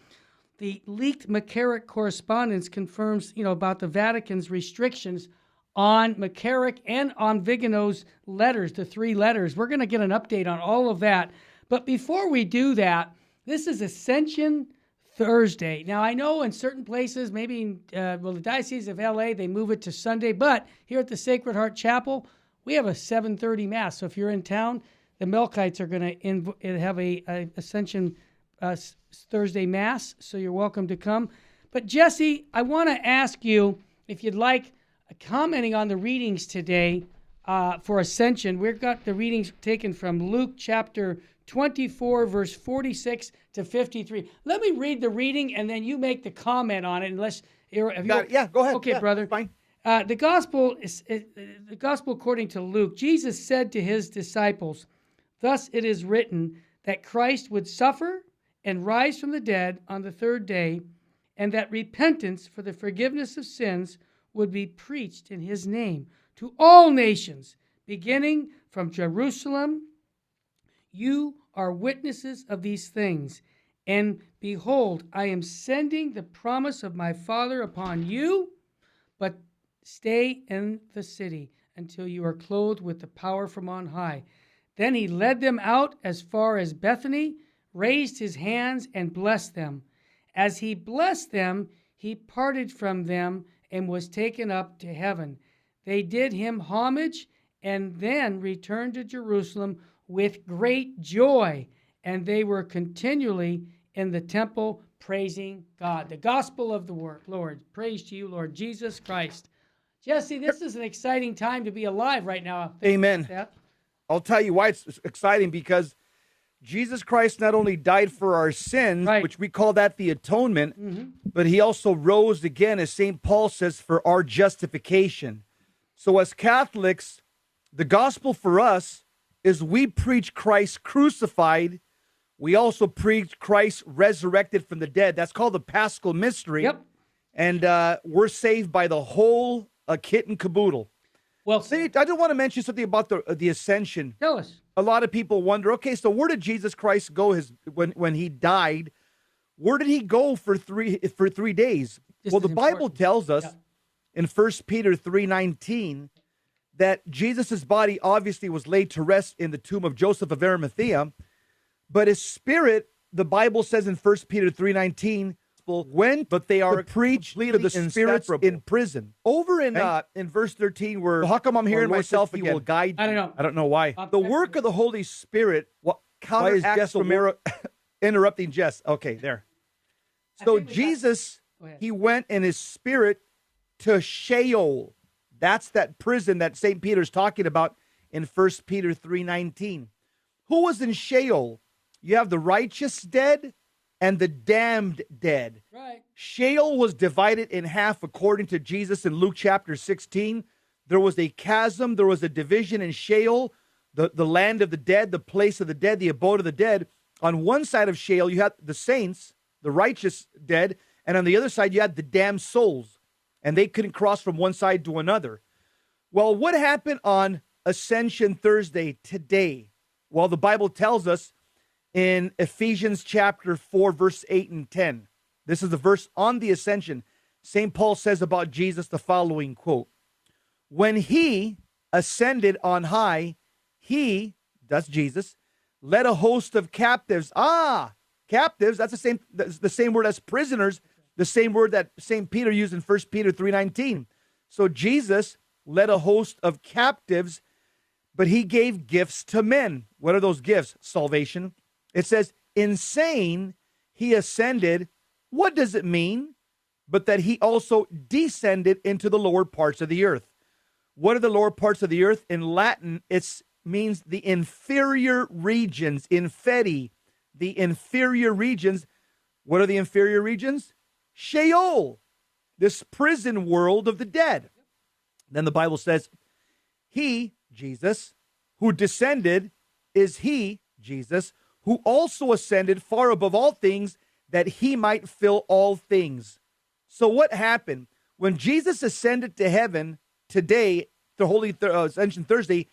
the leaked McCarrick correspondence confirms, about the Vatican's restrictions on McCarrick and on Vigano's letters, the 3 letters. We're going to get an update on all of that. But before we do that, this is Ascension Thursday. Now, I know in certain places, maybe the Diocese of LA, they move it to Sunday. But here at the Sacred Heart Chapel, we have a 7:30 Mass. So if you're in town, the Melkites are going to have a Ascension Thursday Mass. So you're welcome to come. But Jesse, I want to ask you if you'd like commenting on the readings today for Ascension. We've got the readings taken from Luke chapter 24, verse 46 to 53. Let me read the reading, and then you make the comment on it. Unless go ahead. Okay, yeah, brother. Fine. The gospel according to Luke. Jesus said to his disciples, "Thus it is written that Christ would suffer and rise from the dead on the 3rd day, and that repentance for the forgiveness of sins would be preached in his name to all nations, beginning from Jerusalem. You are witnesses of these things. And behold, I am sending the promise of my Father upon you, but stay in the city until you are clothed with the power from on high." Then he led them out as far as Bethany, raised his hands and blessed them. As he blessed them, he parted from them and was taken up to heaven. They did him homage and then returned to Jerusalem with great joy, and they were continually in the temple praising God. The gospel of the Lord. Praise to you, Lord Jesus Christ. Jesse, this is an exciting time to be alive right now. Amen. I'll tell you why it's exciting, because Jesus Christ not only died for our sins, which we call that the atonement, but he also rose again, as St. Paul says, for our justification. So as Catholics, the gospel for us is we preach Christ crucified. We also preach Christ resurrected from the dead. That's called the Paschal mystery. Yep. And we're saved by the whole kit and caboodle. Well, see, I do want to mention something about the Ascension. Tell us. A lot of people wonder, okay, so where did Jesus Christ go when he died? Where did he go for 3 days? Well, the Bible tells us in 1 Peter 3:19 that Jesus' body obviously was laid to rest in the tomb of Joseph of Arimathea, but his spirit, the Bible says in 1 Peter 3:19, but they are preached to the spirits in prison. Over in verse 13, where how come I'm hearing myself again? He will guide you. I don't know why. The work of the Holy Spirit counteracts the interrupting Jess. Okay, there. So Jesus, he went in his spirit to Sheol. That's that prison that St. Peter's talking about in 1 Peter 3:19. Who was in Sheol? You have the righteous dead and the damned dead. Right. Sheol was divided in half according to Jesus in Luke chapter 16. There was a chasm, there was a division in Sheol, the land of the dead, the place of the dead, the abode of the dead. On one side of Sheol, you had the saints, the righteous dead, and on the other side, you had the damned souls, and they couldn't cross from one side to another. Well, what happened on Ascension Thursday today? Well, the Bible tells us in Ephesians chapter 4, verse 8 and 10. This is the verse on the Ascension. St. Paul says about Jesus the following quote, When he ascended on high, he, that's Jesus, led a host of captives. Captives, that's the same word as prisoners, the same word that St. Peter used in 1 Peter 3:19. So Jesus led a host of captives, but he gave gifts to men. What are those gifts? Salvation. It says, insane, he ascended. What does it mean? But that he also descended into the lower parts of the earth. What are the lower parts of the earth? In Latin, it means the inferior regions, inferi, the inferior regions. What are the inferior regions? Sheol, this prison world of the dead. Then the Bible says, he, Jesus, who descended, is he, Jesus, who also ascended far above all things, that he might fill all things. So what happened? When Jesus ascended to heaven today, the Holy Ascension Thursday,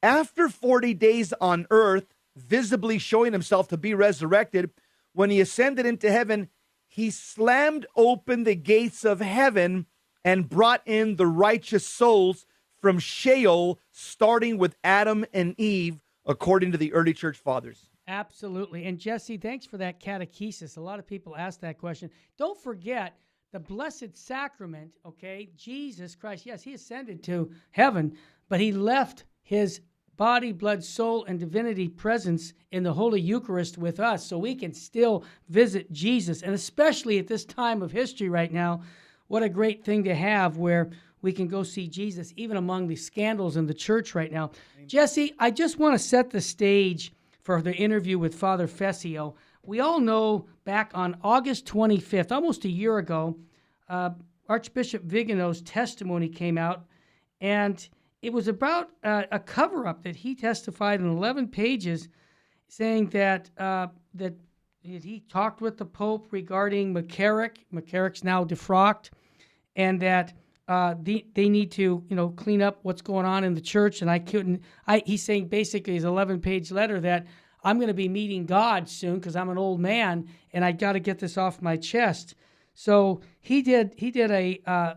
after 40 days on earth, visibly showing himself to be resurrected, when he ascended into heaven, he slammed open the gates of heaven and brought in the righteous souls from Sheol, starting with Adam and Eve, according to the early church fathers. Absolutely. And Jesse, thanks for that catechesis. A lot of people ask that question. Don't forget the Blessed Sacrament, okay? Jesus Christ, yes, he ascended to heaven, but he left his body, blood, soul, and divinity presence in the Holy Eucharist with us, so we can still visit Jesus. And especially at this time of history right now, what a great thing to have where we can go see Jesus, even among the scandals in the church right now. Amen. Jesse, I just want to set the stage for the interview with Father Fessio. We all know back on August 25th, almost a year ago, Archbishop Vigano's testimony came out, and it was about a cover-up that he testified in 11 pages, saying that that he talked with the Pope regarding McCarrick. McCarrick's now defrocked, and that they need to clean up what's going on in the church. And he's saying basically his 11-page letter that I'm going to be meeting God soon because I'm an old man and I got to get this off my chest. So he did a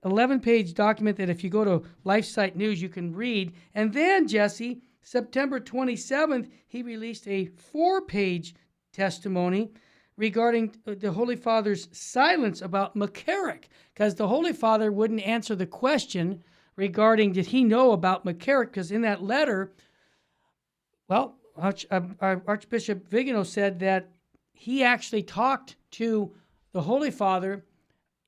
11-page document that if you go to LifeSite News, you can read. And then, Jesse, September 27th, he released a 4-page testimony regarding the Holy Father's silence about McCarrick, because the Holy Father wouldn't answer the question regarding did he know about McCarrick, because in that letter, well, Archbishop Vigano said that he actually talked to the Holy Father,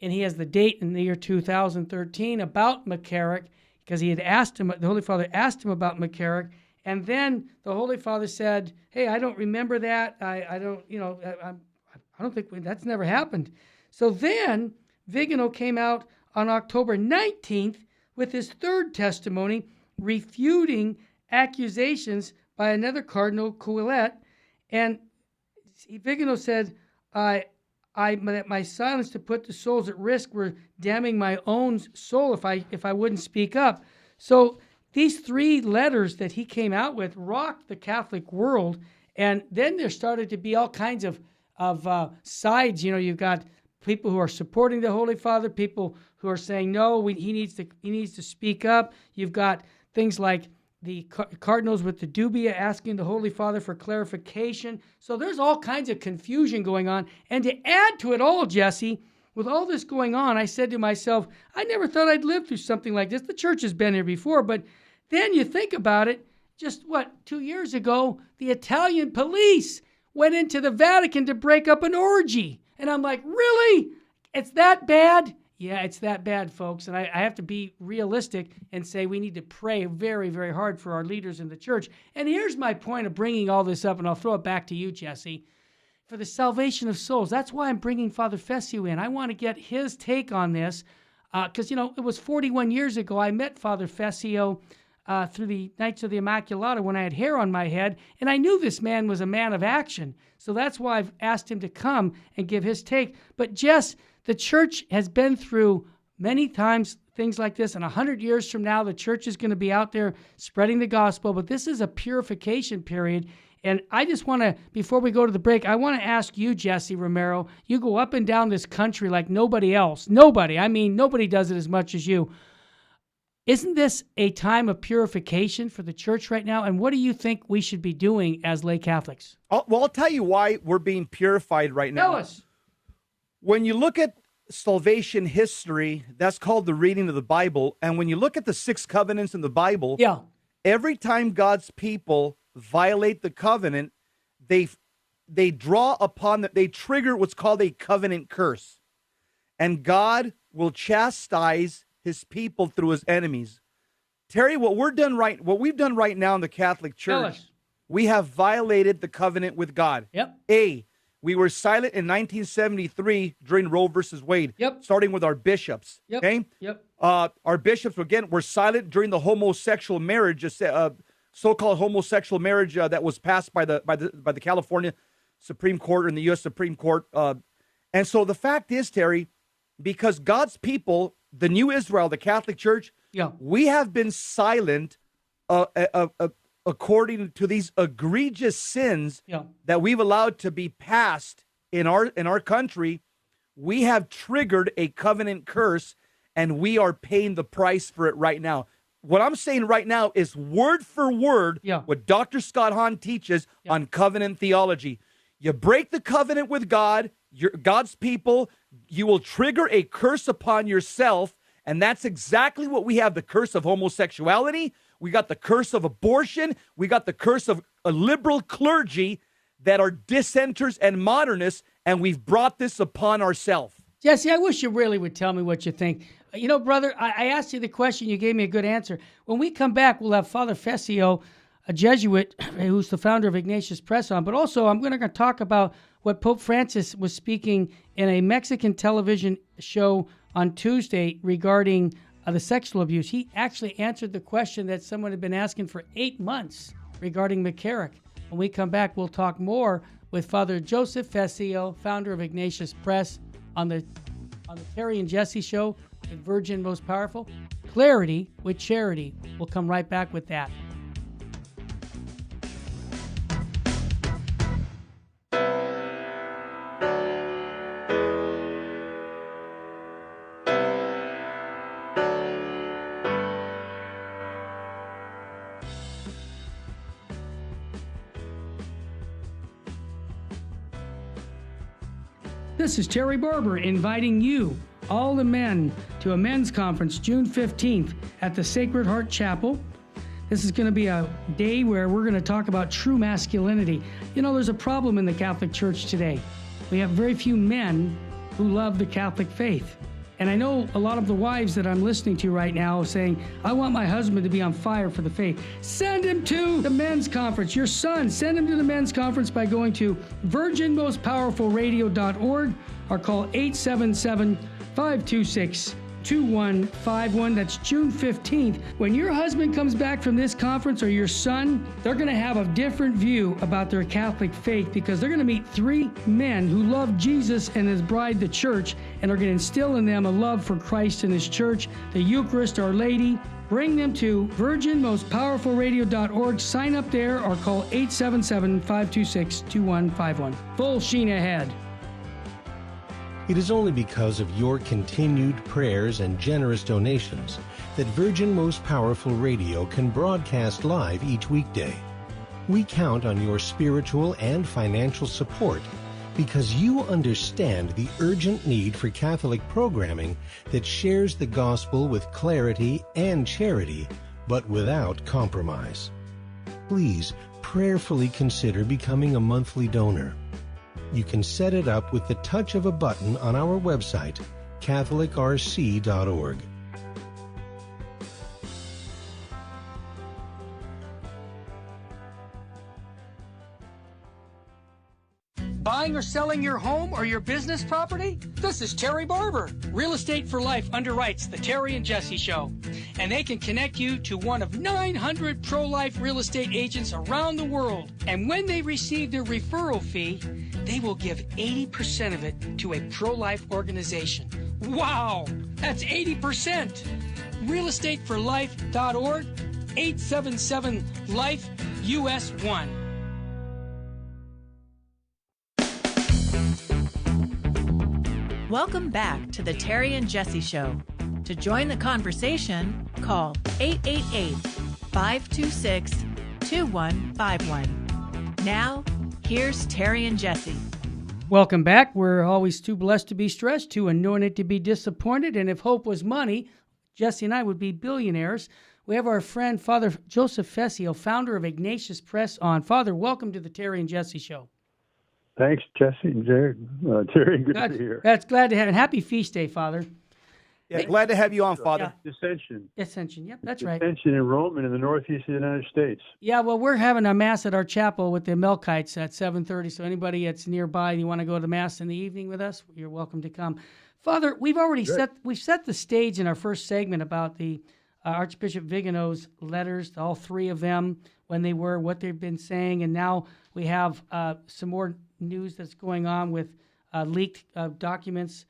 and he has the date in the year 2013 about McCarrick, because he had asked him, the Holy Father asked him about McCarrick, and then the Holy Father said, "Hey, I don't remember that. I don't think that's never happened." So then Vigano came out on October 19th with his third testimony, refuting accusations by another Cardinal Couillet, and Vigano said, that my silence to put the souls at risk were damning my own soul if I wouldn't speak up. So these 3 letters that he came out with rocked the Catholic world, and then there started to be all kinds of sides. You've got people who are supporting the Holy Father, people who are saying no, he needs to speak up. You've got things like the cardinals with the dubia asking the Holy Father for clarification. So there's all kinds of confusion going on. And to add to it all, Jesse, with all this going on, I said to myself, I never thought I'd live through something like this. The church has been here before, but then you think about it, just 2 years ago, the Italian police went into the Vatican to break up an orgy. And I'm like, really? It's that bad? Yeah, it's that bad, folks. And I have to be realistic and say we need to pray very, very hard for our leaders in the church. And here's my point of bringing all this up, and I'll throw it back to you, Jesse. For the salvation of souls, that's why I'm bringing Father Fessio in. I want to get his take on this because, it was 41 years ago I met Father Fessio through the Nights of the Immaculata when I had hair on my head, and I knew this man was a man of action. So that's why I've asked him to come and give his take. But Jess, the church has been through many times things like this, and 100 years from now, the church is going to be out there spreading the gospel, but this is a purification period. And I just want to, before we go to the break, I want to ask you, Jesse Romero, you go up and down this country like nobody else. Nobody. I mean, nobody does it as much as you. Isn't this a time of purification for the church right now? And what do you think we should be doing as lay Catholics? I'll tell you why we're being purified right now. Tell us. When you look at salvation history, that's called the reading of the Bible. And when you look at the 6 covenants in the Bible, every time God's people violate the covenant, they draw upon they trigger what's called a covenant curse. And God will chastise his people through his enemies. Terry, what we've done right now in the Catholic Church, we have violated the covenant with God. We were silent in 1973 during Roe versus Wade, starting with our bishops. Okay? Our bishops, again, were silent during the homosexual marriage, so-called homosexual marriage that was passed by the California Supreme Court and the U.S. Supreme Court. And so the fact is, Terry, because God's people, the new Israel, the Catholic Church, we have been silent according to these egregious sins that we've allowed to be passed in our country. We have triggered a covenant curse, and we are paying the price for it right now. What I'm saying right now is word for word what Dr. Scott Hahn teaches on covenant theology. You break the covenant with God, God's people, you will trigger a curse upon yourself, and that's exactly what we have, the curse of homosexuality. We got the curse of abortion. We got the curse of a liberal clergy that are dissenters and modernists, and we've brought this upon ourselves. Jesse, I wish you really would tell me what you think. You know, brother, I asked you the question. You gave me a good answer. When we come back, we'll have Father Fessio, a Jesuit who's the founder of Ignatius Press on. But also, I'm going to talk about what Pope Francis was speaking in a Mexican television show on Tuesday regarding the sexual abuse. He actually answered the question that someone had been asking for 8 months regarding McCarrick. When we come back, we'll talk more with Father Joseph Fessio, founder of Ignatius Press, on the Terry and Jesse show, the Virgin Most Powerful. Clarity with charity. We'll come right back with that. This is Terry Barber inviting you, all the men, to a men's conference June 15th at the Sacred Heart Chapel. This is going to be a day where we're going to talk about true masculinity. You know, there's a problem in the Catholic Church today. We have very few men who love the Catholic faith. And I know a lot of the wives that I'm listening to right now saying, I want my husband to be on fire for the faith. Send him to the men's conference. Your son, send him to the men's conference by going to virginmostpowerfulradio.org or call 877-526-2151. That's June 15th. When your husband comes back from this conference, or your son, they're going to have a different view about their Catholic faith, because they're going to meet 3 men who love Jesus and his bride, the church, and are going to instill in them a love for Christ and his church, the Eucharist, Our Lady. Bring them to virginmostpowerfulradio.org. Sign up there or call 877-526-2151. Full sheen ahead. It is only because of your continued prayers and generous donations that Virgin Most Powerful Radio can broadcast live each weekday. We count on your spiritual and financial support because you understand the urgent need for Catholic programming that shares the gospel with clarity and charity, but without compromise. Please prayerfully consider becoming a monthly donor. You can set it up with the touch of a button on our website, catholicrc.org. Buying or selling your home or your business property? This is Terry Barber. Real Estate for Life underwrites the Terry and Jesse Show. And they can connect you to one of 900 pro-life real estate agents around the world. And when they receive their referral fee, they will give 80% of it to a pro-life organization. Wow! That's 80%! realestateforlife.org, 877-LIFE-US1. Welcome back to the Terry and Jesse Show. To join the conversation, call 888-526-2151. Now, here's Terry and Jesse. Welcome back. We're always too blessed to be stressed, too anointed to be disappointed, and if hope was money, Jesse and I would be billionaires. We have our friend, Father Joseph Fessio, founder of Ignatius Press, on. Father, welcome to the Terry and Jesse Show. Thanks, Jesse and Jared. Terry, good to be here. That's glad to have it. Happy feast day, Father. Yeah, glad to have you on, Father. Yeah. Ascension. Ascension, yep, that's right. Ascension in Rome and in the northeast of the United States. Yeah, well, we're having a Mass at our chapel with the Melkites at 7:30, so anybody that's nearby and you want to go to Mass in the evening with us, you're welcome to come. Father, we've already set the stage in our first segment about the Archbishop Vigano's letters, all three of them, when they were, what they've been saying, and now we have some more news that's going on with leaked documents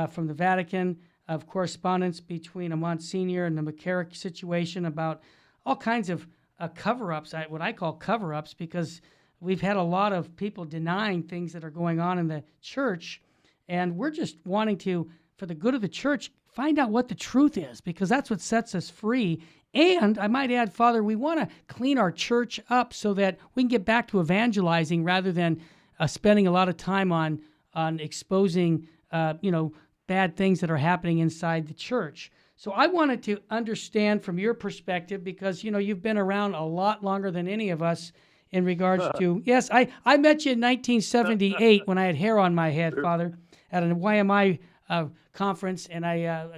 from the Vatican, of correspondence between a Monsignor and the McCarrick situation about all kinds of cover-ups, what I call cover-ups, because we've had a lot of people denying things that are going on in the church, and we're just wanting to, for the good of the church, find out what the truth is, because that's what sets us free. And I might add, Father, we want to clean our church up so that we can get back to evangelizing rather than spending a lot of time on exposing, bad things that are happening inside the church. So I wanted to understand from your perspective, because, you've been around a lot longer than any of us in regards to, yes, I met you in 1978 when I had hair on my head, Father, at a YMI conference, and I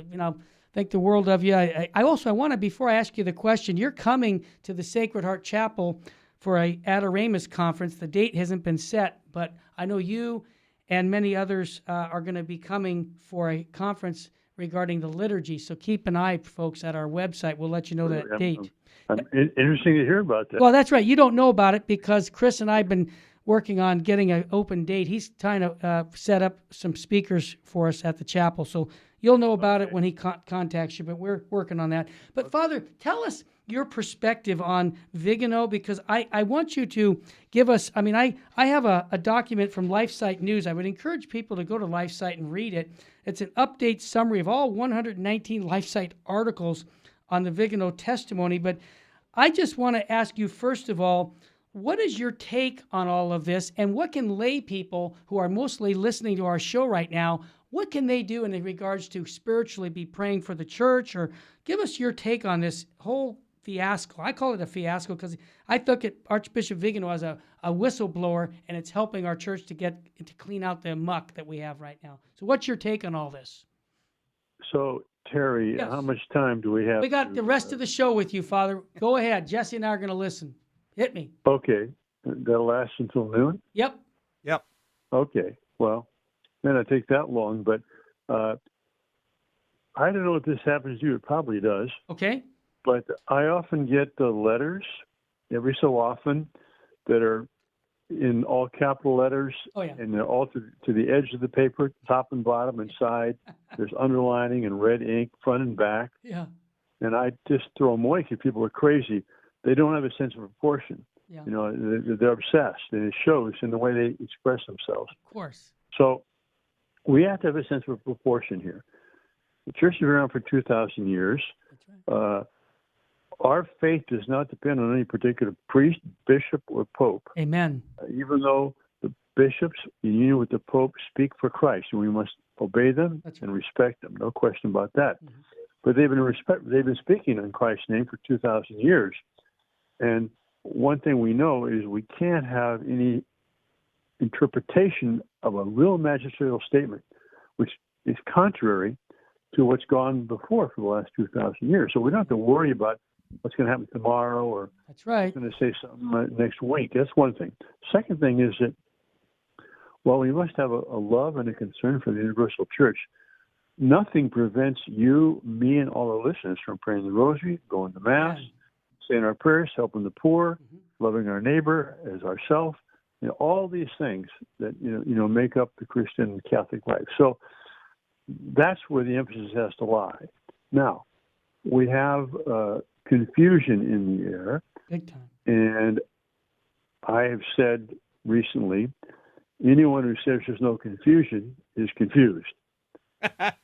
think the world of you. I also want to, before I ask you the question, you're coming to the Sacred Heart Chapel for a Adoramus conference. The date hasn't been set, but I know you and many others are going to be coming for a conference regarding the liturgy. So keep an eye, folks, at our website. We'll let you know that date. Interesting to hear about that. Well, that's right. You don't know about it because Chris and I have been working on getting an open date. He's trying to set up some speakers for us at the chapel. So you'll know about it when he contacts you, but we're working on that. But Father, tell us your perspective on Vigano, because I want you to give us, I have a document from LifeSite News. I would encourage people to go to LifeSite and read it. It's an update summary of all 119 LifeSite articles on the Vigano testimony. But I just want to ask you, first of all, what is your take on all of this, and what can lay people who are mostly listening to our show right now, what can they do in regards to spiritually be praying for the church? Or give us your take on this whole fiasco. I call it a fiasco because I took it Archbishop Vigano as a whistleblower, and it's helping our church to clean out the muck that we have right now. So what's your take on all this? So, Terry, Yes. How much time do we have? We got the rest of the show with you, Father. Go ahead. Jesse and I are going to listen. Hit me. Okay. That'll last until noon? Yep. Okay. Well, may not take that long, but I don't know if this happens to you. It probably does. Okay. But I often get the letters every so often that are in all capital letters, and they're all to the edge of the paper, top and bottom and side. There's underlining and red ink, front and back. Yeah. And I just throw them away because people are crazy. They don't have a sense of proportion. Yeah. They're obsessed, and it shows in the way they express themselves. Of course. So we have to have a sense of proportion here. The church has been around for 2,000 years. That's right. Our faith does not depend on any particular priest, bishop, or pope. Amen. Even though the bishops, in union with the pope, speak for Christ, and we must obey them and respect them. No question about that. Mm-hmm. But they've been speaking in Christ's name for 2,000 years. And one thing we know is we can't have any interpretation of a real magisterial statement which is contrary to what's gone before for the last 2,000 years. So we don't have to worry about what's going to happen tomorrow or that's right. going to say something next week. That's one thing. Second thing is that, well, we must have a love and a concern for the universal church. Nothing prevents you, me, and all our listeners from praying the rosary, going to Mass, saying our prayers, helping the poor, loving our neighbor as ourselves. All these things that make up the Christian Catholic life. So that's where the emphasis has to lie. Now, we have confusion in the air. Big time. And I have said recently, anyone who says there's no confusion is confused.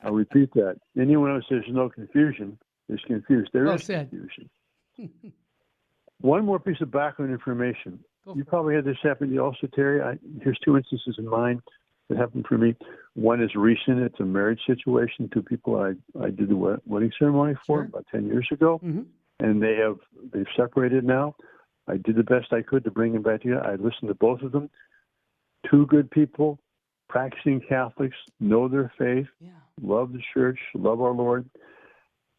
I'll repeat that. Anyone who says no confusion is confused. There Well is said. confusion. One more piece of background information. You probably had this happen to you also, Terry. Here's two instances in mind that happened for me. One is recent. It's a marriage situation. Two people I did the wedding ceremony for about 10 years ago, and they've separated now. I did the best I could to bring them back together. I listened to both of them. Two good people, practicing Catholics, know their faith, love the church, love our Lord.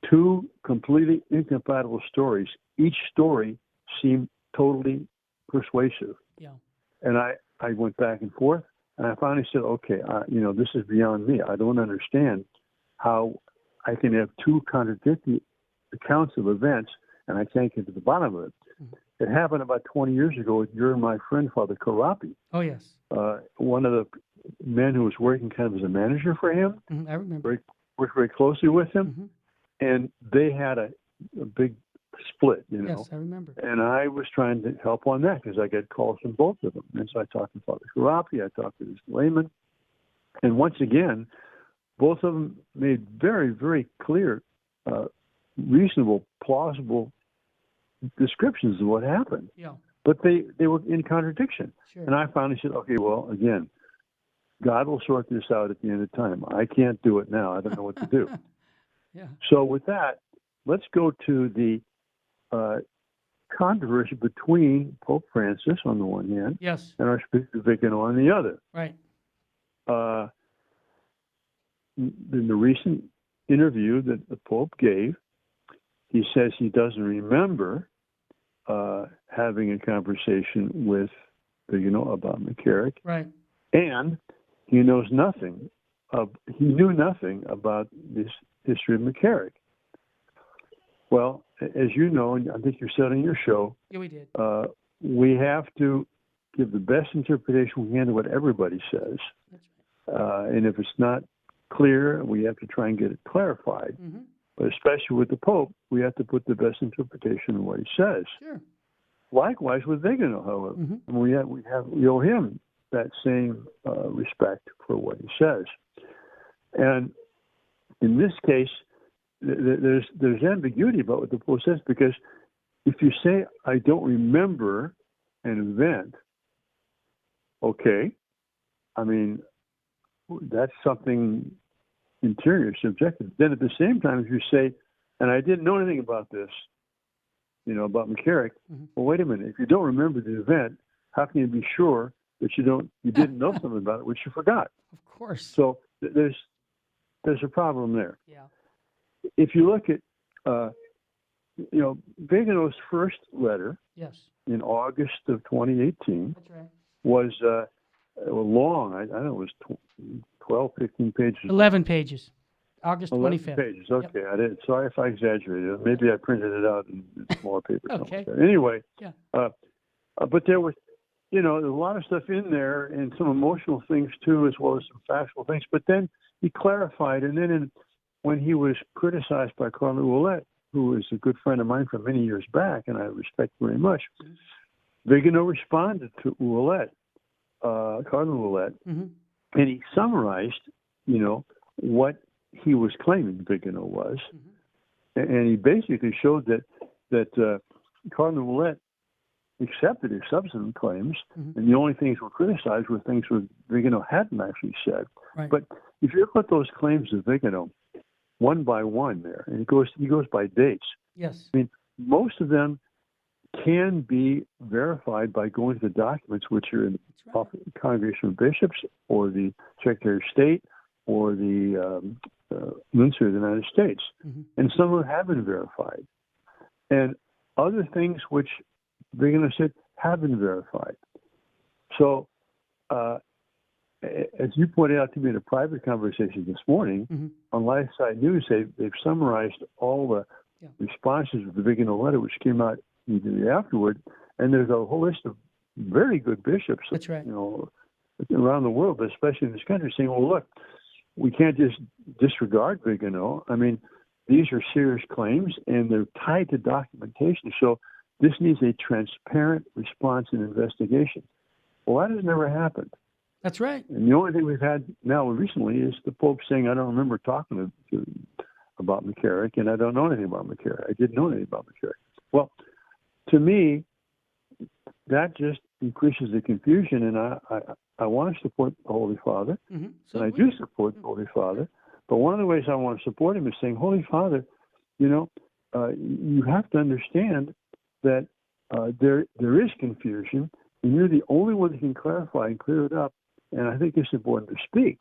Two completely incompatible stories. Each story seemed totally persuasive. Yeah. And I went back and forth, and I finally said, okay, this is beyond me. I don't understand how I can have two contradictory accounts of events, and I can't get to the bottom of it. It happened about 20 years ago with your and my friend, Father Karl. Oh, yes. One of the men who was working kind of as a manager for him. I remember. Worked very closely with him. And they had a big split, Yes, I remember. And I was trying to help on that because I get calls from both of them. And so I talked to Father Karl, I talked to this layman. And once again, both of them made very, very clear, reasonable, plausible descriptions of what happened. Yeah. But they were in contradiction. Sure. And I finally said, okay, well, again, God will sort this out at the end of time. I can't do it now. I don't know what to do. Yeah. So with that, let's go to the controversy between Pope Francis on the one hand, yes, and Archbishop Vigano on the other. Right. In the recent interview that the Pope gave, he says he doesn't remember having a conversation with Vigano about McCarrick, right, and he knows nothing. He knew nothing about this history of McCarrick. Well, as you know, and I think you said on your show, yeah, we did. We have to give the best interpretation we can to what everybody says. And if it's not clear, we have to try and get it clarified. But especially with the Pope, we have to put the best interpretation of what he says. Sure. Likewise with Vigano, however, and we owe him that same respect for what he says. And in this case, there's ambiguity about what the Pope says, because if you say, I don't remember an event, okay, I mean, that's something interior, subjective. Then at the same time, if you say, and I didn't know anything about this, about McCarrick, well, wait a minute, if you don't remember the event, how can you be sure that you didn't know something about it, which you forgot? Of course. So there's a problem there. Yeah. If you look at, Vigano's first letter, yes, in August of 2018, that's right, was long. I don't know, it was 12, 15 pages. 11 pages. August 11 25th. pages. Okay, yep. I did. Sorry if I exaggerated. Maybe I printed it out in smaller paper. Okay. Anyway, yeah. But there was, there's a lot of stuff in there, and some emotional things too, as well as some factual things. But then he clarified, and then when he was criticized by Karl Ouellet, who is a good friend of mine from many years back, and I respect very much, Vigano responded to Ouellet, Cardinal Ouellet, and he summarized, what he was claiming Vigano was, and he basically showed that Cardinal Ouellet accepted his substantive claims, and the only things were criticized were things that Vigano hadn't actually said. Right. But if you look at those claims of Vigano, one by one there, and he goes by dates. Yes. I mean, most of them can be verified by going to the documents which are in the Congregation of Bishops or the Secretary of State or the Nuncio of the United States. And some of them have been verified. And other things which Vigano said have been verified. So, as you pointed out to me in a private conversation this morning, on Lifeside News, they've summarized all the responses to the Vigano letter, which came out immediately afterward, and there's a whole list of very good bishops, that's right, around the world, but especially in this country, saying, well, look, we can't just disregard Vigano. I mean, these are serious claims, and they're tied to documentation, so this needs a transparent response and investigation. Well, that has never happened. That's right. And the only thing we've had now recently is the Pope saying, I don't remember talking about McCarrick, and I don't know anything about McCarrick. I didn't know anything about McCarrick. Well, to me, that just increases the confusion, and I want to support the Holy Father, Mm-hmm. and I do support the Holy Father. But one of the ways I want to support him is saying, Holy Father, you have to understand that there is confusion, and you're the only one that can clarify and clear it up. And I think it's important to speak.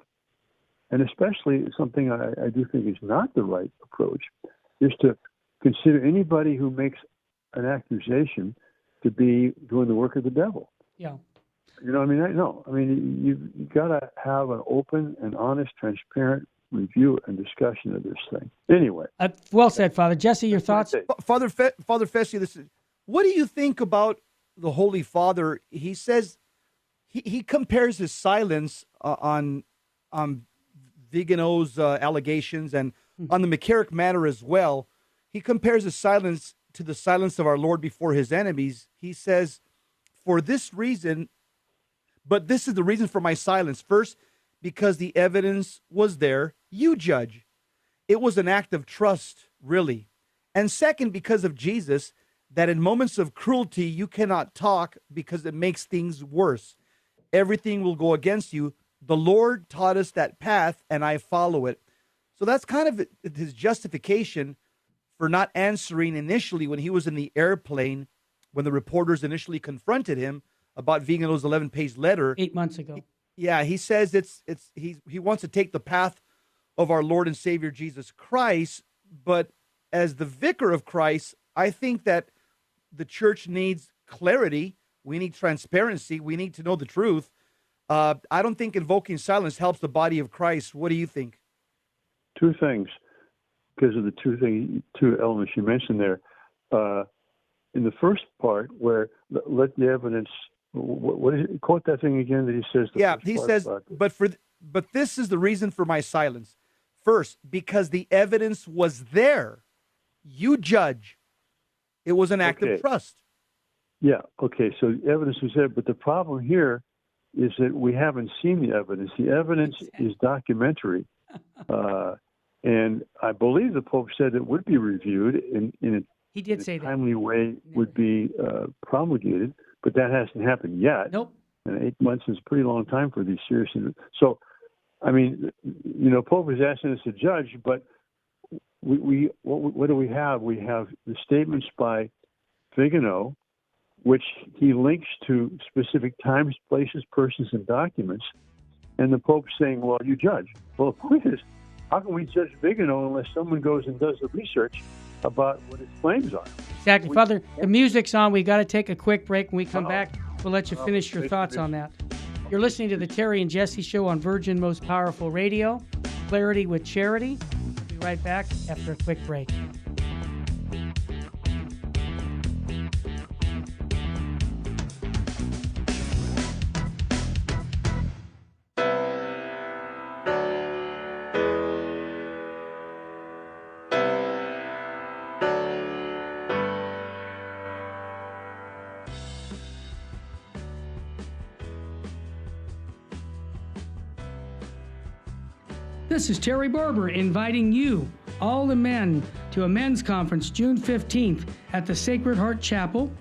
And especially something I do think is not the right approach is to consider anybody who makes an accusation to be doing the work of the devil. Yeah. You've got to have an open and honest, transparent review and discussion of this thing. Anyway. Well said, Father. Jesse, your thoughts? Father Fessy, what do you think about the Holy Father? He says he compares his silence on Vigano's allegations and on the McCarrick matter as well. He compares his silence to the silence of our Lord before his enemies. He says, for this reason, but this is the reason for my silence. First, because the evidence was there, you judge. It was an act of trust, really. And second, because of Jesus, that in moments of cruelty, you cannot talk because it makes things worse. Everything will go against you. The Lord taught us that path, and I follow it. So that's kind of his justification for not answering initially when he was in the airplane, when the reporters initially confronted him about Vigano's 11-page letter. 8 months ago. Yeah, he says he wants to take the path of our Lord and Savior Jesus Christ, but as the vicar of Christ, I think that the church needs clarity. We need transparency. We need to know the truth. I don't think invoking silence helps the body of Christ. What do you think? Two things, because of the two elements you mentioned there. In the first part, where let the evidence, what is it? Quote that thing again that he says. He says, but this is the reason for my silence. First, because the evidence was there. You judge. It was an act of trust. Yeah, okay, so the evidence was there, but the problem here is that we haven't seen the evidence. The evidence is documentary, and I believe the Pope said it would be reviewed in a timely way, would be promulgated, but that hasn't happened yet. Nope. And 8 months is a pretty long time for these serious. So, Pope is asking us to judge, but what do we have? We have the statements by Vigano, which he links to specific times, places, persons, and documents, and the Pope saying, well, you judge. Well, the point is, how can we judge Vigano unless someone goes and does the research about what his claims are? Exactly. Father, the music's on. We got to take a quick break. When we come back, we'll let you finish your thoughts on that. You're listening to the Terry and Jesse Show on Virgin Most Powerful Radio, Clarity with Charity. We'll be right back after a quick break. This is Terry Barber inviting you, all the men, to a men's conference June 15th at the Sacred Heart Chapel.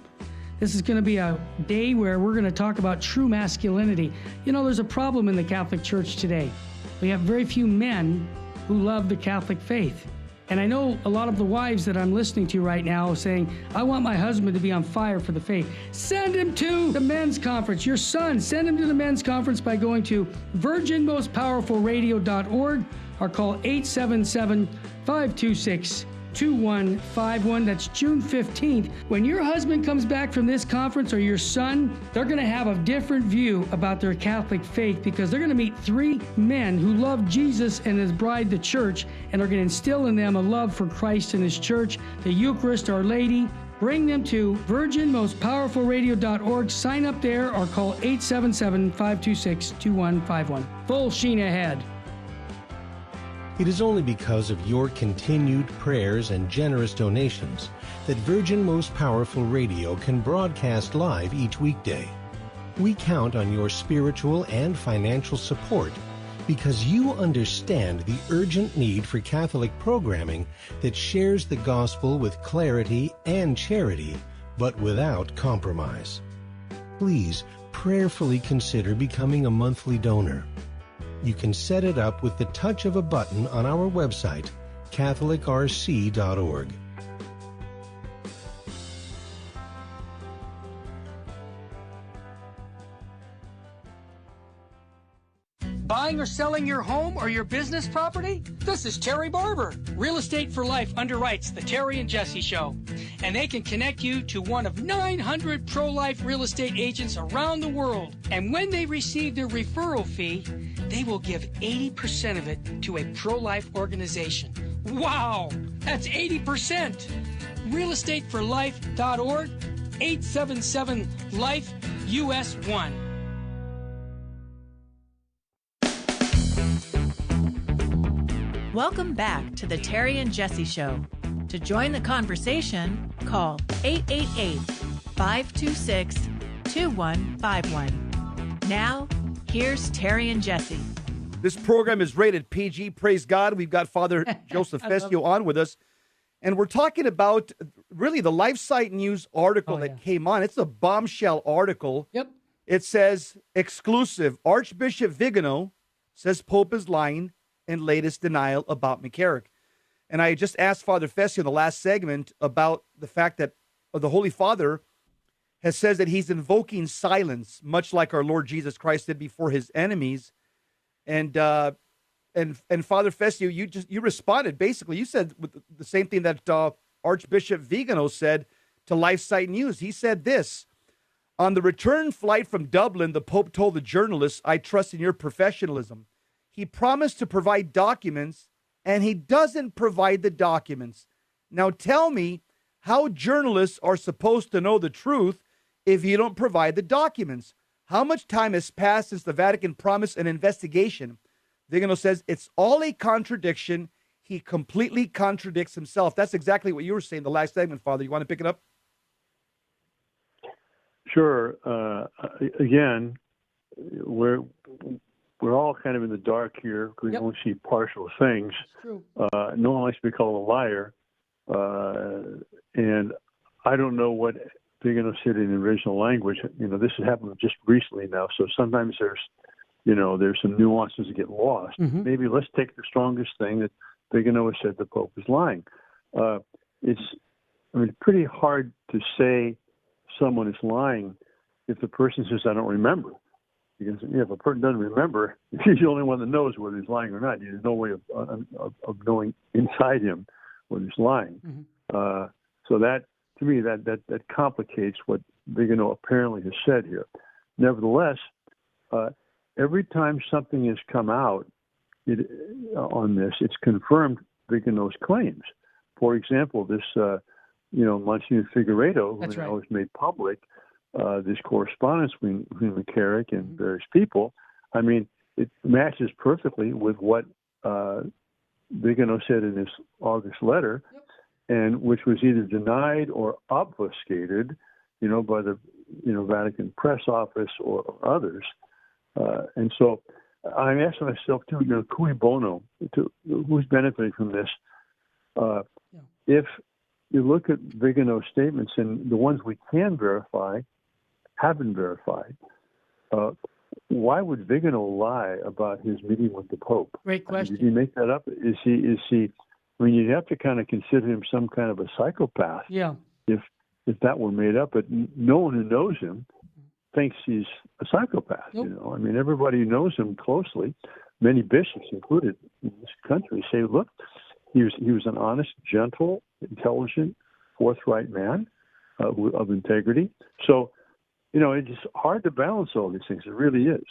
This is going to be a day where we're going to talk about true masculinity. There's a problem in the Catholic Church today. We have very few men who love the Catholic faith. And I know a lot of the wives that I'm listening to right now saying, I want my husband to be on fire for the faith. Send him to the men's conference. Your son, send him to the men's conference by going to virginmostpowerfulradio.org or call 877-526-2151. That's June 15th. When your husband comes back from this conference or your son, they're going to have a different view about their Catholic faith because they're going to meet 3 men who love Jesus and his bride, the church, and are going to instill in them a love for Christ and his church, the Eucharist, Our Lady. Bring them to virginmostpowerfulradio.org. Sign up there or call 877-526-2151. Full sheen ahead. It is only because of your continued prayers and generous donations that Virgin Most Powerful Radio can broadcast live each weekday. We count on your spiritual and financial support because you understand the urgent need for Catholic programming that shares the gospel with clarity and charity, but without compromise. Please prayerfully consider becoming a monthly donor. You can set it up with the touch of a button on our website, catholicrc.org. Buying or selling your home or your business property? This is Terry Barber. Real Estate for Life underwrites the Terry and Jesse Show, and they can connect you to one of 900 pro-life real estate agents around the world. And when they receive their referral fee, they will give 80% of it to a pro-life organization. Wow, that's 80%. realestateforlife.org, 877-LIFE-US1. Welcome back to the Terry and Jesse Show. To join the conversation, call 888-526-2151. Now, here's Terry and Jesse. This program is rated PG. Praise God. We've got Father Joseph Festio on with us. And we're talking about really the LifeSite News article that came on. It's a bombshell article. Yep. It says, exclusive, Archbishop Vigano says Pope is lying and latest denial about McCarrick. And I just asked Father Festio in the last segment about the fact that the Holy Father has says that he's invoking silence, much like our Lord Jesus Christ did before his enemies. And Father Festio, you responded basically. You said the same thing that Archbishop Vigano said to LifeSite News. He said this: on the return flight from Dublin, the Pope told the journalists, "I trust in your professionalism." He promised to provide documents, and he doesn't provide the documents. Now tell me how journalists are supposed to know the truth if you don't provide the documents. How much time has passed since the Vatican promised an investigation? Vigano says it's all a contradiction. He completely contradicts himself. That's exactly what you were saying the last segment, Father. You want to pick it up? Sure. Again, we're all kind of in the dark here because we only see partial things. True. No one likes to be called a liar. And I don't know what Vigano said in the original language. This has happened just recently now. So sometimes there's some nuances that get lost. Mm-hmm. Maybe let's take the strongest thing that Vigano has said the Pope is lying. It's pretty hard to say someone is lying if the person says, I don't remember. Because if a person doesn't remember, he's the only one that knows whether he's lying or not. There's no way of knowing inside him whether he's lying. Mm-hmm. So that, to me, that complicates what Vigano apparently has said here. Nevertheless, every time something has come out on this, it's confirmed Vigano's claims. For example, this, Monsignor Figueiredo, who was made public, this correspondence between McCarrick and various people, it matches perfectly with what Vigano said in his August letter, and which was either denied or obfuscated, by the Vatican press office or others. And so I'm asking myself too, cui bono, who's benefiting from this? If you look at Vigano's statements, and the ones we can verify have been verified, why would Vigano lie about his meeting with the Pope? Great question. Did he make that up? Is he? You have to kind of consider him some kind of a psychopath. Yeah. If that were made up, but no one who knows him thinks he's a psychopath. Nope. Everybody who knows him closely, many bishops included in this country, say, look, he was an honest, gentle, intelligent, forthright man of integrity. So, it's just hard to balance all these things. It really is.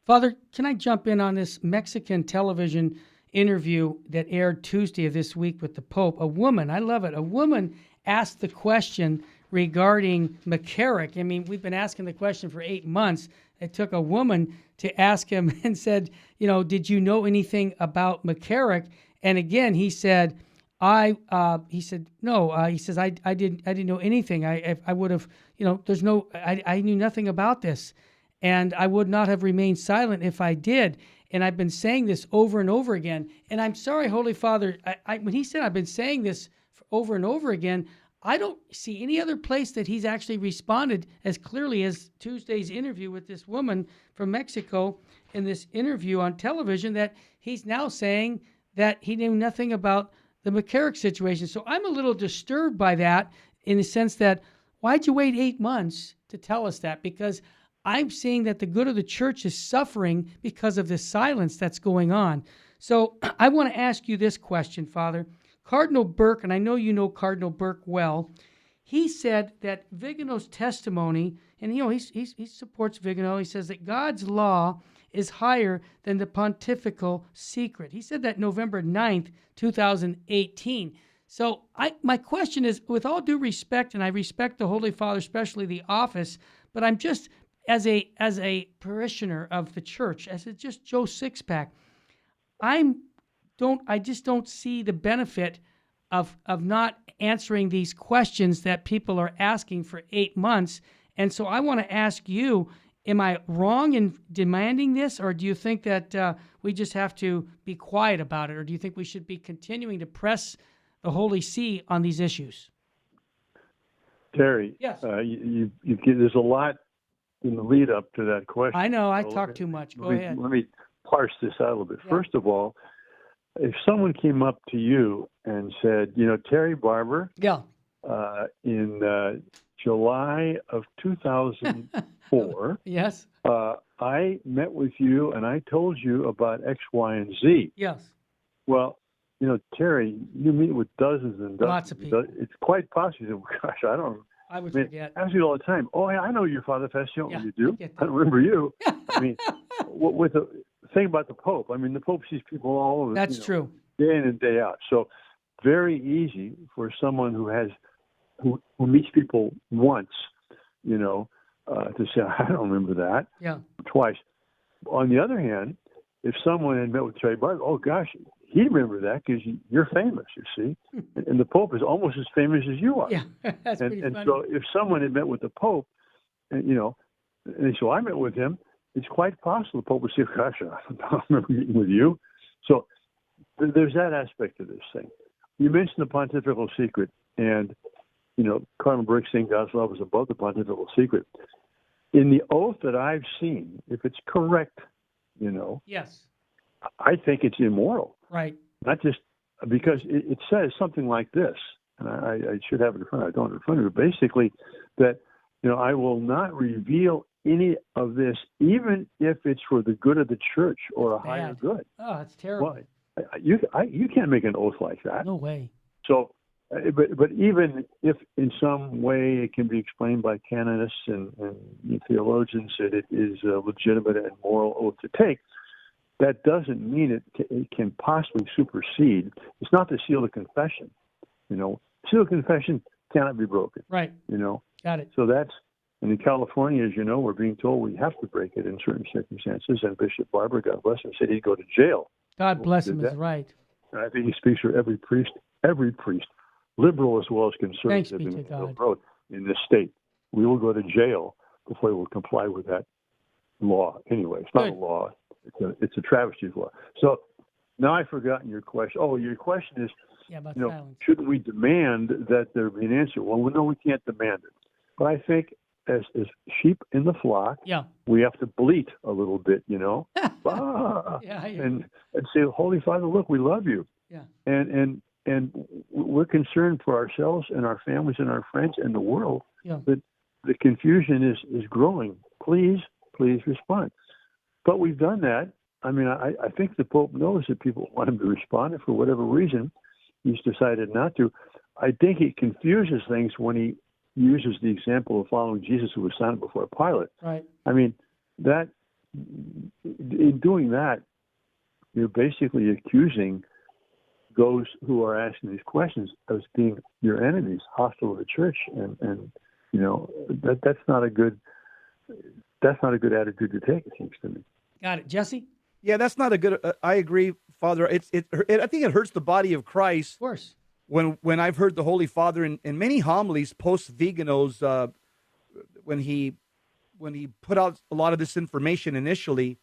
Father, can I jump in on this Mexican television interview that aired Tuesday of this week with the Pope? A woman, I love it, a woman asked the question regarding McCarrick. We've been asking the question for 8 months. It took a woman to ask him and said, did you know anything about McCarrick? And again, he said, no. He says, I didn't know anything. I would have, I knew nothing about this. and I would not have remained silent if I did. And I've been saying this over and over again. And I'm sorry, Holy Father, when he said I've been saying this over and over again, I don't see any other place that he's actually responded as clearly as Tuesday's interview with this woman from Mexico in this interview on television, that he's now saying that he knew nothing about the McCarrick situation. So I'm a little disturbed by that, in the sense that, why'd you wait 8 months to tell us that? Because I'm seeing that the good of the church is suffering because of this silence that's going on. So I want to ask you this question, Father. Cardinal Burke, and I know you know Cardinal Burke well, he said that Vigano's testimony, and he supports Vigano, he says that God's law is higher than the pontifical secret. He said that November 9th, 2018. So my question is, with all due respect, and I respect the Holy Father, especially the office, but I'm just, as a parishioner of the church, as just Joe Sixpack, I just don't see the benefit of not answering these questions that people are asking for 8 months. And so I want to ask you, am I wrong in demanding this, or do you think that we just have to be quiet about it, or do you think we should be continuing to press the Holy See on these issues? Terry, yes. There's a lot in the lead up to that question. I know, I talk too much. Go ahead. Let me parse this out a little bit. Yeah. First of all, if someone came up to you and said, Terry Barber, in July of 2004, yes, I met with you and I told you about X, Y, and Z. Yes. Well, Terry, you meet with dozens and dozens. Lots of people. It's quite possible. Gosh, I would forget. I ask you all the time. Oh, yeah, I know you, Father Fascio. Yeah, you do? I don't remember you. I mean, with the thing about the Pope, the Pope sees people all over. That's true. Day in and day out. So very easy for someone who meets people once, to say, I don't remember that. Yeah. Twice. On the other hand, if someone had met with Terry Barber, oh gosh, he'd remember that because you're famous, you see. And the Pope is almost as famous as you are. Yeah, that's pretty funny. And so if someone had met with the Pope, and so I met with him, it's quite possible the Pope would say, gosh, I don't remember meeting with you. So there's that aspect of this thing. You mentioned the pontifical secret, and, Cardinal Burke saying God's love is above the pontifical secret. In the oath that I've seen, if it's correct, yes, I think it's immoral. Right. Not just because it says something like this, and I should have it in front of me. I don't have it in front of me. Basically, that, I will not reveal any of this, even if it's for the good of the church or a higher good. Oh, that's terrible. Well, you can't make an oath like that. No way. So, but even if in some way it can be explained by canonists and theologians that it is a legitimate and moral oath to take, that doesn't mean it can possibly supersede. It's not the seal of confession. Seal of confession cannot be broken. Right. Got it. So that's, and in California, as you know, we're being told we have to break it in certain circumstances. And Bishop Barber, God bless him, said he'd go to jail. God bless him, is right. And I think he speaks for every priest, liberal as well as conservative Thanks be to God. Road in this state. We will go to jail before we will comply with that law. Anyway, it's not a law. It's a travesty of law. So now I've forgotten your question. Oh, your question is, shouldn't we demand that there be an answer? Well, no, we can't demand it. But I think as sheep in the flock, we have to bleat a little bit, and say, Holy Father, look, we love you. Yeah. And we're concerned for ourselves and our families and our friends and the world that the confusion is growing. Please respond. But we've done that. I think the Pope knows that people want him to respond, and for whatever reason, he's decided not to. I think he confuses things when he uses the example of following Jesus, who was silent before Pilate. Right. That in doing that, you're basically accusing those who are asking these questions as being your enemies, hostile to the church, and that's not a good attitude to take, it seems to me. Got it, Jesse. Yeah, that's not a good. I agree, Father. I think it hurts the body of Christ. Of course. When I've heard the Holy Father in many homilies post Vigano's, when he when he put out a lot of this information initially,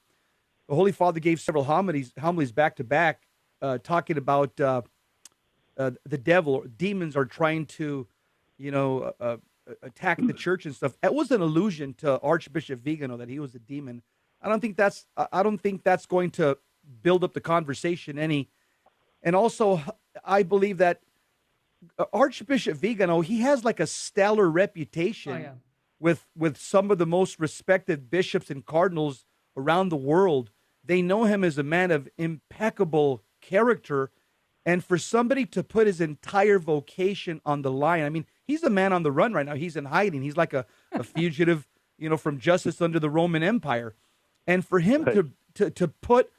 the Holy Father gave several homilies back to back, talking about the devil, demons are trying to, attack the church and stuff. It was an allusion to Archbishop Vigano that he was a demon. I don't think that's going to build up the conversation any. And also, I believe that Archbishop Vigano, he has like a stellar reputation with some of the most respected bishops and cardinals around the world. They know him as a man of impeccable character. And for somebody to put his entire vocation on the line, I mean, he's a man on the run right now. He's in hiding. He's like a fugitive, from justice under the Roman Empire. And for him to put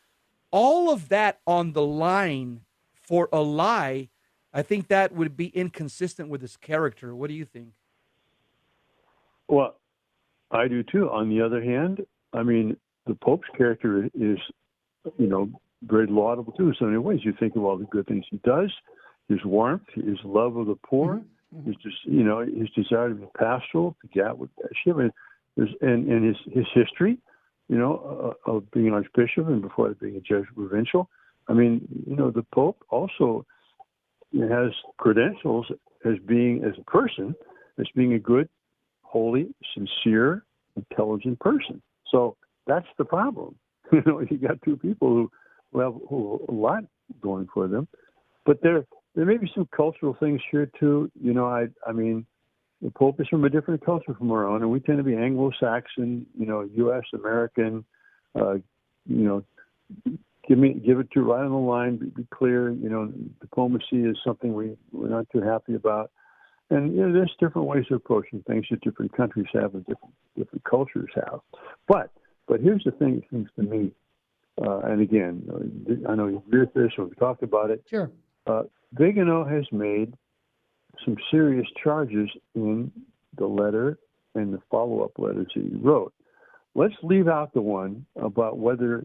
all of that on the line for a lie, I think that would be inconsistent with his character. What do you think? Well, I do too. On the other hand, I mean, the Pope's character is, very laudable too in so many ways. You think of all the good things he does, his warmth, his love of the poor, his desire to be pastoral, to get out with and his history, of being an archbishop and before that being a Jesuit provincial. I mean, the Pope also has credentials as a person, as being a good, holy, sincere, intelligent person. So that's the problem. You got two people who have a lot going for them, but there may be some cultural things here too. I mean, the Pope is from a different culture from our own, and we tend to be Anglo-Saxon, U.S. American. Give it to right on the line. Be clear. Diplomacy is something we're not too happy about, and there's different ways of approaching things that different countries have and different cultures have. But here's the thing. It seems to me. And again, I know you agree with this, or we've talked about it. Sure. Vigano has made some serious charges in the letter and the follow-up letters that he wrote. Let's leave out the one about whether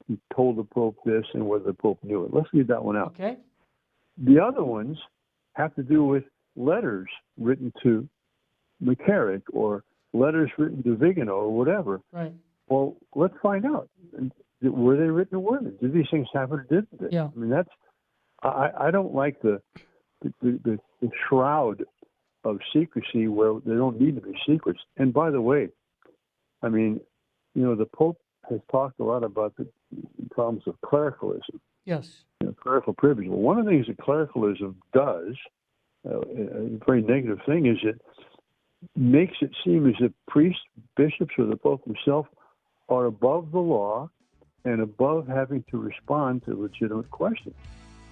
he told the Pope this and whether the Pope knew it. Let's leave that one out. Okay. The other ones have to do with letters written to McCarrick or letters written to Vigano or whatever. Right. Well, let's find out. Were they written or weren't they? Did these things happen or didn't they? Yeah. I mean, I don't like the shroud of secrecy where there don't need to be secrets. And by the way, I mean, the Pope has talked a lot about the problems of clericalism. Yes. Clerical privilege. Well, one of the things that clericalism does, a very negative thing, is it makes it seem as if priests, bishops, or the Pope himself are above the law and above having to respond to legitimate questions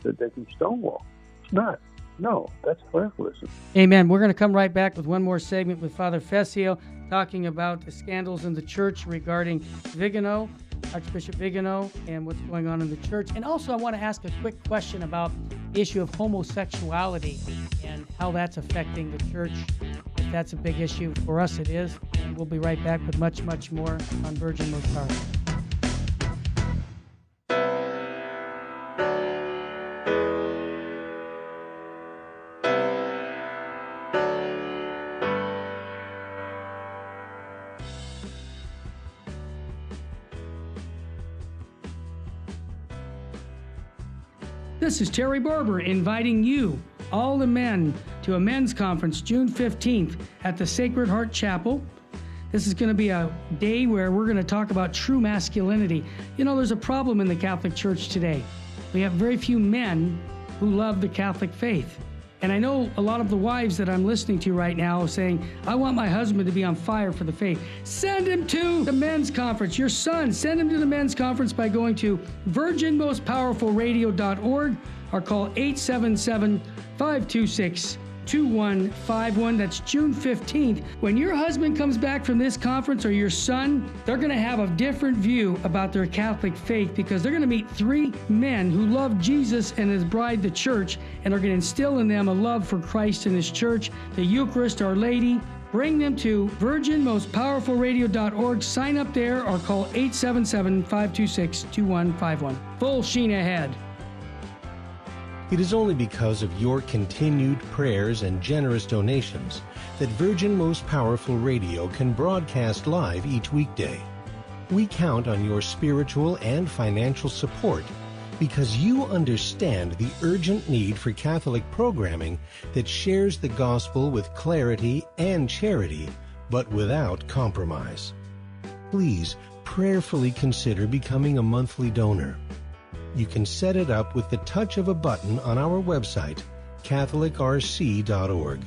that they can stonewall. It's not. No, that's clericalism. Amen. We're going to come right back with one more segment with Father Fessio talking about the scandals in the church regarding Vigano, Archbishop Vigano, and what's going on in the church. And also I want to ask a quick question about the issue of homosexuality and how that's affecting the church. If that's a big issue for us, it is. And we'll be right back with much, much more on Virgin Most Powerful. This is Terry Barber inviting you, all the men, to a men's conference June 15th at the Sacred Heart Chapel. This is going to be a day where we're going to talk about true masculinity. There's a problem in the Catholic Church today. We have very few men who love the Catholic faith. And I know a lot of the wives that I'm listening to right now saying, I want my husband to be on fire for the faith. Send him to the men's conference. Your son, send him to the men's conference by going to virginmostpowerfulradio.org or call 877-526-2151. That's June 15th. When your husband comes back from this conference or your son, they're going to have a different view about their Catholic faith because they're going to meet three men who love Jesus and his bride, the church, and are going to instill in them a love for Christ and his church, the Eucharist, Our Lady. Bring them to virginmostpowerfulradio.org. Sign up there or call 877-526-2151. Full sheen ahead. It is only because of your continued prayers and generous donations that Virgin Most Powerful Radio can broadcast live each weekday. We count on your spiritual and financial support because you understand the urgent need for Catholic programming that shares the gospel with clarity and charity, but without compromise. Please prayerfully consider becoming a monthly donor. You can set it up with the touch of a button on our website, catholicrc.org.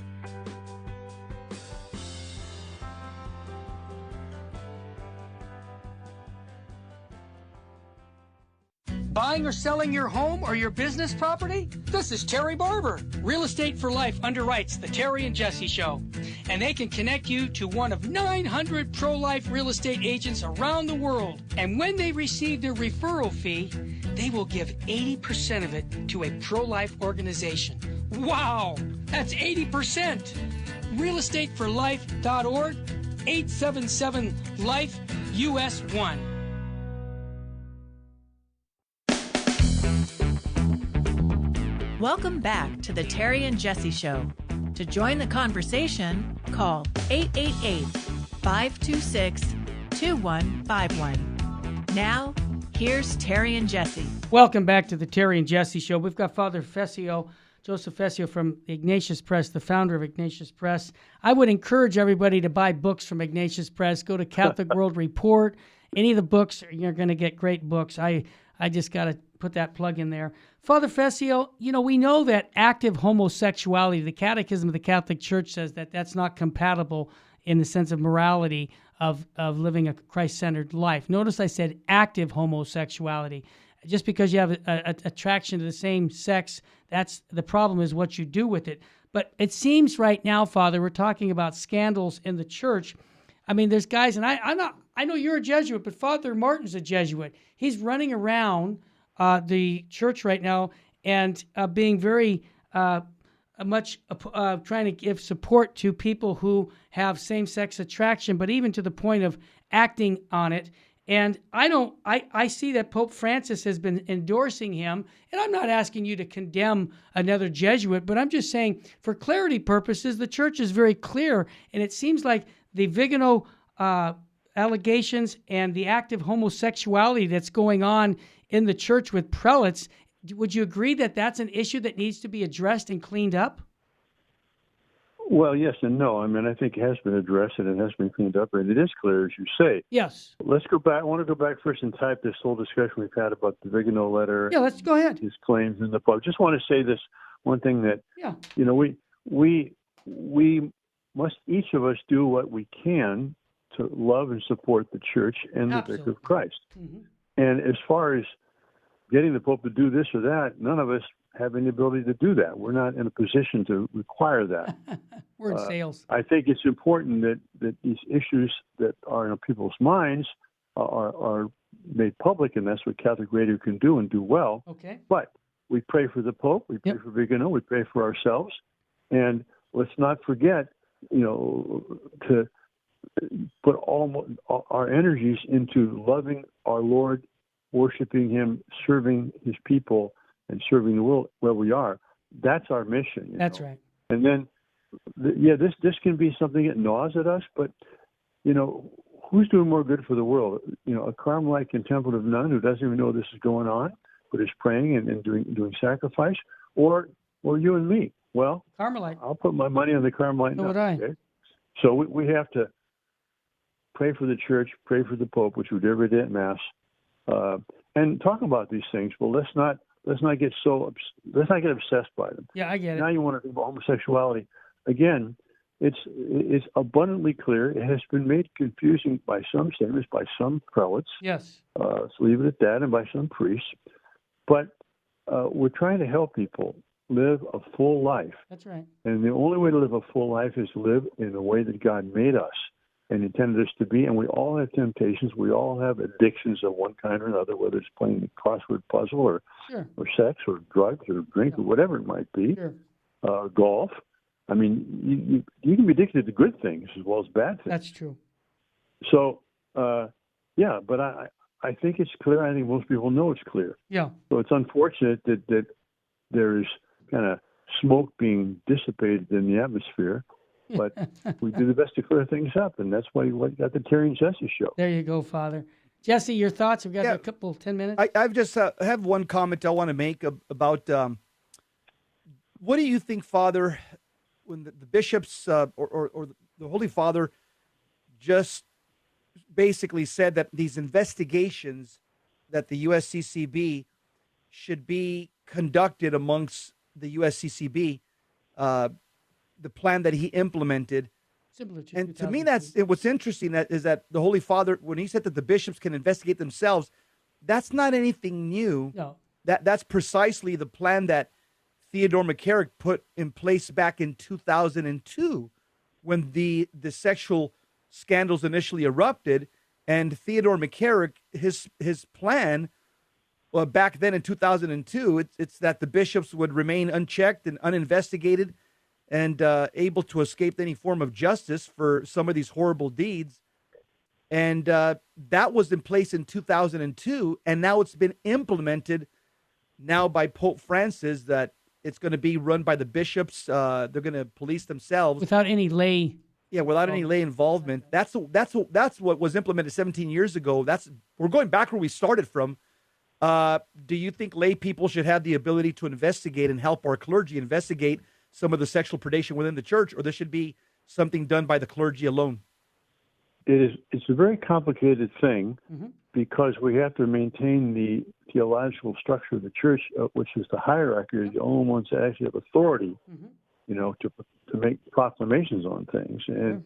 Buying or selling your home or your business property? This is Terry Barber. Real Estate for Life underwrites the Terry and Jesse Show. And they can connect you to one of 900 pro-life real estate agents around the world. And when they receive their referral fee, they will give 80% of it to a pro-life organization. Wow! That's 80%! realestateforlife.org, 877-LIFE, US 1. Welcome back to the Terry and Jesse Show. To join the conversation, call 888-526-2151. Now, here's Terry and Jesse. Welcome back to the Terry and Jesse Show. We've got Father Fessio, Joseph Fessio from Ignatius Press, the founder of Ignatius Press. I would encourage everybody to buy books from Ignatius Press. Go to Catholic World Report. Any of the books, you're going to get great books. I just got to put that plug in there. Father Fessio, we know that active homosexuality, the Catechism of the Catholic Church says that that's not compatible in the sense of morality of living a Christ-centered life. Notice I said active homosexuality. Just because you have a attraction to the same sex, that's the problem is what you do with it. But it seems right now, Father, we're talking about scandals in the church. I mean, there's guys, and I know you're a Jesuit, but Father Martin's a Jesuit. He's running around the church right now and being very much trying to give support to people who have same-sex attraction, but even to the point of acting on it. And I see that Pope Francis has been endorsing him, and I'm not asking you to condemn another Jesuit, but I'm just saying for clarity purposes, the church is very clear, and it seems like the Vigano allegations and the active homosexuality that's going on in the church with prelates, would you agree that that's an issue that needs to be addressed and cleaned up? Well, yes and no. I mean, I think it has been addressed and it has been cleaned up, and it is clear, as you say. Yes. Let's go back. I want to go back first and type this whole discussion we've had about the Vigano letter. Yeah, let's go ahead. His claims in the Pope. Just want to say this one thing that, we must each of us do what we can to love and support the church and the Vicar of Christ. Mm-hmm. And as far as getting the Pope to do this or that, none of us have any ability to do that. We're not in a position to require that. We're in sales. I think it's important that these issues that are in people's minds are made public, and that's what Catholic Radio can do and do well. Okay. But we pray for the Pope, we pray for Vigano, we pray for ourselves, and let's not forget, to put all our energies into loving our Lord, worshiping Him, serving His people, and serving the world where we are. That's our mission. That's right. And then, this can be something that gnaws at us, but, who's doing more good for the world? A Carmelite contemplative nun who doesn't even know this is going on, but is praying and doing sacrifice, or you and me? Well, Carmelite. I'll put my money on the Carmelite nun. So would I. Okay? So we have to pray for the church, pray for the Pope, which we do every day at Mass, and talk about these things. But let's not get obsessed by them. Yeah, I get it. Now you want to talk about homosexuality again. It's abundantly clear. It has been made confusing by some statements, by some prelates. Yes. Let's leave it at that, and by some priests. But we're trying to help people live a full life. That's right. And the only way to live a full life is to live in the way that God made us and intended us to be. And we all have temptations. We all have addictions of one kind or another, whether it's playing a crossword puzzle or sex or drugs or drink or whatever it might be, golf. I mean, you can be addicted to good things as well as bad things. That's true. So, but I think it's clear. I think most people know it's clear. Yeah. So it's unfortunate that there's kind of smoke being dissipated in the atmosphere, but we do the best to clear things up, and that's why we got the Terry and Jesse show. There you go, Father. Jesse, your thoughts? We've got a couple, 10 minutes. I've just have one comment I want to make about what do you think, Father, when the bishops or the Holy Father just basically said that these investigations that the USCCB should be conducted amongst the USCCB, the plan that he implemented. And to me, what's interesting is that the Holy Father, when he said that the bishops can investigate themselves, that's not anything new. No. That's precisely the plan that Theodore McCarrick put in place back in 2002 when the sexual scandals initially erupted. And Theodore McCarrick, his plan, well, back then in 2002, it's that the bishops would remain unchecked and uninvestigated and able to escape any form of justice for some of these horrible deeds. And that was in place in 2002, and now it's been implemented now by Pope Francis that it's going to be run by the bishops. They're going to police themselves. Without any lay. Yeah, without any lay involvement. That's what was implemented 17 years ago. We're going back where we started from. Do you think lay people should have the ability to investigate and help our clergy investigate some of the sexual predation within the church, or this should be something done by the clergy alone? It's a very complicated thing because we have to maintain the theological structure of the church, which is the hierarchy, the only ones that actually have authority, to make proclamations on things and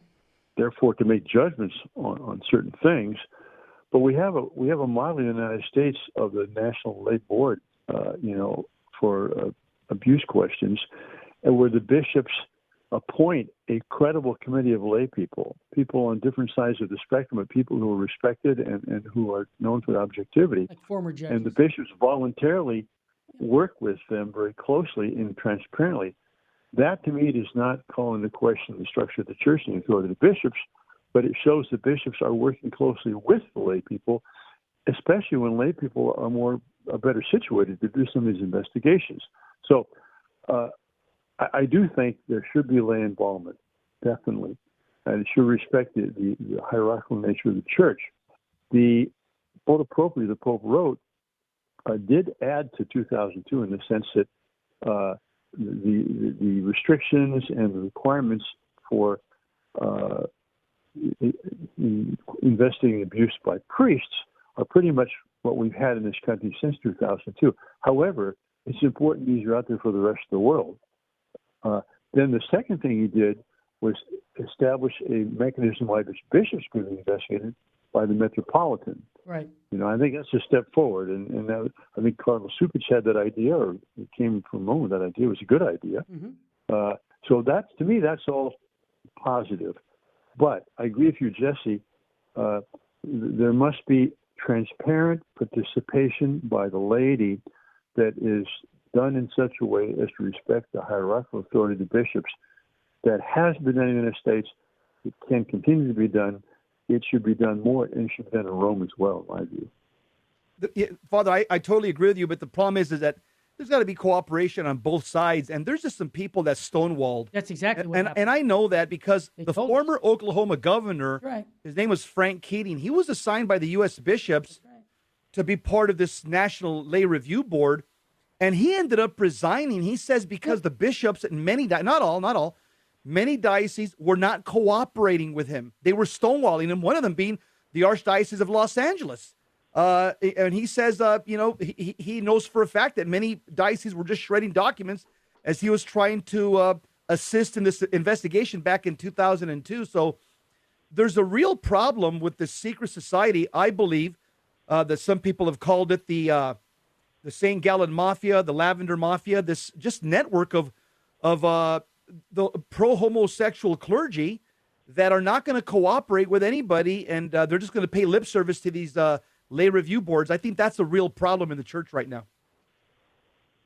therefore to make judgments on certain things. But we have a model in the United States of the National Lay Board, for abuse questions, and where the bishops appoint a credible committee of lay people on different sides of the spectrum, but people who are respected and who are known for objectivity. Like former judges. And the bishops voluntarily work with them very closely and transparently. That, to me, does not call into question the structure of the church and the authority of the bishops, but it shows the bishops are working closely with the lay people, especially when lay people are better situated to do some of these investigations. So I do think there should be lay involvement, definitely, and it should respect the hierarchical nature of the church. The Voto Proprio the Pope wrote did add to 2002 in the sense that the restrictions and the requirements for investigating abuse by priests are pretty much what we've had in this country since 2002. However, it's important these are out there for the rest of the world. Then the second thing he did was establish a mechanism by which bishops could be investigated by the metropolitan. Right. I think that's a step forward, and I think Cardinal Supich had that idea, or it came from Rome. That idea was a good idea. So that's, to me, that's all positive. But I agree with you, Jesse. There must be transparent participation by the laity that is done in such a way as to respect the hierarchical authority of the bishops. That has been done in the United States. It can continue to be done. It should be done more, and it should be done in Rome as well, in my view. Father, I totally agree with you, but the problem is that there's got to be cooperation on both sides, and there's just some people that stonewalled. That's exactly what happened. And I know that because the former Oklahoma governor, his name was Frank Keating, he was assigned by the U.S. bishops to be part of this National Lay Review Board, and he ended up resigning. He says because the bishops and not all, many dioceses were not cooperating with him. They were stonewalling him, one of them being the Archdiocese of Los Angeles. And he says, he knows for a fact that many dioceses were just shredding documents as he was trying to assist in this investigation back in 2002. So there's a real problem with the secret society, I believe, that some people have called it the St. Gallen Mafia, the Lavender Mafia, this just network of the pro-homosexual clergy that are not going to cooperate with anybody, and they're just going to pay lip service to these lay review boards. I think that's a real problem in the church right now.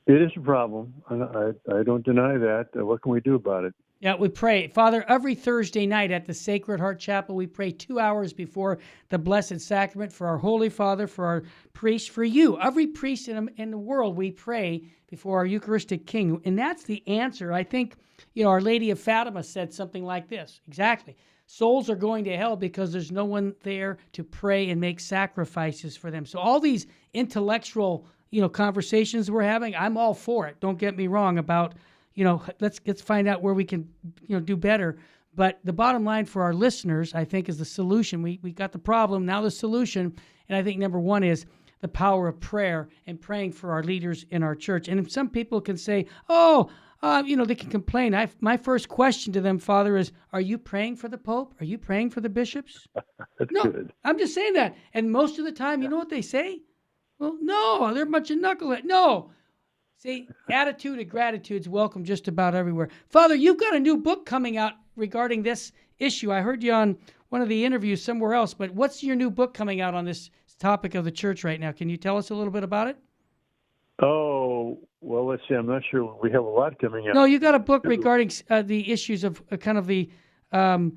It is a problem. I don't deny that. What can we do about it? Yeah, we pray. Father, every Thursday night at the Sacred Heart Chapel, we pray 2 hours before the Blessed Sacrament for our Holy Father, for our priest, for you. Every priest in the world, we pray before our Eucharistic King. And that's the answer. I think, Our Lady of Fatima said something like this. Exactly. Souls are going to hell because there's no one there to pray and make sacrifices for them. So all these intellectual, conversations we're having, I'm all for it. Don't get me wrong about let's find out where we can, do better. But the bottom line for our listeners, I think, is the solution. We got the problem, now the solution. And I think number one is the power of prayer and praying for our leaders in our church. And some people can say, they can complain. My first question to them, Father, is, are you praying for the Pope? Are you praying for the bishops? That's no, good. I'm just saying that. And most of the time, you know what they say? Well, no, they're a bunch of knuckleheads. No. See, attitude of gratitude is welcome just about everywhere. Father, you've got a new book coming out regarding this issue. I heard you on one of the interviews somewhere else, but what's your new book coming out on this topic of the church right now? Can you tell us a little bit about it? Oh, well, let's see. I'm not sure. We have a lot coming out. No, you got a book regarding the issues of kind of the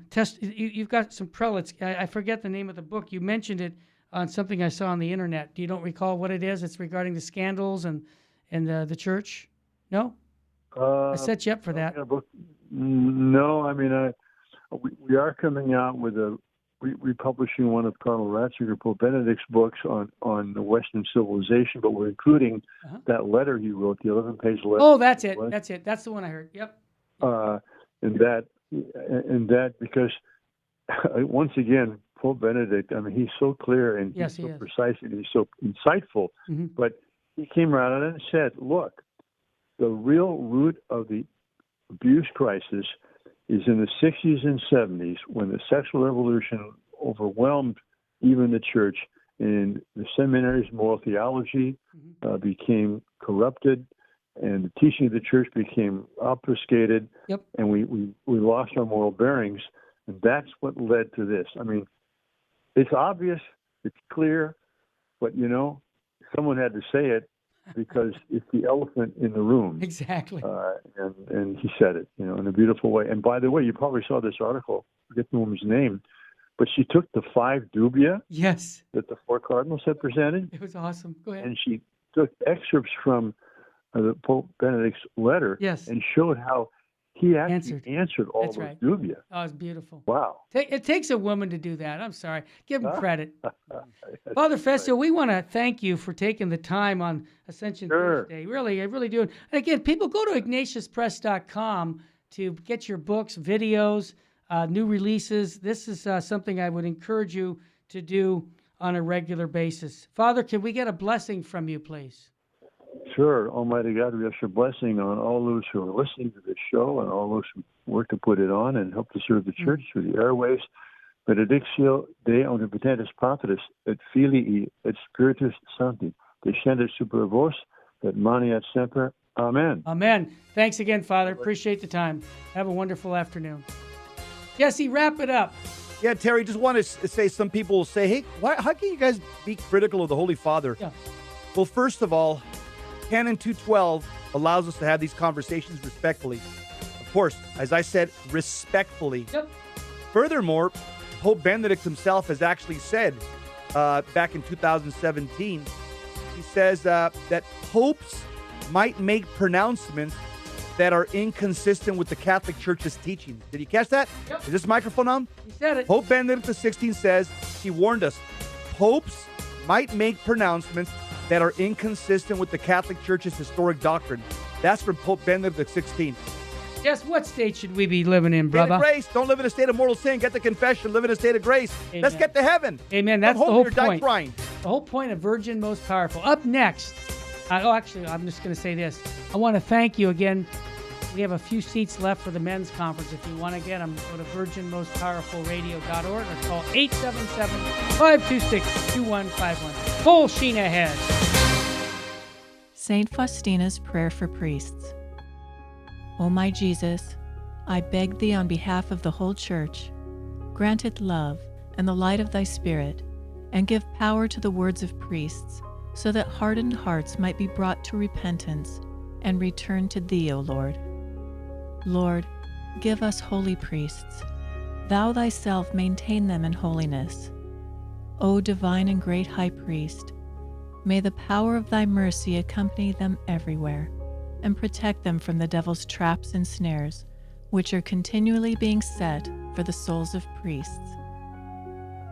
test. You've got some prelates. I forget the name of the book. You mentioned it on something I saw on the internet. You don't recall what it is? It's regarding the scandals and the church? No? I set you up for that. No, I mean, we are coming out with we're publishing one of Karl Ratzinger, Pope Benedict's books on the Western civilization, but we're including that letter he wrote, the 11-page letter. Oh, that's it. That's it. That's the one I heard. Yep. And that because, once again, Pope Benedict, I mean, he's so clear and he's so precise and he's so insightful, but he came around and said, look, the real root of the abuse crisis is in the 60s and 70s when the sexual revolution overwhelmed even the church, and the seminaries' moral theology became corrupted, and the teaching of the church became obfuscated, and we lost our moral bearings, and that's what led to this. I mean, it's obvious, it's clear, but, someone had to say it because it's the elephant in the room. Exactly. And he said it, in a beautiful way. And by the way, you probably saw this article, I forget the woman's name, but she took the 5 dubia that the 4 cardinals had presented. It was awesome. Go ahead. And she took excerpts from the Pope Benedict's letter and showed how he actually answered all those dubia. Oh, it's beautiful. Wow. It takes a woman to do that. I'm sorry. Give him credit. Father Fessio, we want to thank you for taking the time on Ascension Thursday. Really, I really do. And again, people, go to ignatiuspress.com to get your books, videos, new releases. This is something I would encourage you to do on a regular basis. Father, can we get a blessing from you, please? Sure. Almighty God, we ask your blessing on all those who are listening to this show and all those who work to put it on and help to serve the church through the airways. Benedictio Dei omnipotentis Patris et Filii et Spiritus Sancti descendet super vos et maniat semper. Amen. Amen. Thanks again, Father. Appreciate the time. Have a wonderful afternoon. Jesse, wrap it up. Yeah, Terry, just want to say, some people will say, hey, how can you guys be critical of the Holy Father? Yeah. Well, first of all, Canon 212 allows us to have these conversations respectfully. Of course, as I said, respectfully. Yep. Furthermore, Pope Benedict himself has actually said back in 2017, he says that popes might make pronouncements that are inconsistent with the Catholic Church's teaching. Did you catch that? Yep. Is this microphone on? He said it. Pope Benedict XVI says, he warned us, popes might make pronouncements that are inconsistent with the Catholic Church's historic doctrine. That's from Pope Benedict XVI. Yes, what state should we be living in, brother? State of grace. Don't live in a state of mortal sin. Get the confession. Live in a state of grace. Amen. Let's get to heaven. Amen. That's the whole point. Crying. The whole point of Virgin Most Powerful. Up next, actually, I'm just going to say this. I want to thank you again. We have a few seats left for the men's conference. If you want to get them, go to virginmostpowerfulradio.org or call 877-526-2151. Full sheen ahead. Saint Faustina's Prayer for Priests. O my Jesus, I beg thee on behalf of the whole Church, grant it love and the light of thy Spirit, and give power to the words of priests, so that hardened hearts might be brought to repentance and return to thee, O Lord. Lord, give us holy priests. Thou thyself maintain them in holiness. O divine and great High Priest, may the power of thy mercy accompany them everywhere, and protect them from the devil's traps and snares, which are continually being set for the souls of priests.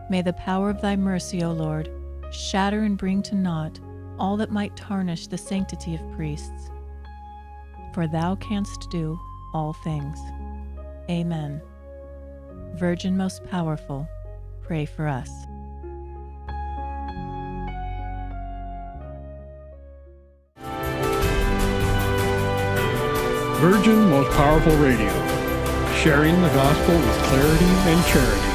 May the power of thy mercy, O Lord, shatter and bring to naught all that might tarnish the sanctity of priests. For thou canst do all things. Amen. Virgin most powerful, pray for us. Virgin Most Powerful Radio, sharing the gospel with clarity and charity.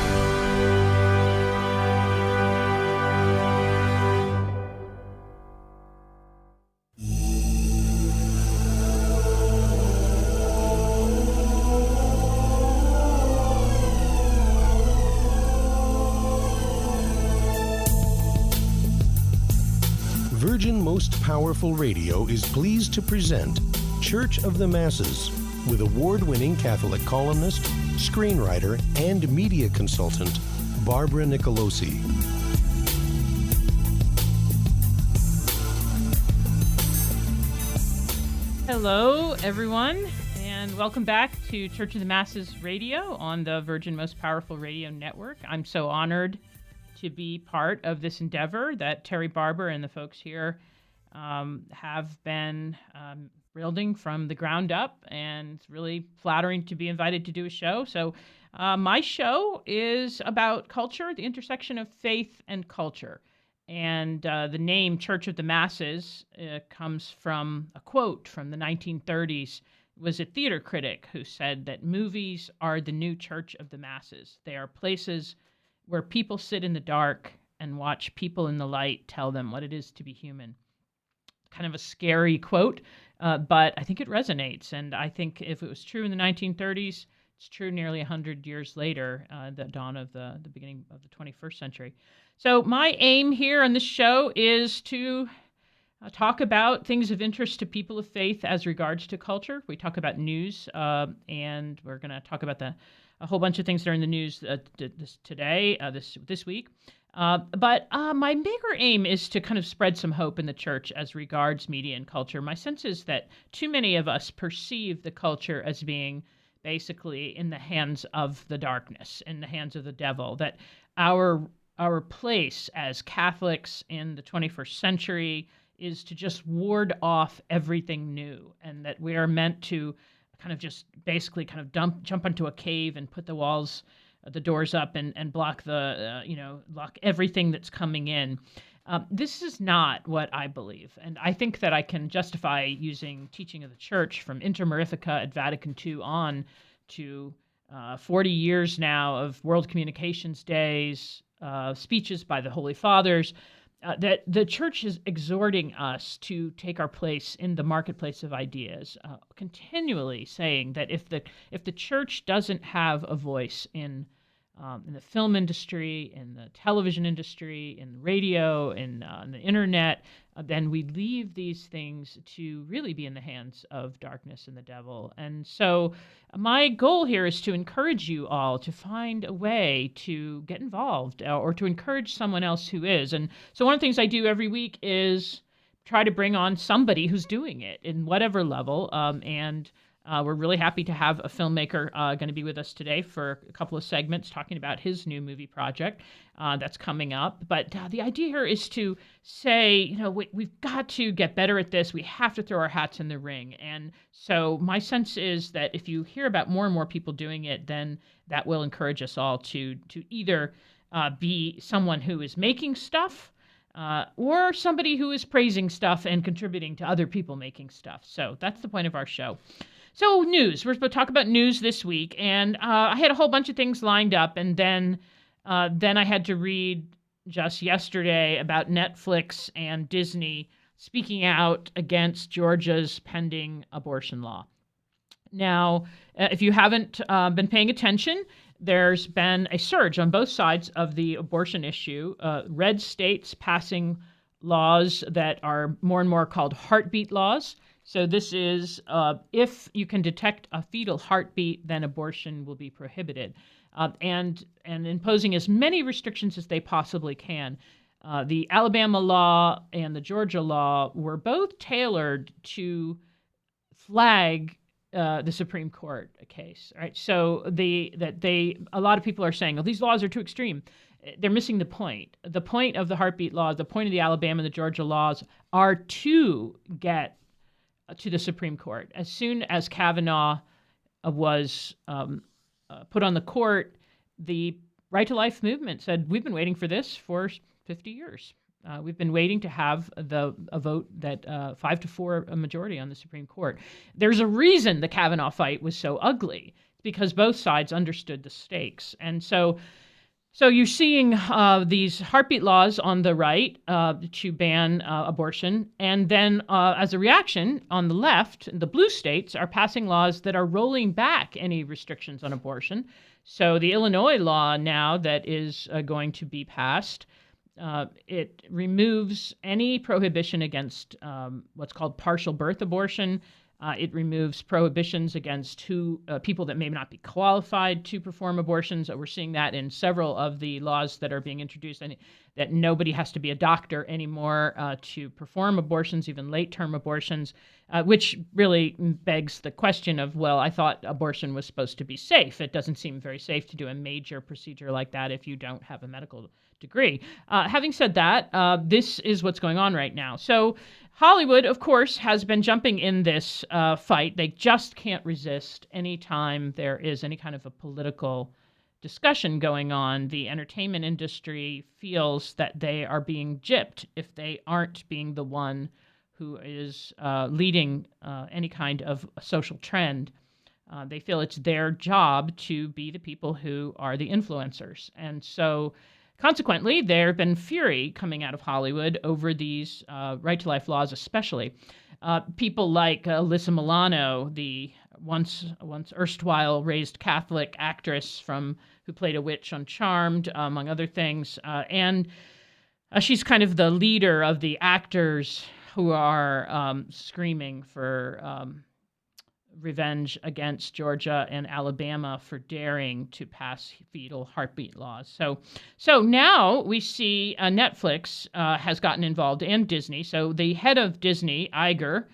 Virgin Most Powerful Radio is pleased to present Church of the Masses with award-winning Catholic columnist, screenwriter, and media consultant, Barbara Nicolosi. Hello, everyone, and welcome back to Church of the Masses Radio on the Virgin Most Powerful Radio Network. I'm so honored to be part of this endeavor that Terry Barber and the folks here have been building from the ground up, and it's really flattering to be invited to do a show. So my show is about culture, the intersection of faith and culture. And the name Church of the Masses comes from a quote from the 1930s. It was a theater critic who said that movies are the new church of the masses. They are places where people sit in the dark and watch people in the light tell them what it is to be human. Kind of a scary quote, but I think it resonates. And I think if it was true in the 1930s, it's true nearly 100 years later, the dawn of the beginning of the 21st century. So my aim here on this show is to talk about things of interest to people of faith as regards to culture. We talk about news, and we're going to talk about a whole bunch of things that are in the news this week. But my bigger aim is to kind of spread some hope in the church as regards media and culture. My sense is that too many of us perceive the culture as being basically in the hands of the darkness, in the hands of the devil, that our place as Catholics in the 21st century is to just ward off everything new, and that we are meant to kind of just basically kind of jump into a cave and put the walls, the doors up and block lock everything that's coming in. This is not what I believe. And I think that I can justify using teaching of the church from Inter Mirifica at Vatican II on to 40 years now of World Communications Days, speeches by the Holy Fathers, that the church is exhorting us to take our place in the marketplace of ideas, continually saying that if the church doesn't have a voice in the film industry, in the television industry, in radio, in the internet, then we leave these things to really be in the hands of darkness and the devil. And so my goal here is to encourage you all to find a way to get involved or to encourage someone else who is. And so one of the things I do every week is try to bring on somebody who's doing it in whatever level. We're really happy to have a filmmaker going to be with us today for a couple of segments talking about his new movie project that's coming up. But the idea here is to say, we've got to get better at this. We have to throw our hats in the ring. And so my sense is that if you hear about more and more people doing it, then that will encourage us all to either be someone who is making stuff or somebody who is praising stuff and contributing to other people making stuff. So that's the point of our show. So news. We're supposed to talk about news this week, and I had a whole bunch of things lined up, and then I had to read just yesterday about Netflix and Disney speaking out against Georgia's pending abortion law. Now, if you haven't been paying attention, there's been a surge on both sides of the abortion issue. Red states passing laws that are more and more called heartbeat laws, So this is if you can detect a fetal heartbeat, then abortion will be prohibited, and imposing as many restrictions as they possibly can. The Alabama law and the Georgia law were both tailored to flag the Supreme Court case, right? So a lot of people are saying, "Oh, these laws are too extreme." They're missing the point. The point of the heartbeat laws, the point of the Alabama and the Georgia laws, are to get to the Supreme Court. As soon as Kavanaugh was put on the court, the Right to Life movement said, we've been waiting for this for 50 years. We've been waiting to have a vote that 5-4 a majority on the Supreme Court. There's a reason the Kavanaugh fight was so ugly. It's because both sides understood the stakes. And so you're seeing these heartbeat laws on the right to ban abortion. And then as a reaction, on the left, the blue states are passing laws that are rolling back any restrictions on abortion. So the Illinois law now that is going to be passed, it removes any prohibition against what's called partial birth abortion. It removes prohibitions against people that may not be qualified to perform abortions. We're seeing that in several of the laws that are being introduced, and that nobody has to be a doctor anymore to perform abortions, even late-term abortions, which really begs the question of, well, I thought abortion was supposed to be safe. It doesn't seem very safe to do a major procedure like that if you don't have a medical degree. Having said that, this is what's going on right now. So Hollywood, of course, has been jumping in this fight. They just can't resist any time there is any kind of a political discussion going on. The entertainment industry feels that they are being gypped if they aren't being the one who is leading any kind of social trend. They feel it's their job to be the people who are the influencers. And so consequently, there have been fury coming out of Hollywood over these right to life laws, especially. People like Alyssa Milano, the once erstwhile raised Catholic actress who played a witch on Charmed, among other things. And she's kind of the leader of the actors who are screaming for revenge against Georgia and Alabama for daring to pass fetal heartbeat laws. So now we see Netflix has gotten involved, and Disney. So the head of Disney, Iger,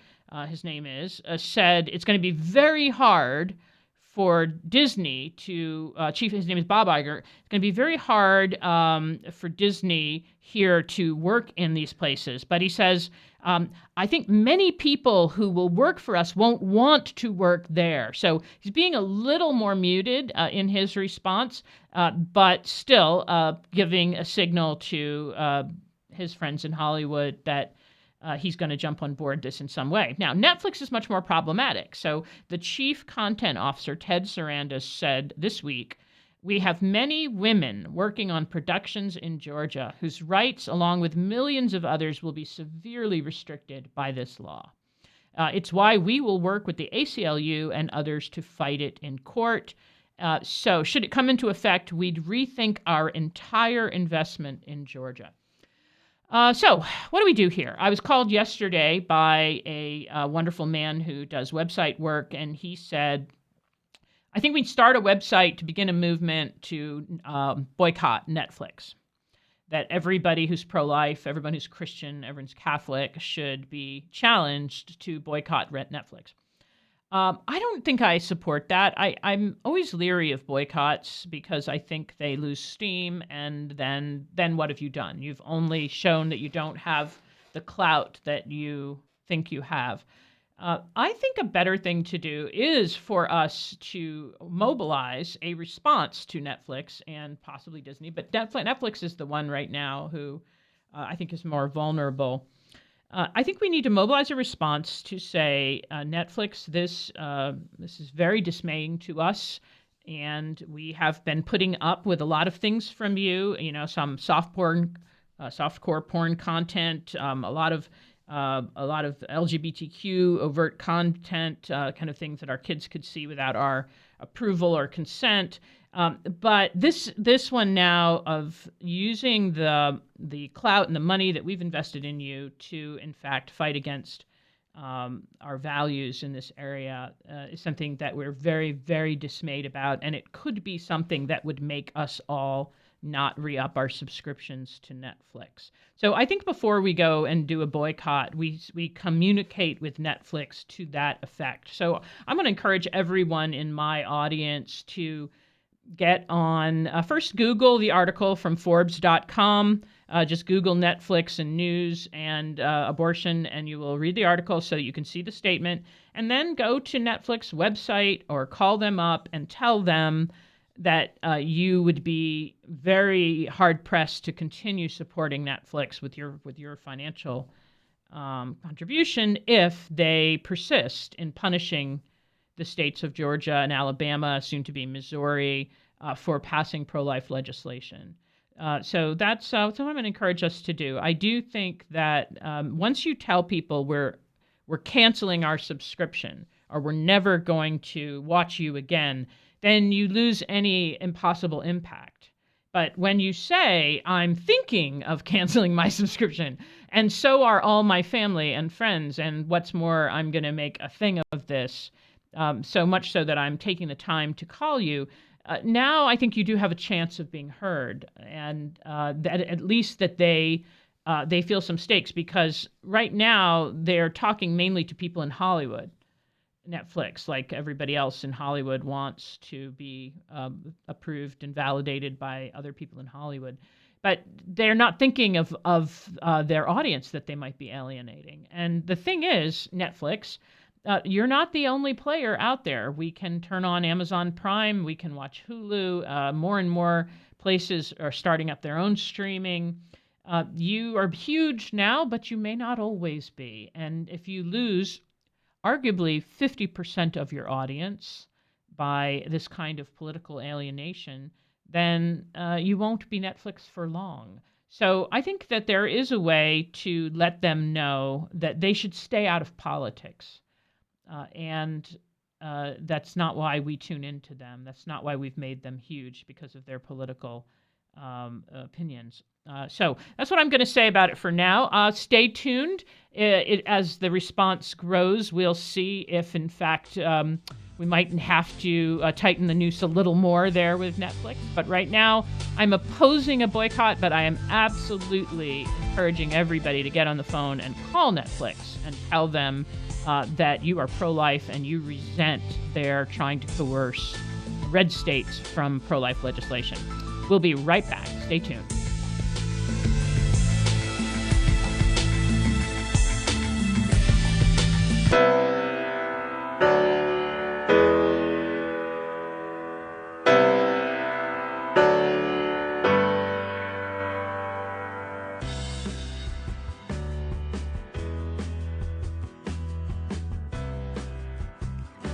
his name is, said it's going to be very hard for Disney to, his name is Bob Iger, it's going to be very hard for Disney here to work in these places. But he says, I think many people who will work for us won't want to work there. So he's being a little more muted in his response, but still giving a signal to his friends in Hollywood that he's going to jump on board this in some way. Now, Netflix is much more problematic. So the chief content officer, Ted Sarandis, said this week, we have many women working on productions in Georgia whose rights, along with millions of others, will be severely restricted by this law. It's why we will work with the ACLU and others to fight it in court. So should it come into effect, we'd rethink our entire investment in Georgia. So what do we do here? I was called yesterday by a wonderful man who does website work, and he said, I think we'd start a website to begin a movement to boycott Netflix, that everybody who's pro-life, everyone who's Christian, everyone's Catholic should be challenged to boycott Netflix. I don't think I support that. I'm always leery of boycotts because I think they lose steam, and then what have you done? You've only shown that you don't have the clout that you think you have. I think a better thing to do is for us to mobilize a response to Netflix and possibly Disney, but Netflix is the one right now who I think is more vulnerable. I think we need to mobilize a response to say, Netflix, this is very dismaying to us, and we have been putting up with a lot of things from you. Some softcore porn content, a lot of LGBTQ overt content, kind of things that our kids could see without our approval or consent. But this one now of using the clout and the money that we've invested in you to, in fact, fight against our values in this area is something that we're very, very dismayed about, and it could be something that would make us all not re-up our subscriptions to Netflix. So I think before we go and do a boycott, we communicate with Netflix to that effect. So I'm going to encourage everyone in my audience to get on, first Google the article from Forbes.com. Just Google Netflix and news and abortion, and you will read the article so you can see the statement. And then go to Netflix website or call them up and tell them that you would be very hard-pressed to continue supporting Netflix with your financial contribution if they persist in punishing the states of Georgia and Alabama, soon to be Missouri, for passing pro-life legislation. So that's what I'm going to encourage us to do. I do think that once you tell people we're canceling our subscription or we're never going to watch you again, then you lose any impossible impact. But when you say, I'm thinking of canceling my subscription, and so are all my family and friends, and what's more, I'm going to make a thing of this, so much so that I'm taking the time to call you, now I think you do have a chance of being heard, and that at least that they feel some stakes, because right now they're talking mainly to people in Hollywood. Netflix, like everybody else in Hollywood, wants to be approved and validated by other people in Hollywood. But they're not thinking of their audience that they might be alienating. And the thing is, Netflix, you're not the only player out there. We can turn on Amazon Prime. We can watch Hulu. More and more places are starting up their own streaming. You are huge now, but you may not always be. And if you lose arguably 50% of your audience by this kind of political alienation, then you won't be Netflix for long. So I think that there is a way to let them know that they should stay out of politics. And that's not why we tune into them. That's not why we've made them huge, because of their political opinions. So that's what I'm going to say about it for now. Stay tuned. As the response grows, we'll see if, in fact, we might have to tighten the noose a little more there with Netflix. But right now, I'm opposing a boycott, but I am absolutely encouraging everybody to get on the phone and call Netflix and tell them that you are pro-life and you resent their trying to coerce red states from pro-life legislation. We'll be right back. Stay tuned.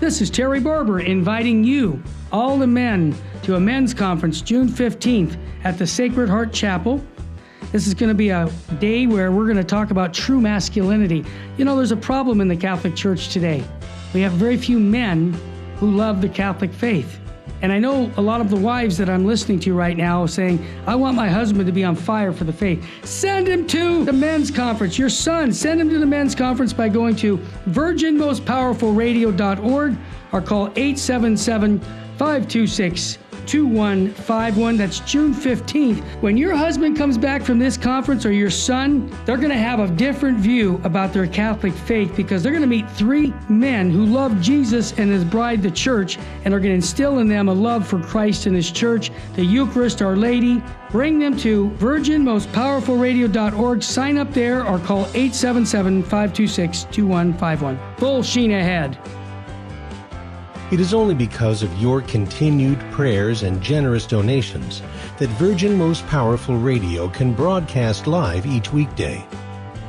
This is Terry Barber inviting you, all the men, to a men's conference June 15th at the Sacred Heart Chapel. This is going to be a day where we're going to talk about true masculinity. You know, there's a problem in the Catholic Church today. We have very few men who love the Catholic faith. And I know a lot of the wives that I'm listening to right now saying, I want my husband to be on fire for the faith. Send him to the men's conference. Your son, send him to the men's conference by going to virginmostpowerfulradio.org or call 877-526-2151. That's June 15th. When your husband comes back from this conference, or your son, they're going to have a different view about their Catholic faith, because they're going to meet three men who love Jesus and his bride, the church, and are going to instill in them a love for Christ and his church, the Eucharist, Our Lady. Bring them to virginmostpowerfulradio.org. Sign up there or call 877-526-2151. Full sheen ahead. It is only because of your continued prayers and generous donations that Virgin Most Powerful Radio can broadcast live each weekday.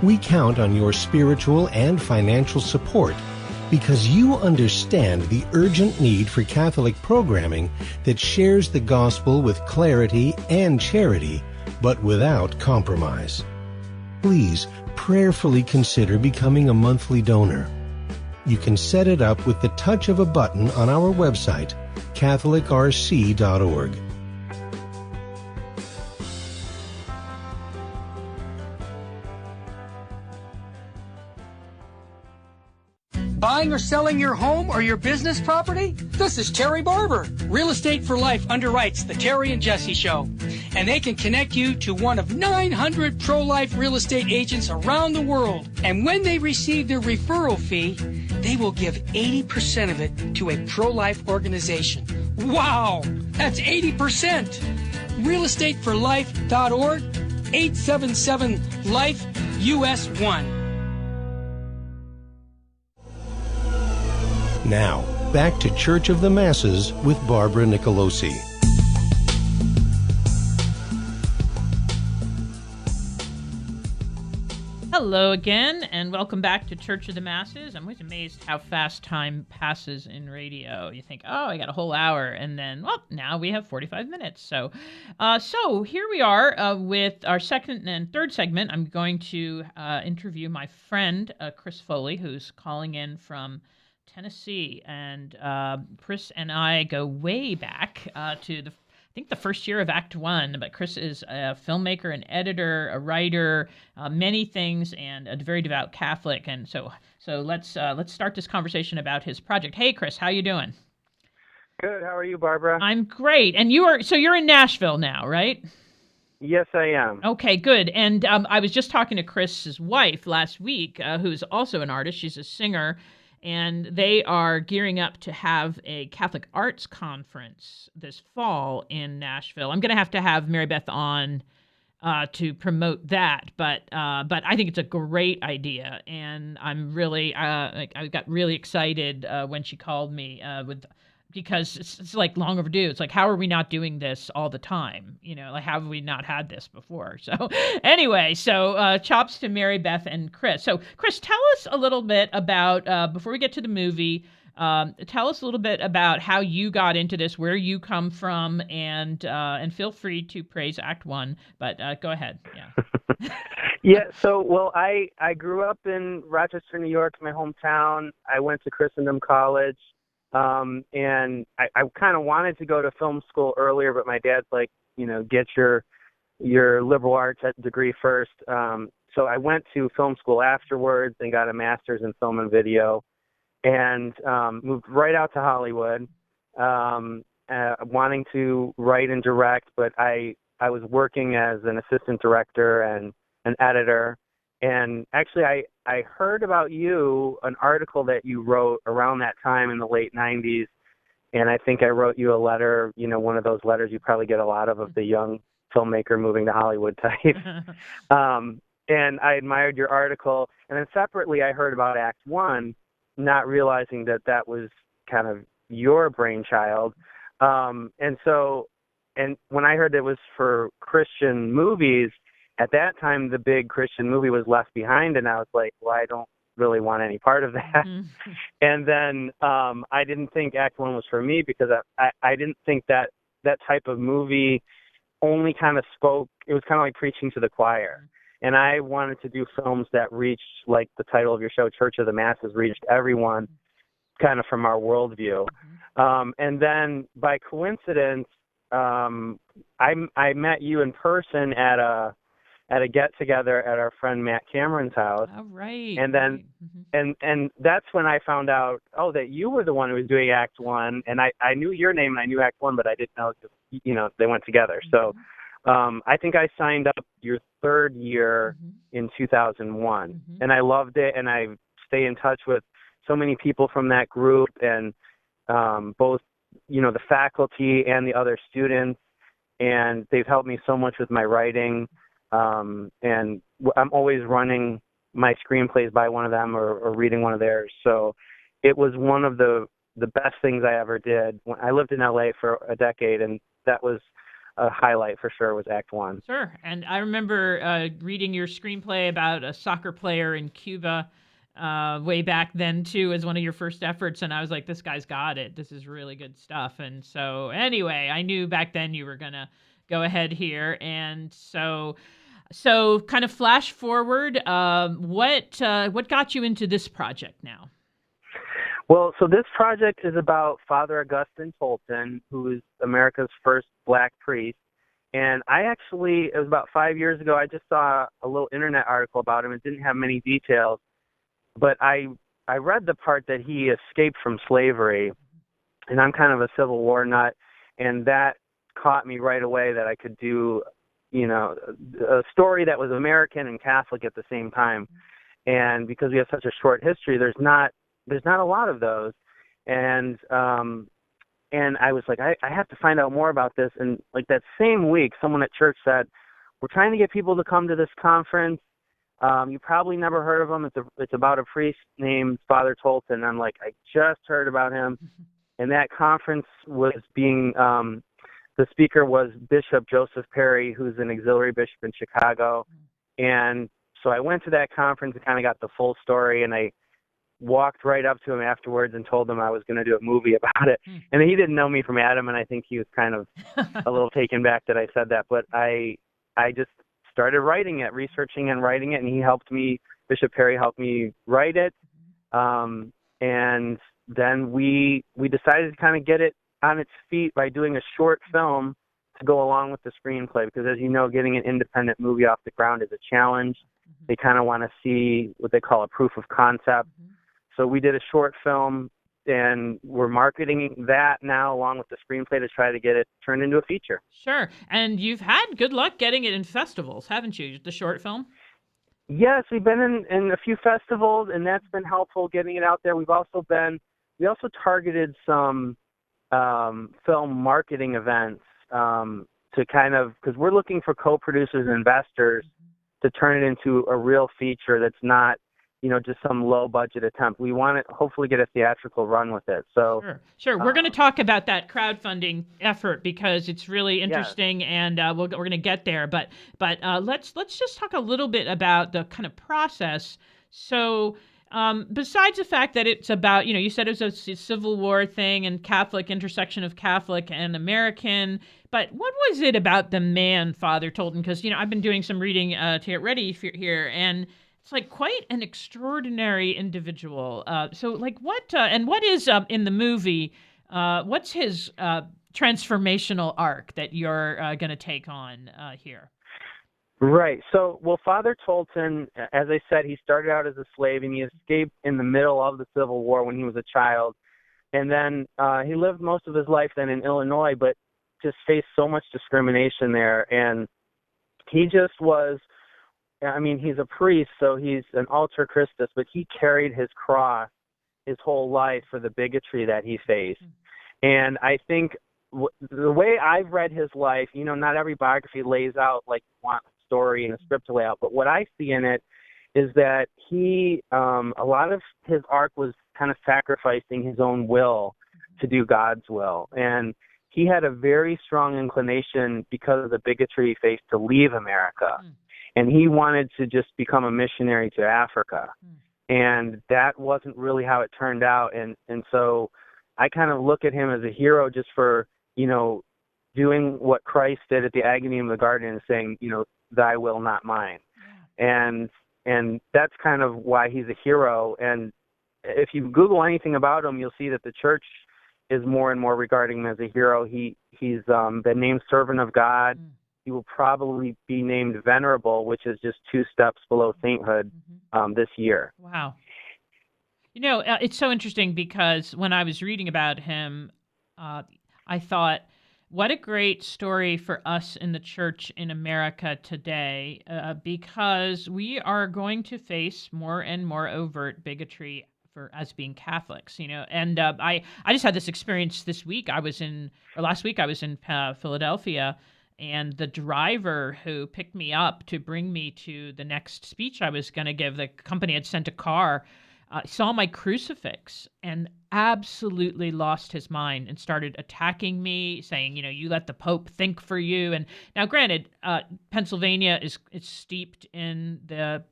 We count on your spiritual and financial support because you understand the urgent need for Catholic programming that shares the gospel with clarity and charity, but without compromise. Please prayerfully consider becoming a monthly donor. You can set it up with the touch of a button on our website, catholicrc.org. Buying or selling your home or your business property? This is Terry Barber. Real Estate for Life underwrites the Terry and Jesse Show. And they can connect you to one of 900 pro-life real estate agents around the world. And when they receive their referral fee, they will give 80% of it to a pro-life organization. Wow! That's 80%! realestateforlife.org, 877-LIFE-US1. Now, back to Church of the Masses with Barbara Nicolosi. Hello again, and welcome back to Church of the Masses. I'm always amazed how fast time passes in radio. You think, oh, I got a whole hour, and then, well, now we have 45 minutes. So here we are with our second and third segment. I'm going to interview my friend, Chris Foley, who's calling in from Tennessee. And Chris and I go way back to the first year of Act One. But Chris is a filmmaker, an editor, a writer, many things, and a very devout Catholic. And so let's start this conversation about his project. Hey, Chris, how you doing? Good. How are you, Barbara? I'm great. And you're in Nashville now, right? Yes, I am. Okay, good. And I was just talking to Chris's wife last week, who's also an artist. She's a singer. And they are gearing up to have a Catholic Arts Conference this fall in Nashville. I'm going to have Mary Beth on to promote that, but I think it's a great idea, and I'm really I got really excited when she called me because it's like long overdue. It's like, how are we not doing this all the time? Like, how have we not had this before? So anyway, chops to Mary Beth and Chris. So Chris, tell us a little bit about, before we get to the movie, tell us a little bit about how you got into this, where you come from, and feel free to praise Act One, but go ahead. Yeah. Yeah. So, well, I grew up in Rochester, New York, my hometown. I went to Christendom College. And I kind of wanted to go to film school earlier, but my dad's like, get your liberal arts degree first. So I went to film school afterwards and got a master's in film and video, and moved right out to Hollywood, wanting to write and direct, but I was working as an assistant director and an editor. And actually, I heard about you, an article that you wrote around that time in the late 90s, and I think I wrote you a letter, one of those letters you probably get a lot of the young filmmaker moving to Hollywood type. And I admired your article. And then separately, I heard about Act One, not realizing that was kind of your brainchild. And when I heard it was for Christian movies, at that time, the big Christian movie was Left Behind, and I was like, well, I don't really want any part of that. Mm-hmm. And then I didn't think Act One was for me because I didn't think that type of movie only kind of spoke. It was kind of like preaching to the choir. And I wanted to do films that reached, like the title of your show, Church of the Masses, reached everyone kind of from our worldview. And then by coincidence, I met you in person at a get-together at our friend Matt Cameron's house. Oh, right. And then, and that's when I found out, that you were the one who was doing Act One. And I knew your name and I knew Act One, but I didn't know, they went together. So I think I signed up your third year in 2001. And I loved it. And I stay in touch with so many people from that group, and both, the faculty and the other students. And they've helped me so much with my writing. And I'm always running my screenplays by one of them or reading one of theirs. So it was one of the best things I ever did. When I lived in LA for a decade, and that was a highlight for sure, was Act One. Sure. And I remember reading your screenplay about a soccer player in Cuba way back then too, as one of your first efforts. And I was like, this guy's got it. This is really good stuff. And so anyway, I knew back then you were going to go ahead here. And so kind of flash forward, what got you into this project now? Well, so this project is about Father Augustine Tolton, who is America's first black priest. And it was about 5 years ago, I just saw a little internet article about him. It didn't have many details, but I I read the part that he escaped from slavery, and I'm kind of a Civil War nut, and that caught me right away that I could do, a story that was American and Catholic at the same time. And because we have such a short history, there's not a lot of those. And I was like, I have to find out more about this. And like that same week, someone at church said, we're trying to get people to come to this conference. You probably never heard of him. It's about a priest named Father Tolton. I'm like, I just heard about him. And that conference was being, the speaker was Bishop Joseph Perry, who's an auxiliary bishop in Chicago. And so I went to that conference and kind of got the full story, and I walked right up to him afterwards and told him I was going to do a movie about it. And he didn't know me from Adam, and I think he was kind of a little taken back that I said that. But I just started writing it, researching and writing it, and he helped me. Bishop Perry helped me write it. And then we decided to kind of get it on its feet by doing a short film to go along with the screenplay, because as you know, getting an independent movie off the ground is a challenge. They kind of want to see what they call a proof of concept. So we did a short film, and we're marketing that now along with the screenplay to try to get it turned into a feature. Sure. And you've had good luck getting it in festivals, haven't you, the short film? Yes, we've been in a few festivals, and that's been helpful getting it out there. We also targeted some film marketing events to kind of, because we're looking for co-producers and investors to turn it into a real feature that's not, just some low budget attempt. We want to hopefully get a theatrical run with it. So sure. We're going to talk about that crowdfunding effort because it's really interesting, and we're going to get there. But let's just talk a little bit about the kind of process. So besides the fact that it's about, you said it was a Civil War thing and intersection of Catholic and American, but what was it about the man, Father Tolton? Because, I've been doing some reading to get ready here, and it's like quite an extraordinary individual. So like what is in the movie, what's his transformational arc that you're going to take on here? Right. So, Father Tolton, as I said, he started out as a slave, and he escaped in the middle of the Civil War when he was a child. And then he lived most of his life then in Illinois, but just faced so much discrimination there. And he just was, he's a priest, so he's an alter Christus, but he carried his cross his whole life for the bigotry that he faced. And I think the way I've read his life, not every biography lays out like you want a story and a script to lay out, but what I see in it is that he, a lot of his arc was kind of sacrificing his own will to do God's will. And he had a very strong inclination because of the bigotry he faced to leave America. And he wanted to just become a missionary to Africa. And that wasn't really how it turned out. And so I kind of look at him as a hero just for, doing what Christ did at the agony in the garden and saying, thy will, not mine. And that's kind of why he's a hero. And if you Google anything about him, you'll see that the church is more and more regarding him as a hero. He's been named servant of God. He will probably be named venerable, which is just 2 steps below sainthood this year. Wow. It's so interesting because when I was reading about him, I thought, what a great story for us in the church in America today, because we are going to face more and more overt bigotry for us being Catholics, And I just had this experience this week. Last week I was in Philadelphia, and the driver who picked me up to bring me to the next speech I was going to give, the company had sent a car, saw my crucifix and absolutely lost his mind and started attacking me, saying, you let the Pope think for you. And now, granted, Pennsylvania is steeped in the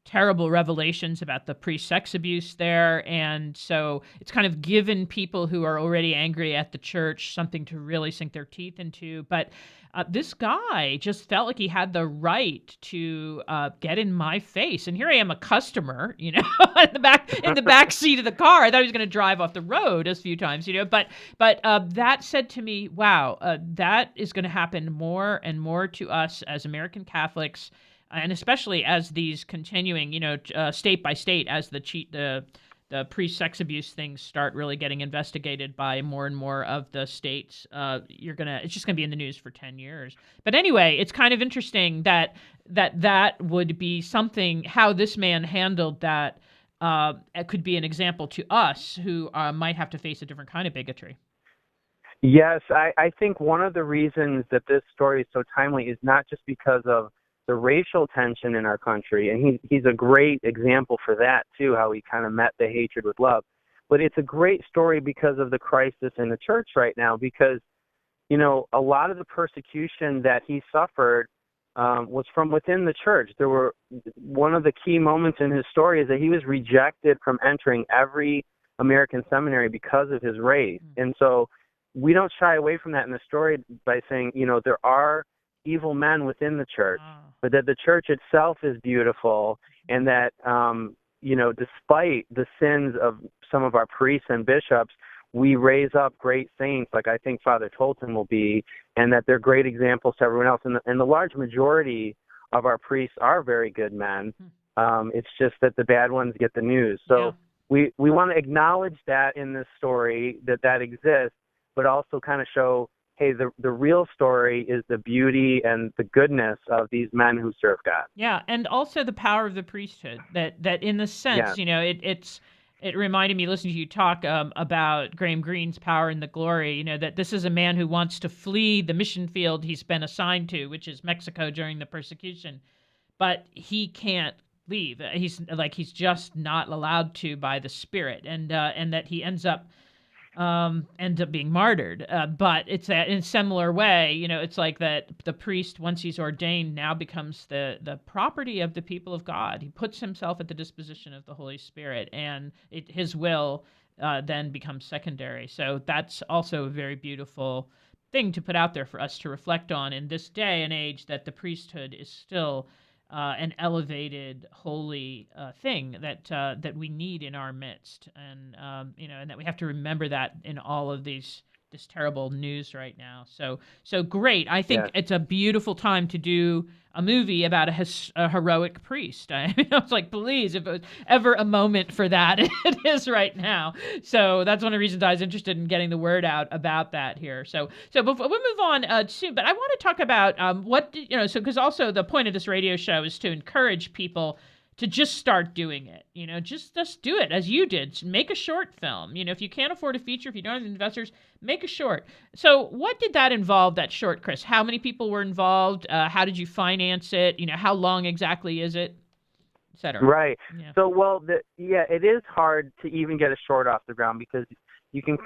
terrible revelations about the pre-sex abuse there. And so it's kind of given people who are already angry at the church something to really sink their teeth into. But this guy just felt like he had the right to get in my face. And here I am, a customer, in the back seat of the car. I thought he was going to drive off the road a few times, But that said to me, wow, that is going to happen more and more to us as American Catholics. And especially as these continuing, state by state, as the priest sex abuse things start really getting investigated by more and more of the states, it's just gonna be in the news for 10 years. But anyway, it's kind of interesting that would be something, how this man handled that. It could be an example to us who might have to face a different kind of bigotry. Yes, I think one of the reasons that this story is so timely is not just because of the racial tension in our country, and he's a great example for that too, how he kind of met the hatred with love. But it's a great story because of the crisis in the church right now, because, you know, a lot of the persecution that he suffered was from within the church. One of the key moments in his story is that he was rejected from entering every American seminary because of his race. And so we don't shy away from that in the story by saying, you know, there are evil men within the church, but that the church itself is beautiful, and that, you know, despite the sins of some of our priests and bishops, we raise up great saints, like I think Father Tolton will be, and that they're great examples to everyone else. And the large majority of our priests are very good men. It's just that the bad ones get the news. So we want to acknowledge that in this story, that exists, but also kind of show, hey, the real story is the beauty and the goodness of these men who serve God. Yeah, and also the power of the priesthood, that in the sense, you know, it reminded me listening to you talk about Graham Greene's Power and the Glory, you know, that this is a man who wants to flee the mission field he's been assigned to, which is Mexico during the persecution, but he can't leave. He's just not allowed to by the Spirit, and that he ends up being martyred. But it's in a similar way, you know, it's like that the priest, once he's ordained, now becomes the property of the people of God. He puts himself at the disposition of the Holy Spirit, and his will then becomes secondary. So that's also a very beautiful thing to put out there for us to reflect on in this day and age, that the priesthood is still an elevated, holy thing that we need in our midst, and you know, and that we have to remember that in all of this terrible news right now. So great. I think it's a beautiful time to do a movie about a heroic priest. I mean, I was like, please, if it was ever a moment for that, it is right now. So that's one of the reasons I was interested in getting the word out about that here. So before we'll move on soon, but I want to talk about because also the point of this radio show is to encourage people to just start doing it, you know, just do it as you did. Make a short film. You know, if you can't afford a feature, if you don't have investors, make a short. So what did that involve, that short, Chris? How many people were involved? How did you finance it? You know, how long exactly is it, et cetera? Right. Yeah. So, it is hard to even get a short off the ground, because you can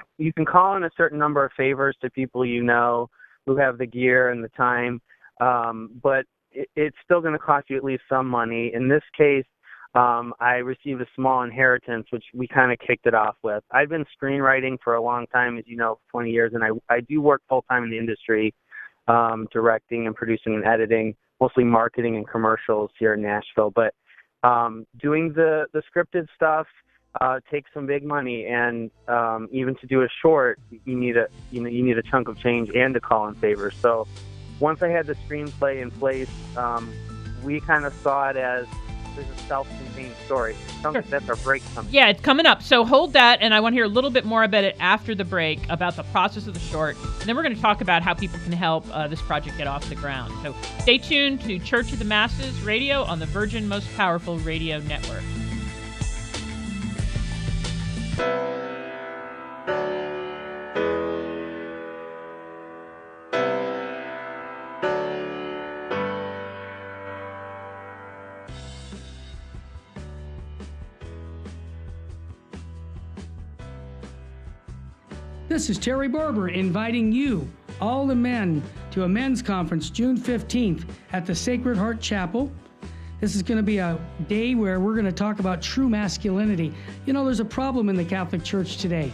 call in a certain number of favors to people you know who have the gear and the time, but it's still going to cost you at least some money. In this case, I received a small inheritance, which we kind of kicked it off with. I've been screenwriting for a long time, as you know, 20 years, and I do work full-time in the industry, directing and producing and editing, mostly marketing and commercials here in Nashville. But doing the scripted stuff takes some big money, and even to do a short, you need a chunk of change and to call in favors. So once I had the screenplay in place, we kind of saw it as there's a self-contained story. Sure. That's our break coming. Yeah, it's coming up. So hold that, and I want to hear a little bit more about it after the break, about the process of the short, and then we're going to talk about how people can help this project get off the ground. So stay tuned to Church of the Masses Radio on the Virgin Most Powerful Radio Network. This is Terry Barber inviting you, all the men, to a men's conference June 15th at the Sacred Heart Chapel. This is going to be a day where we're going to talk about true masculinity. You know, there's a problem in the Catholic Church today.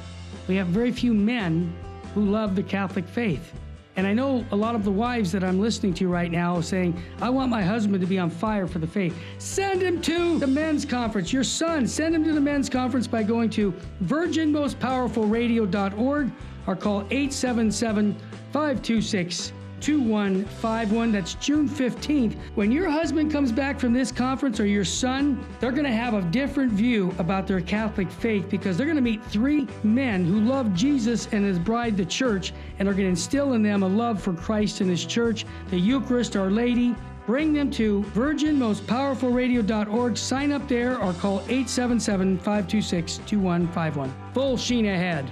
We have very few men who love the Catholic faith. And I know a lot of the wives that I'm listening to right now saying, I want my husband to be on fire for the faith. Send him to the men's conference. Your son, send him to the men's conference by going to virginmostpowerfulradio.org or call 877-526-2000. 2151. That's June 15th. When your husband comes back from this conference or your son, they're going to have a different view about their Catholic faith because they're going to meet 3 men who love Jesus and his bride, the church, and are going to instill in them a love for Christ and his church, the Eucharist, Our Lady. Bring them to virginmostpowerfulradio.org. Sign up there or call 877-526-2151. Full sheen ahead.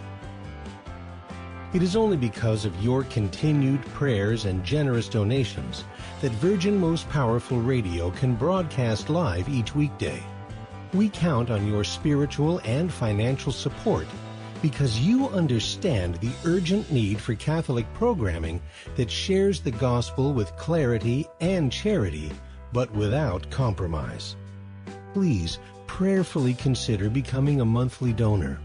It is only because of your continued prayers and generous donations that Virgin Most Powerful Radio can broadcast live each weekday. We count on your spiritual and financial support because you understand the urgent need for Catholic programming that shares the gospel with clarity and charity, but without compromise. Please prayerfully consider becoming a monthly donor.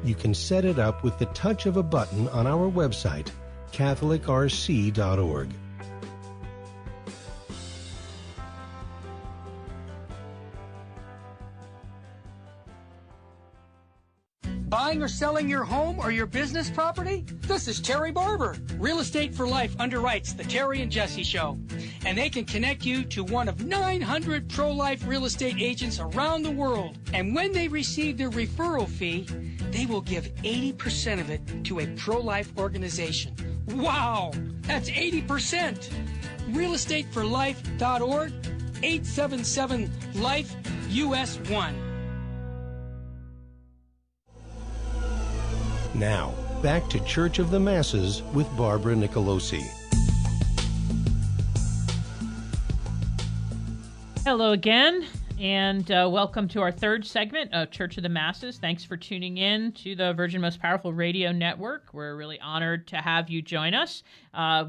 You can set it up with the touch of a button on our website, catholicrc.org. Buying or selling your home or your business property? This is Terry Barber. Real Estate for Life underwrites the Terry and Jesse Show. And they can connect you to one of 900 pro-life real estate agents around the world. And when they receive their referral fee, they will give 80% of it to a pro-life organization. Wow! That's 80%! realestateforlife.org, 877-LIFE-US1. Now, back to Church of the Masses with Barbara Nicolosi. Hello again, and welcome to our third segment of Church of the Masses. Thanks for tuning in to the Virgin Most Powerful Radio Network. We're really honored to have you join us.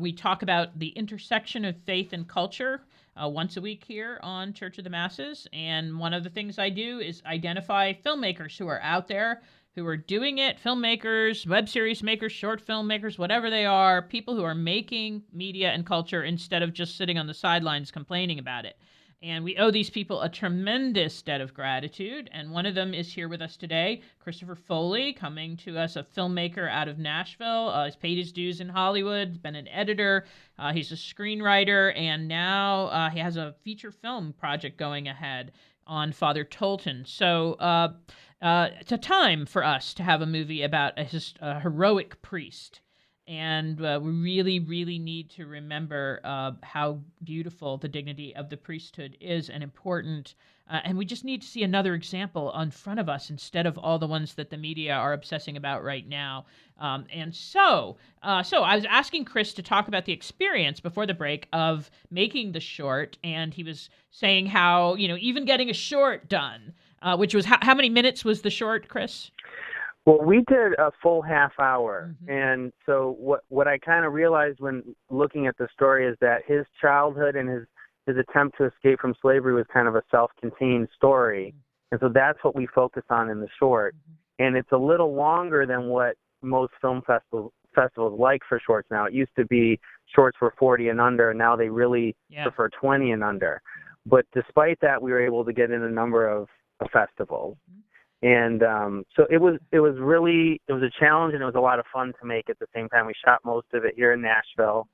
We talk about the intersection of faith and culture once a week here on Church of the Masses, and one of the things I do is identify filmmakers who are out there who are doing it, filmmakers, web series makers, short film makers, whatever they are, people who are making media and culture instead of just sitting on the sidelines complaining about it. And we owe these people a tremendous debt of gratitude, and one of them is here with us today, Christopher Foley, coming to us, a filmmaker out of Nashville. He's paid his dues in Hollywood, been an editor, he's a screenwriter, and now he has a feature film project going ahead on Father Tolton. So it's a time for us to have a movie about a heroic priest. And we really, really need to remember how beautiful the dignity of the priesthood is and important. And we just need to see another example in front of us instead of all the ones that the media are obsessing about right now. So I was asking Chris to talk about the experience before the break of making the short. And he was saying how, even getting a short done, which was how many minutes was the short, Chris? Well, we did a full half hour, and so what I kind of realized when looking at the story is that his childhood and his attempt to escape from slavery was kind of a self-contained story, and so that's what we focus on in the short. And it's a little longer than what most film festivals like for shorts now. It used to be shorts were 40 and under, and now they really prefer 20 and under. But despite that, we were able to get in a number of festivals. And so it was a challenge, and it was a lot of fun to make at the same time. We shot most of it here in Nashville,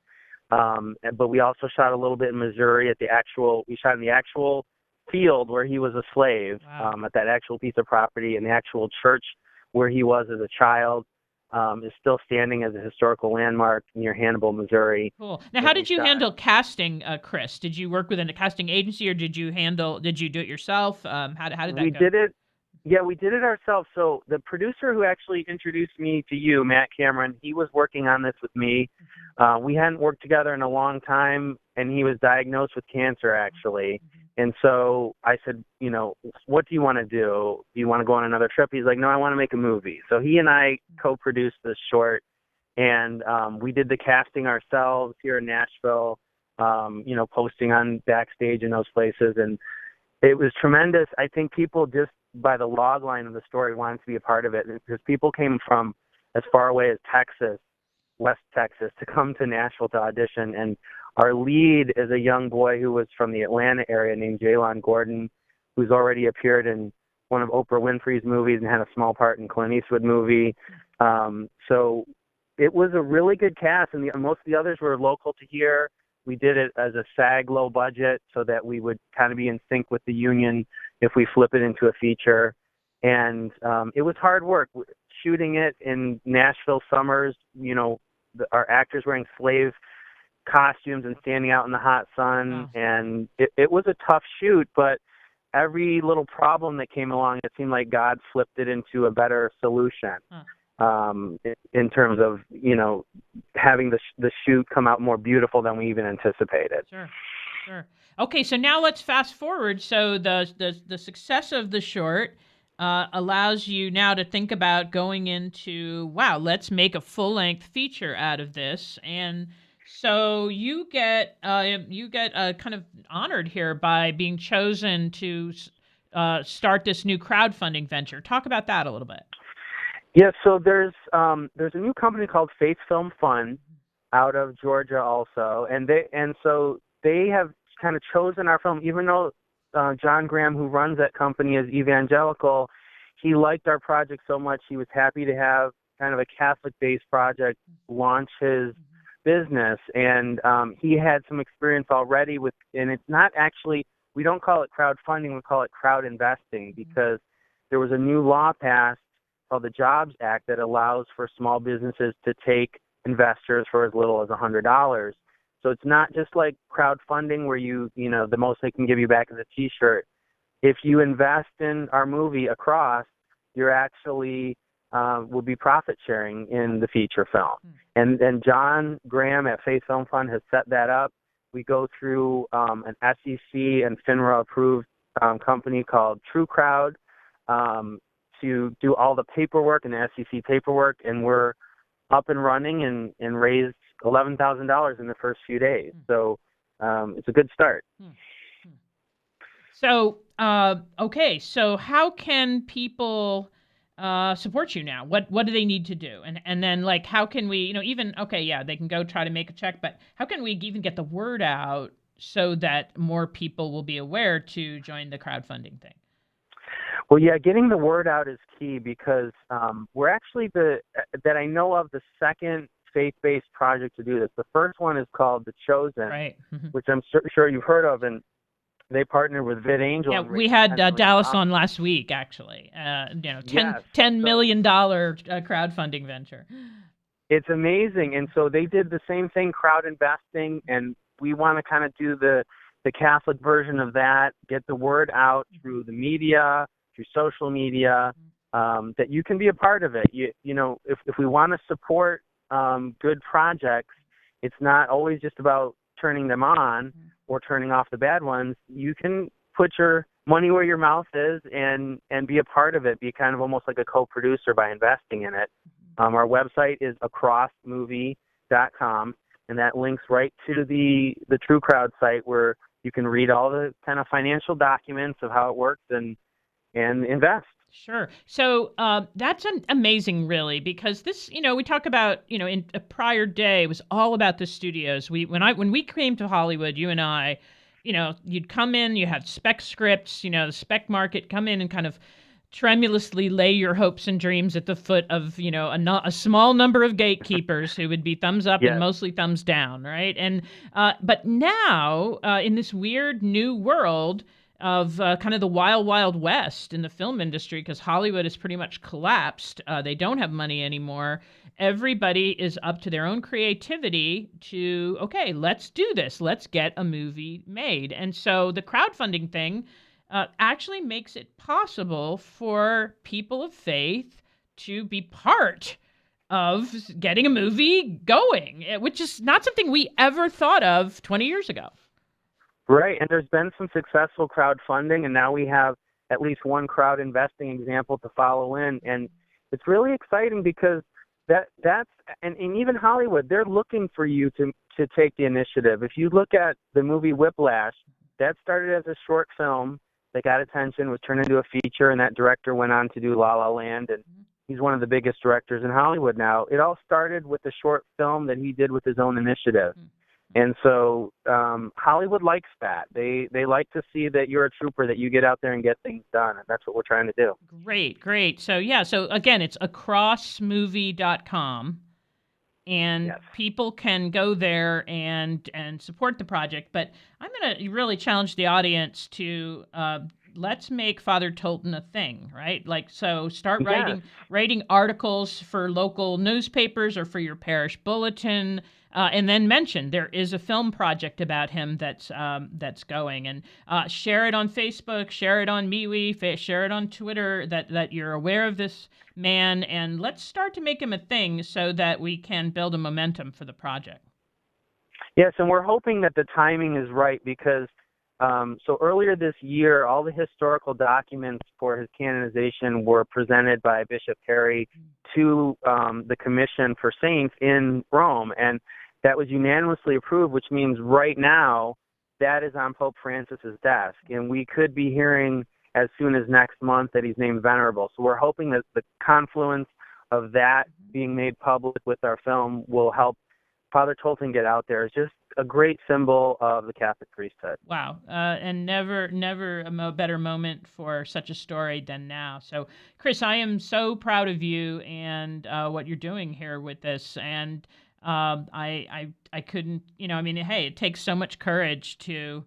but we also shot a little bit in Missouri we shot in the actual field where he was a slave, at that actual piece of property, and the actual church where he was as a child is still standing as a historical landmark near Hannibal, Missouri. Cool. Now, how did you handle casting, Chris? Did you work with a casting agency, or did you do it yourself? How did that go? We did it. Yeah, we did it ourselves. So the producer who actually introduced me to you, Matt Cameron, he was working on this with me. We hadn't worked together in a long time, and he was diagnosed with cancer, actually. And so I said, what do you want to do? Do you want to go on another trip? He's like, no, I want to make a movie. So he and I co-produced this short, and we did the casting ourselves here in Nashville, posting on Backstage and those places. And it was tremendous. I think people just, by the log line of the story, wanted to be a part of it, because people came from as far away as Texas, West Texas, to come to Nashville to audition. And our lead is a young boy who was from the Atlanta area named Jaylon Gordon, who's already appeared in one of Oprah Winfrey's movies and had a small part in Clint Eastwood movie. So it was a really good cast, and most of the others were local to here. We did it as a SAG low budget so that we would kind of be in sync with the union if we flip it into a feature. And it was hard work shooting it in Nashville summers. Our actors wearing slave costumes and standing out in the hot sun. Oh. And it was a tough shoot, but every little problem that came along, it seemed like God flipped it into a better solution. In terms of, having the shoot come out more beautiful than we even anticipated. Sure. Okay, so now let's fast forward. So the success of the short allows you now to think about going into, wow, let's make a full-length feature out of this. And so you get kind of honored here by being chosen to start this new crowdfunding venture. Talk about that a little bit. Yeah, so there's a new company called Faith Film Fund out of Georgia also, and so they have kind of chosen our film, even though John Graham, who runs that company, is evangelical. He liked our project so much he was happy to have kind of a Catholic-based project launch his business, and he had some experience already with. And it's not actually, we don't call it crowdfunding, we call it crowd investing, because there was a new law passed called the Jobs Act that allows for small businesses to take investors for as little as $100. So it's not just like crowdfunding where the most they can give you back is a T-shirt. If you invest in our movie Across, you're actually will be profit sharing in the feature film. And John Graham at Faith Film Fund has set that up. We go through an SEC and FINRA approved company called True Crowd to do all the paperwork and the SEC paperwork, and we're up and running and raised $11,000 in the first few days. So it's a good start. So, okay, so how can people support you now? What do they need to do? And then, like, how can we, they can go try to make a check, but how can we even get the word out so that more people will be aware to join the crowdfunding thing? Well, yeah, getting the word out is key because we're actually that I know of the second faith-based project to do this. The first one is called The Chosen, right. Which I'm sure you've heard of, and they partnered with VidAngel. Yeah, we had Dallas on last week, actually. $10 million crowdfunding venture. It's amazing, and so they did the same thing, crowd investing, and we want to kind of do the Catholic version of that, get the word out through the media, through social media, that you can be a part of it. If we want to support good projects, it's not always just about turning them on or turning off the bad ones. You can put your money where your mouth is and be a part of it, be kind of almost like a co-producer by investing in it. Our website is acrossmovie.com, and that links right to the True Crowd site where you can read all the kind of financial documents of how it works and invest. Sure. So that's amazing, really, because this, we talk about, in a prior day, it was all about the studios. When we came to Hollywood, you and I, you'd come in, you had spec scripts, the spec market, come in and kind of tremulously lay your hopes and dreams at the foot of, a small number of gatekeepers who would be thumbs up and mostly thumbs down, right? And but now, in this weird new world of kind of the wild, wild west in the film industry, because Hollywood has pretty much collapsed. They don't have money anymore. Everybody is up to their own creativity to, okay, let's do this. Let's get a movie made. And so the crowdfunding thing actually makes it possible for people of faith to be part of getting a movie going, which is not something we ever thought of 20 years ago. Right, and there's been some successful crowdfunding, and now we have at least one crowd investing example to follow in, and it's really exciting because that's even Hollywood, they're looking for you to take the initiative. If you look at the movie Whiplash, that started as a short film that got attention, was turned into a feature, and that director went on to do La La Land, and he's one of the biggest directors in Hollywood now. It all started with a short film that he did with his own initiative. And so Hollywood likes that. They like to see that you're a trooper, that you get out there and get things done, and that's what we're trying to do. Great. So again, it's acrossmovie.com, and people can go there and support the project. But I'm going to really challenge the audience to let's make Father Tolton a thing, right? Like, so start writing articles for local newspapers or for your parish bulletin, and then mention there is a film project about him that's going, and share it on Facebook, share it on MeWe, share it on Twitter that you're aware of this man, and let's start to make him a thing so that we can build a momentum for the project. Yes, and we're hoping that the timing is right because so earlier this year, all the historical documents for his canonization were presented by Bishop Harry to the Commission for Saints in Rome, and that was unanimously approved, which means right now that is on Pope Francis's desk, and we could be hearing as soon as next month that he's named Venerable. So we're hoping that the confluence of that being made public with our film will help Father Tolton get out there. It's just a great symbol of the Catholic priesthood. Wow. And never a better moment for such a story than now. So, Chris, I am so proud of you and what you're doing here with this. And I couldn't, hey, it takes so much courage to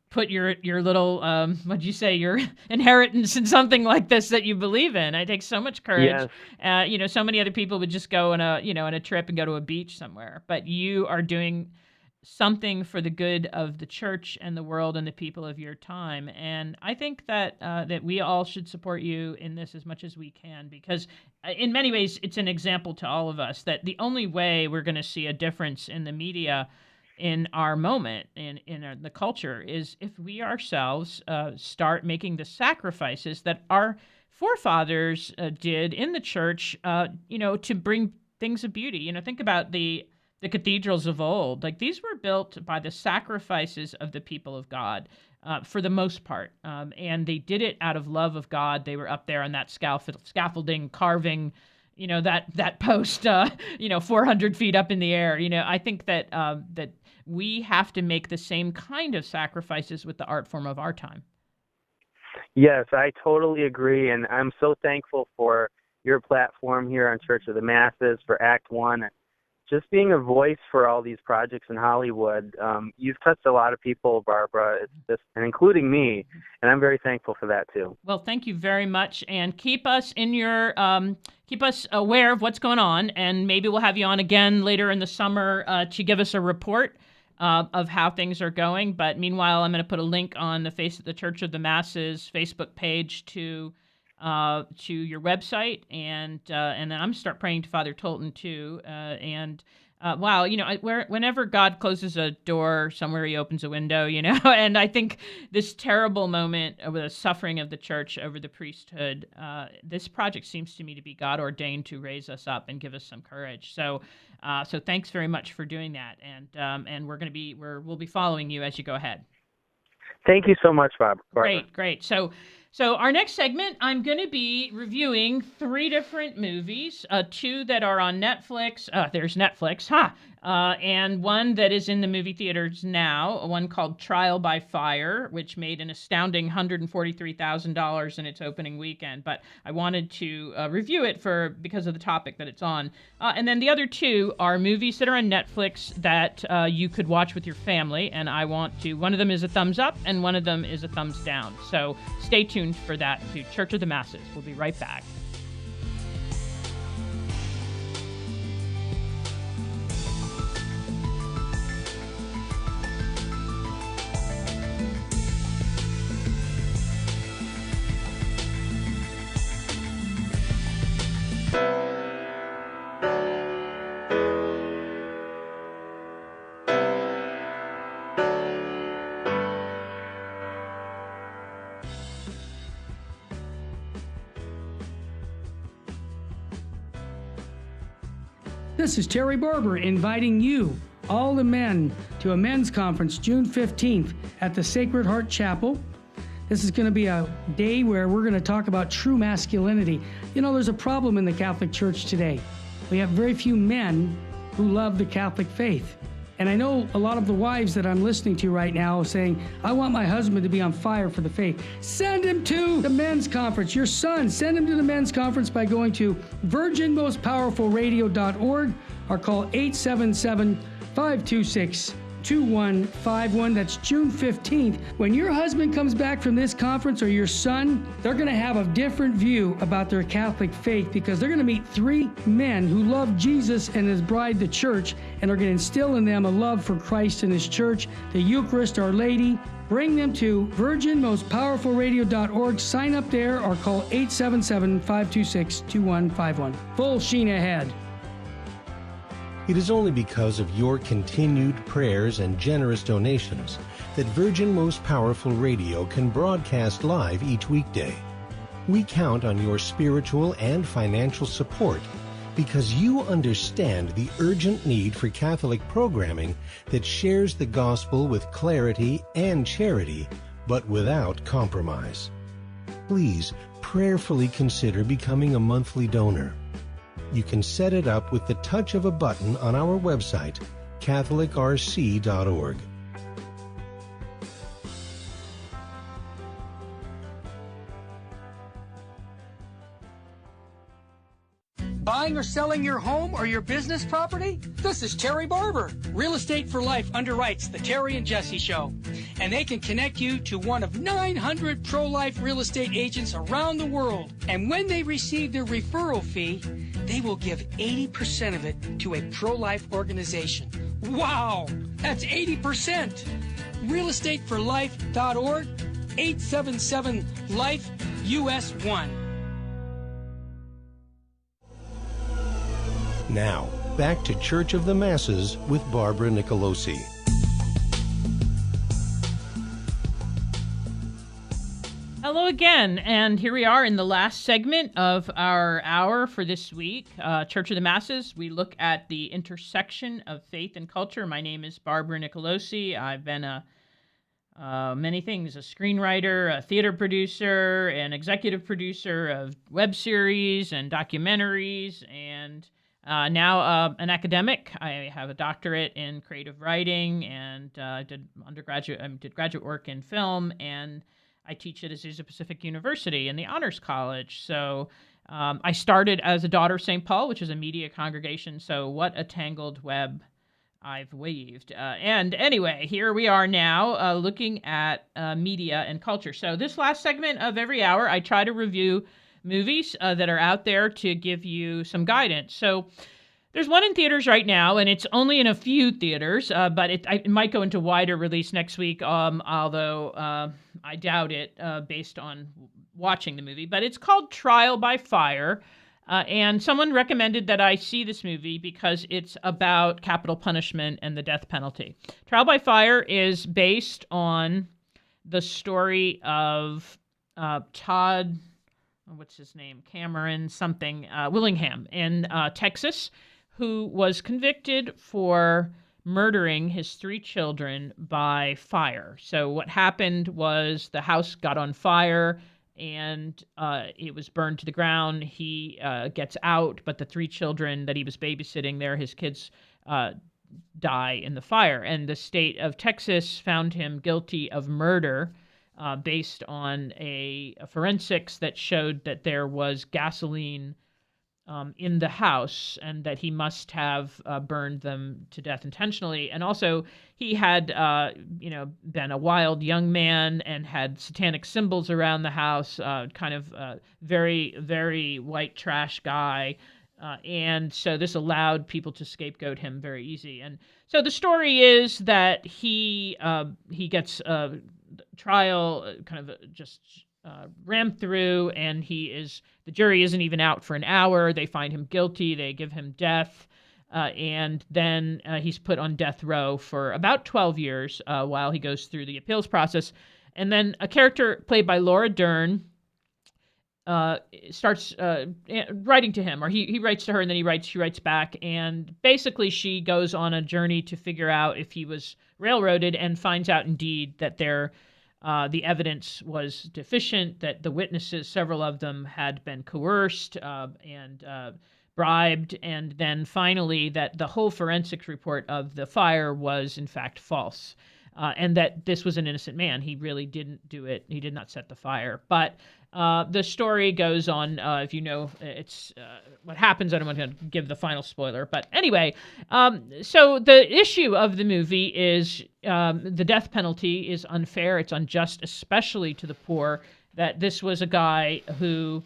put your little, what'd you say, your inheritance in something like this that you believe in. It takes so much courage. Yes. So many other people would just go on a trip and go to a beach somewhere, but you are doing something for the good of the church and the world and the people of your time. And I think that that we all should support you in this as much as we can, because in many ways it's an example to all of us that the only way we're going to see a difference in the media in our moment, in the culture, is if we ourselves start making the sacrifices that our forefathers did in the church, to bring things of beauty. Think about the cathedrals of old. Like, these were built by the sacrifices of the people of God, for the most part. And they did it out of love of God. They were up there on that scaffolding, carving, that post, 400 feet up in the air. I think that that we have to make the same kind of sacrifices with the art form of our time. Yes, I totally agree. And I'm so thankful for your platform here on Church of the Masses, for Act One, and just being a voice for all these projects in Hollywood. You've touched a lot of people, Barbara, and including me, and I'm very thankful for that too. Well, thank you very much, and keep us aware of what's going on, and maybe we'll have you on again later in the summer to give us a report of how things are going. But meanwhile, I'm going to put a link on the Church of the Masses Facebook page to your website, and then I'm going to start praying to Father Tolton too. Wow, whenever God closes a door, somewhere He opens a window, and I think this terrible moment of the suffering of the church over the priesthood, this project seems to me to be God ordained to raise us up and give us some courage. So thanks very much for doing that, and we'll be following you as you go ahead. Thank you so much, Barbara. Great. So our next segment, I'm going to be reviewing 3 different movies, 2 that are on Netflix. There's Netflix, and one that is in the movie theaters now, one called Trial by Fire, which made an astounding $143,000 in its opening weekend. But I wanted to review it because of the topic that it's on. And then the other 2 are movies that are on Netflix that you could watch with your family. And one of them is a thumbs up and one of them is a thumbs down. So stay tuned for that to Church of the Masses. We'll be right back. This is Terry Barber inviting you, all the men, to a men's conference June 15th at the Sacred Heart Chapel. This is going to be a day where we're going to talk about true masculinity. There's a problem in the Catholic Church today. We have very few men who love the Catholic faith. And I know a lot of the wives that I'm listening to right now saying, I want my husband to be on fire for the faith. Send him to the men's conference. Your son, send him to the men's conference by going to virginmostpowerfulradio.org or call 877-526-2151. That's June 15th. When your husband comes back from this conference, or your son, they're going to have a different view about their Catholic faith, because they're going to meet three men who love Jesus and his bride, the church, and are going to instill in them a love for Christ and his church, the Eucharist, Our Lady. Bring them to virginmostpowerfulradio.org. Sign up there or call 877-526-2151. Full sheen ahead. It is only because of your continued prayers and generous donations that Virgin Most Powerful Radio can broadcast live each weekday. We count on your spiritual and financial support because you understand the urgent need for Catholic programming that shares the gospel with clarity and charity, but without compromise. Please prayerfully consider becoming a monthly donor. You can set it up with the touch of a button on our website, catholicrc.org. Buying or selling your home or your business property? This is Terry Barber. Real Estate for Life underwrites the Terry and Jesse Show, and they can connect you to one of 900 pro-life real estate agents around the world. And when they receive their referral fee, they will give 80% of it to a pro-life organization. Wow, that's 80%. realestateforlife.org, 877-LIFE-US1. Now, back to Church of the Masses with Barbara Nicolosi. Hello again, and here we are in the last segment of our hour for this week. Church of the Masses, we look at the intersection of faith and culture. My name is Barbara Nicolosi. I've been many things, a screenwriter, a theater producer, an executive producer of web series and documentaries, and now an academic. I have a doctorate in creative writing, and did graduate work in film, and I teach at Azusa Pacific University in the Honors College. So I started as a Daughter of St. Paul, which is a media congregation. So what a tangled web I've weaved. And anyway, here we are now looking at media and culture. So this last segment of every hour, I try to review movies that are out there to give you some guidance. So there's one in theaters right now, and it's only in a few theaters, but it might go into wider release next week, although I doubt it based on watching the movie. But it's called Trial by Fire, and someone recommended that I see this movie because it's about capital punishment and the death penalty. Trial by Fire is based on the story of Todd, what's his name, Cameron something, Willingham in Texas, who was convicted for murdering his 3 children by fire. So what happened was the house got on fire and it was burned to the ground. He gets out, but the 3 children that he was babysitting there, his kids, die in the fire. And the state of Texas found him guilty of murder based on a forensics that showed that there was gasoline in the house and that he must have burned them to death intentionally. And also he had, been a wild young man and had satanic symbols around the house, kind of very, very white trash guy. And so this allowed people to scapegoat him very easy. And so the story is that he gets trial kind of just rammed through, and the jury isn't even out for an hour. They find him guilty. They give him death, and then he's put on death row for about 12 years while he goes through the appeals process. And then a character played by Laura Dern starts writing to him, or he writes to her, and then she writes back, and basically she goes on a journey to figure out if he was railroaded, and finds out indeed that the evidence was deficient, that the witnesses, several of them, had been coerced and bribed, and then finally that the whole forensics report of the fire was in fact false. and that this was an innocent man. He really didn't do it. He did not set the fire. But the story goes on. If you know, it's what happens. I don't want to give the final spoiler. But anyway, so the issue of the movie is the death penalty is unfair. It's unjust, especially to the poor. That this was a guy who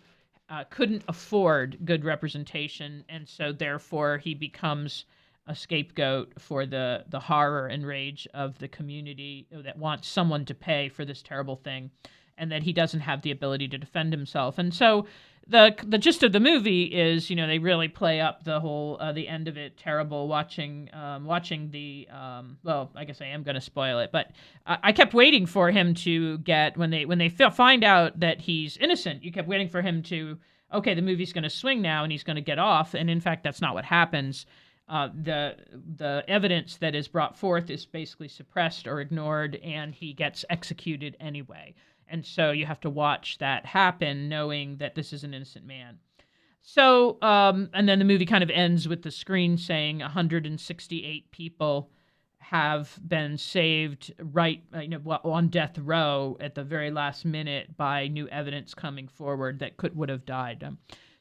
couldn't afford good representation, and so therefore he becomes a scapegoat for the horror and rage of the community that wants someone to pay for this terrible thing, and that he doesn't have the ability to defend himself. And so the gist of the movie is, they really play up the whole the end of it terrible. Watching the well, I guess I am going to spoil it, but I kept waiting for him to get when they find out that he's innocent. You kept waiting for him to, okay, the movie's going to swing now and he's going to get off, and in fact that's not what happens. The evidence that is brought forth is basically suppressed or ignored, and he gets executed anyway. And so you have to watch that happen, knowing that this is an innocent man. So, and then the movie kind of ends with the screen saying 168 people have been saved on death row at the very last minute by new evidence coming forward that would have died.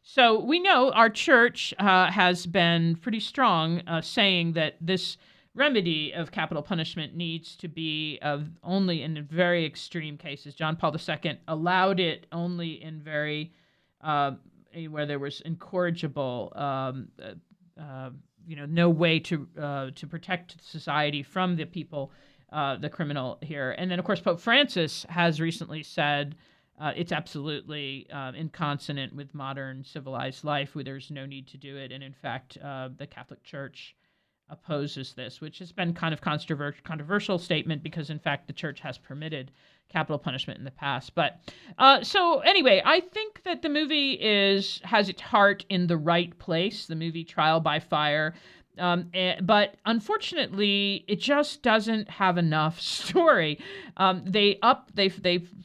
So we know our church has been pretty strong saying that this remedy of capital punishment needs to be only in very extreme cases. John Paul II allowed it only in very where there was incorrigible, no way to protect society from the people, the criminal here. And then, of course, Pope Francis has recently said it's absolutely inconsonant with modern civilized life, where there's no need to do it. And in fact, the Catholic Church opposes this, which has been kind of controversial statement because, in fact, the Church has permitted capital punishment in the past. But so anyway, I think that the movie has its heart in the right place. The movie Trial by Fire. But unfortunately, it just doesn't have enough story. They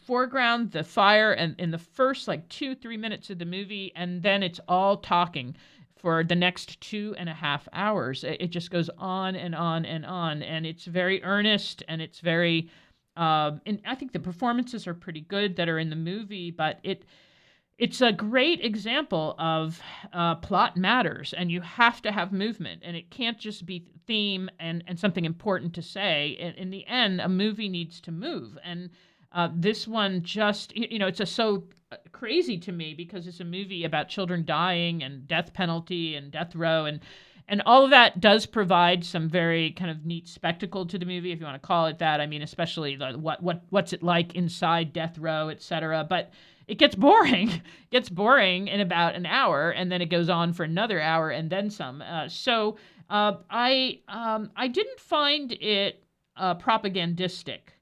foreground the fire and in the first 2-3 minutes of the movie, and then it's all talking for the next 2.5 hours. It just goes on and on and on, and it's very earnest, and it's very. And I think the performances are pretty good that are in the movie, but It's a great example of plot matters, and you have to have movement, and it can't just be theme and something important to say. In the end, a movie needs to move, and this one just, it's so crazy to me because it's a movie about children dying and death penalty and death row, and all of that does provide some very kind of neat spectacle to the movie, if you want to call it that. I mean, especially what's it like inside death row, et cetera. But it gets boring. It gets boring in about an hour, and then it goes on for another hour and then some. So I didn't find it propagandistic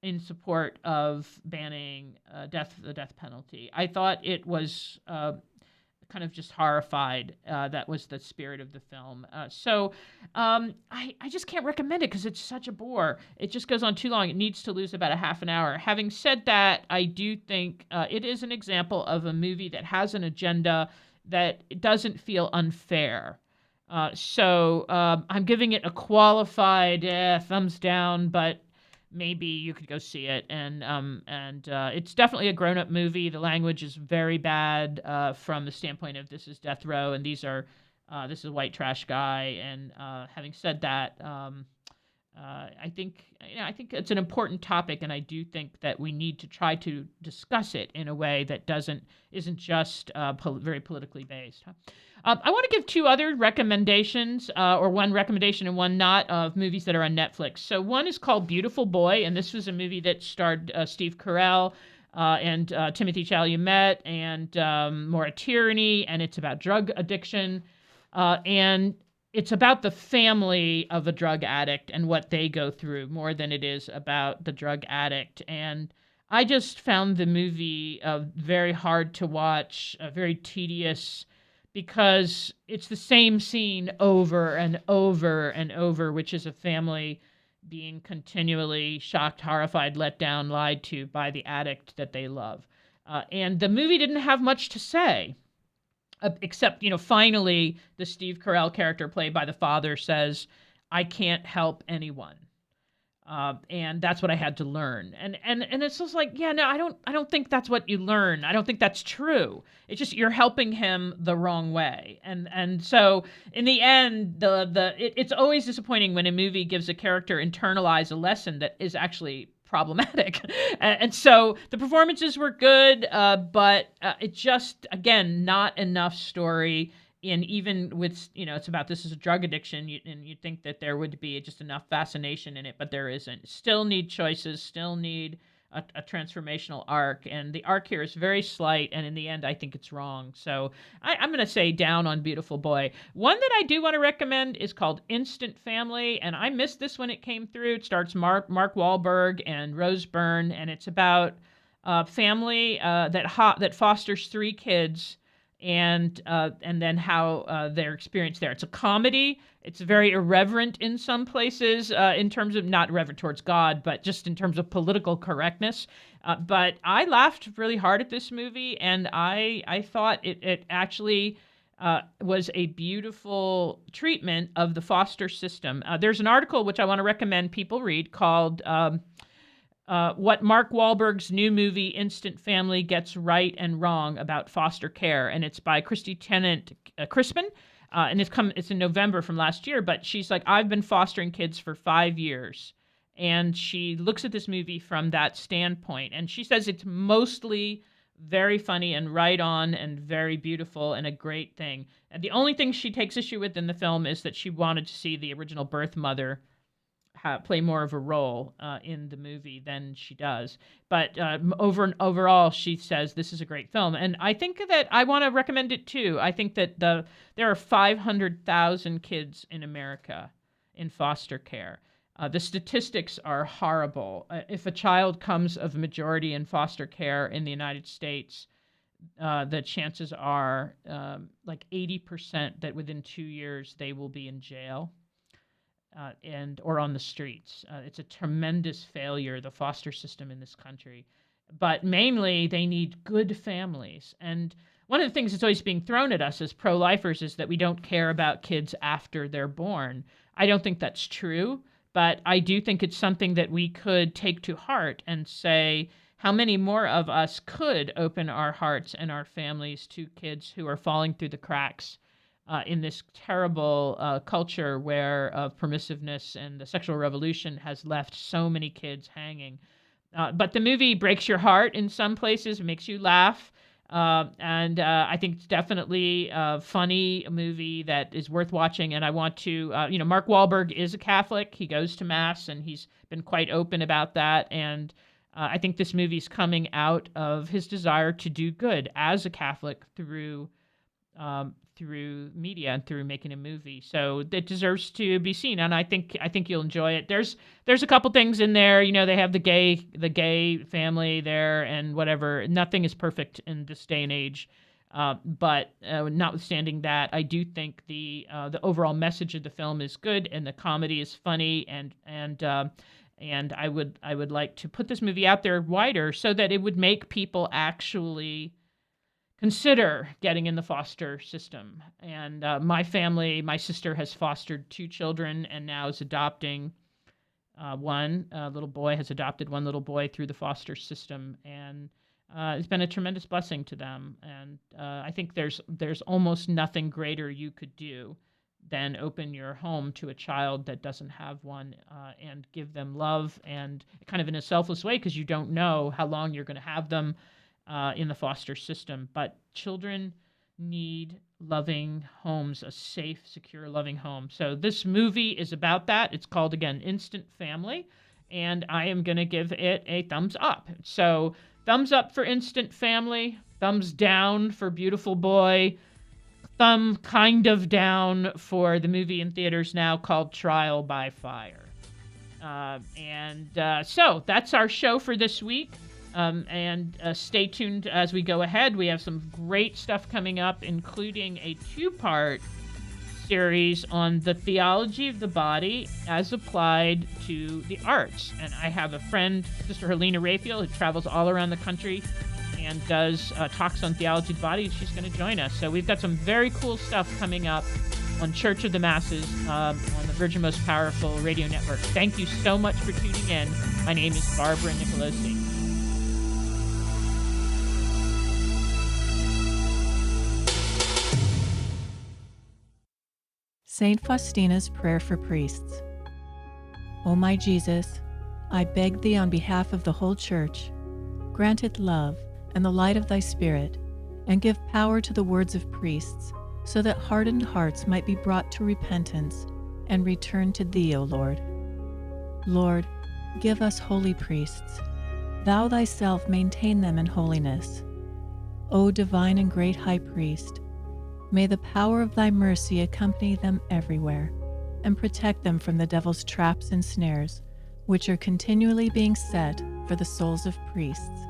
in support of banning the death penalty. I thought it was kind of just horrified. That was the spirit of the film. So I just can't recommend it because it's such a bore. It just goes on too long. It needs to lose about a half an hour. Having said that, I do think it is an example of a movie that has an agenda that it doesn't feel unfair. So I'm giving it a qualified thumbs down, but maybe you could go see it. And it's definitely a grown-up movie. The language is very bad from the standpoint of this is death row, and this is a white trash guy. And having said that, I think it's an important topic, and I do think that we need to try to discuss it in a way that isn't just very politically based. I want to give two other recommendations, or one recommendation and one not, of movies that are on Netflix. So one is called Beautiful Boy, and this was a movie that starred Steve Carell and Timothy Chalamet and Maura Tierney, and it's about drug addiction, and it's about the family of a drug addict and what they go through more than it is about the drug addict. And I just found the movie very hard to watch, very tedious, because it's the same scene over and over and over, which is a family being continually shocked, horrified, let down, lied to by the addict that they love. And the movie didn't have much to say. Except, finally, the Steve Carell character played by the father says, "I can't help anyone." And that's what I had to learn. And it's just like, yeah, no, I don't think that's what you learn. I don't think that's true. It's just you're helping him the wrong way. And so in the end, it's always disappointing when a movie gives a character internalize a lesson that is actually problematic. And so the performances were good, but it just, again, not enough story. And even with, it's about this is a drug addiction, and you'd think that there would be just enough fascination in it, but there isn't. Still need choices, still need a transformational arc, and the arc here is very slight, and in the end, I think it's wrong. So I'm going to say down on Beautiful Boy. One that I do want to recommend is called Instant Family, and I missed this when it came through. It stars Mark Wahlberg and Rose Byrne, and it's about a family that fosters 3 kids, and then how their experience there. It's a comedy. It's very irreverent in some places, in terms of not irreverent towards God, but just in terms of political correctness. But I laughed really hard at this movie, and I thought it actually was a beautiful treatment of the foster system. There's an article which I want to recommend people read called What Mark Wahlberg's new movie Instant Family Gets Right and Wrong About Foster Care, and it's by Christy Tennant Crispin, and it's in November from last year. But she's like, I've been fostering kids for 5 years, and she looks at this movie from that standpoint, and she says it's mostly very funny and right on and very beautiful and a great thing. And the only thing she takes issue with in the film is that she wanted to see the original birth mother play more of a role in the movie than she does. But overall, she says this is a great film. And I think that I want to recommend it too. I think that there are 500,000 kids in America in foster care. The statistics are horrible. If a child comes of majority in foster care in the United States, the chances are like 80% that within 2 years they will be in jail. Or on the streets. It's a tremendous failure, the foster system in this country. But mainly, they need good families. And one of the things that's always being thrown at us as pro-lifers is that we don't care about kids after they're born. I don't think that's true, but I do think it's something that we could take to heart and say, how many more of us could open our hearts and our families to kids who are falling through the cracks in this terrible culture where of permissiveness and the sexual revolution has left so many kids hanging. But the movie breaks your heart in some places, makes you laugh. And I think it's definitely a funny movie that is worth watching. And I want to, Mark Wahlberg is a Catholic. He goes to Mass, and he's been quite open about that. And I think this movie's coming out of his desire to do good as a Catholic through media and through making a movie. So it deserves to be seen, and I think you'll enjoy it. There's a couple things in there. They have the gay family there and whatever. Nothing is perfect in this day and age. But notwithstanding that, I do think the overall message of the film is good, and the comedy is funny, and I would like to put this movie out there wider so that it would make people actually consider getting in the foster system. And my sister has fostered 2 children and now is adopting one little boy, has adopted one little boy through the foster system. And it's been a tremendous blessing to them. And I think there's almost nothing greater you could do than open your home to a child that doesn't have one, and give them love, and kind of in a selfless way, because you don't know how long you're going to have them in the foster system. But children need loving homes, a safe, secure, loving home. So this movie is about that. It's called, again, Instant Family, and I am going to give it a thumbs up. So thumbs up for Instant Family, thumbs down for Beautiful Boy, thumb kind of down for the movie in theaters now called Trial by Fire. So that's our show for this week. And stay tuned as we go ahead. We have some great stuff coming up, including a 2-part series on the theology of the body as applied to the arts. And I have a friend, Sister Helena Raphael, who travels all around the country and does talks on theology of the body, and she's going to join us. So we've got some very cool stuff coming up on Church of the Masses on the Virgin Most Powerful Radio Network. Thank you so much for tuning in. My name is Barbara Nicolosi. Saint Faustina's Prayer for Priests. O my Jesus, I beg thee on behalf of the whole Church, grant it love and the light of thy Spirit, and give power to the words of priests, so that hardened hearts might be brought to repentance and return to thee, O Lord. Lord, give us holy priests. Thou thyself maintain them in holiness. O divine and great High Priest, may the power of thy mercy accompany them everywhere, and protect them from the devil's traps and snares, which are continually being set for the souls of priests.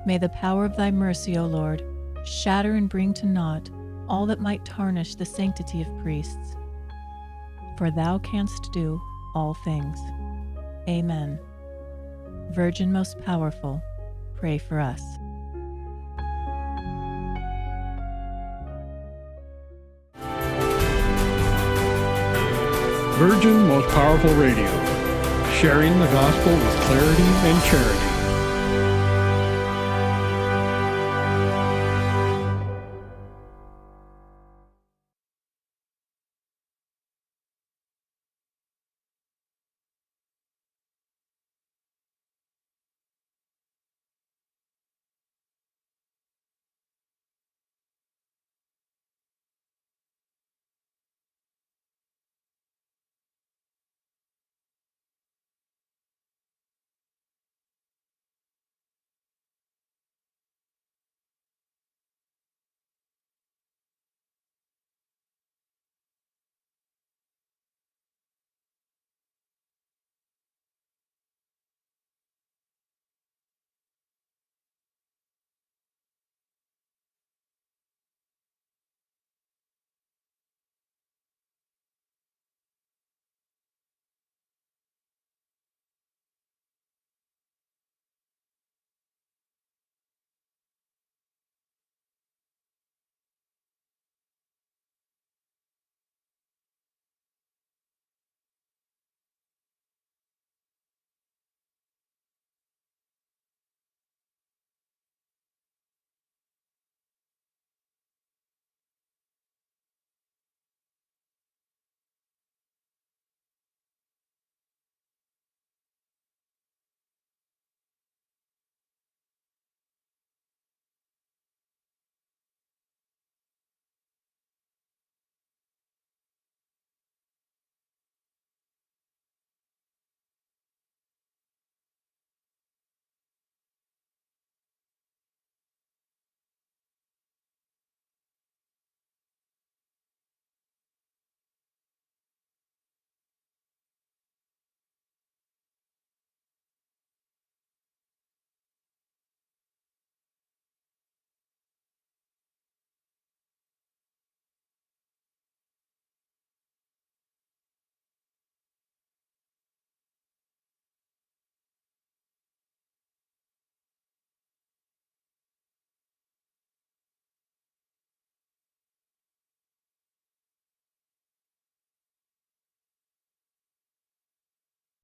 May the power of thy mercy, O Lord, shatter and bring to naught all that might tarnish the sanctity of priests. For thou canst do all things. Amen. Virgin most powerful, pray for us. Virgin Most Powerful Radio, sharing the gospel with clarity and charity.